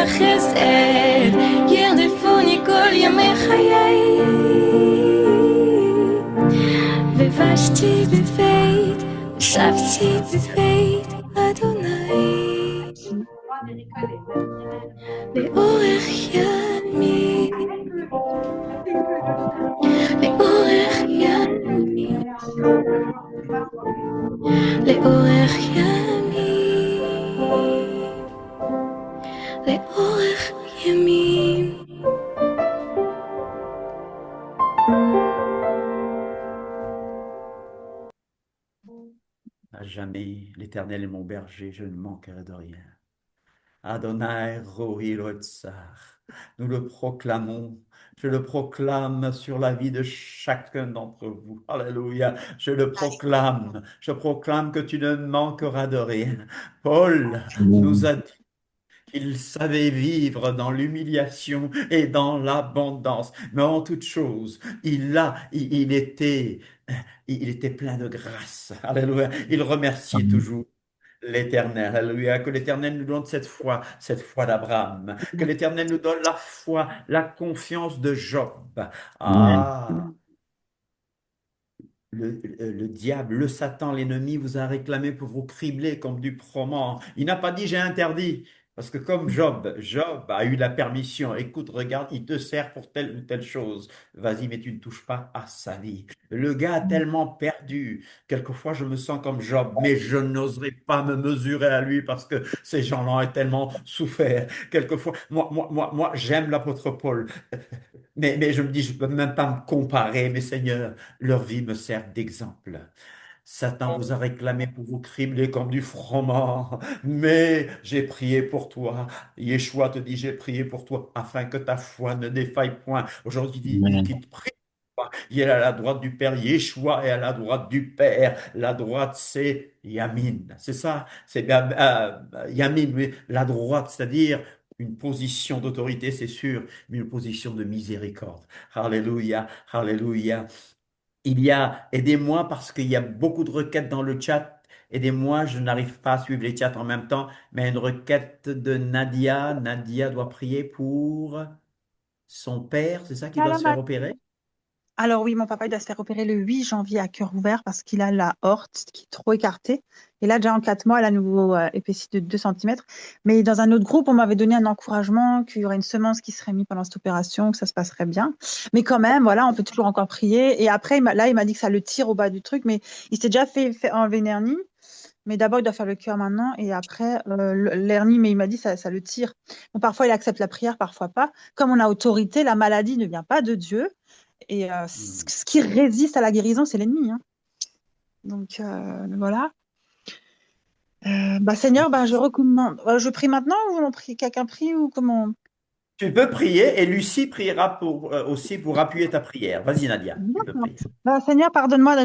Speaker 13: חסד ירדפוני כל ימי חיי ובשתי בבית ישבתי בבית אדוני לאורך ימים לאורך ימים לאורך ימים לאורך ימים
Speaker 1: À jamais, l'Éternel est mon berger, je ne manquerai de rien. Adonai Rohi Loetsar. Nous le proclamons. Je le proclame sur la vie de chacun d'entre vous. Alléluia. Je le proclame. Je proclame que tu ne manqueras de rien. Paul nous a dit qu'il savait vivre dans l'humiliation et dans l'abondance. Mais en toute chose, il était plein de grâce. Alléluia. Il remerciait toujours l'Éternel. Alléluia. Que l'Éternel nous donne cette foi d'Abraham. Que l'Éternel nous donne la foi, la confiance de Job. Ah, le diable, le Satan, l'ennemi vous a réclamé pour vous cribler comme du froment. Il n'a pas dit j'ai interdit. Parce que comme Job a eu la permission, écoute, regarde, il te sert pour telle ou telle chose. Vas-y, mais tu ne touches pas à sa vie. Le gars a tellement perdu. Quelquefois, je me sens comme Job, mais je n'oserais pas me mesurer à lui parce que ces gens-là ont tellement souffert. Quelquefois, moi, j'aime l'apôtre Paul. Mais je me dis, je ne peux même pas me comparer, mais Seigneur, leur vie me sert d'exemple. Satan vous a réclamé pour vous cribler comme du froment, mais j'ai prié pour toi. Yeshua te dit, j'ai prié pour toi afin que ta foi ne défaille point. Aujourd'hui, il dit qu'il te prie. Il est à la droite du Père, Yeshua est à la droite du Père. La droite, c'est Yamin. C'est ça, c'est bien Yamin, oui. La droite, c'est-à-dire une position d'autorité, c'est sûr, mais une position de miséricorde. Alléluia, alléluia. Il y a, aidez-moi parce qu'il y a beaucoup de requêtes dans le chat. Aidez-moi, je n'arrive pas à suivre les chats en même temps, mais une requête de Nadia. Nadia doit prier pour son père, c'est ça qui doit
Speaker 17: Alors,
Speaker 1: se faire opérer?
Speaker 17: alors oui, mon papa il doit se faire opérer le 8 janvier à cœur ouvert parce qu'il a la horte qui est trop écartée. Et là, déjà en 4 mois, elle a à nouveau épaissi de 2 cm. Mais dans un autre groupe, on m'avait donné un encouragement qu'il y aurait une semence qui serait mise pendant cette opération, que ça se passerait bien. Mais quand même, voilà, on peut toujours encore prier. Et après, là, il m'a dit que ça le tire au bas du truc, mais il s'est déjà fait enlever une hernie. Mais d'abord, il doit faire le cœur maintenant et après l'hernie, mais il m'a dit ça le tire. Bon, parfois, il accepte la prière, parfois pas. Comme on a autorité, la maladie ne vient pas de Dieu. Et ce qui résiste à la guérison, c'est l'ennemi. Hein. Donc voilà. Seigneur, je recommande. Je prie maintenant ou quelqu'un prie ou comment?
Speaker 1: Tu peux prier et Lucie priera aussi pour appuyer ta prière. Vas-y, Nadia, tu peux prier.
Speaker 17: Seigneur, pardonne-moi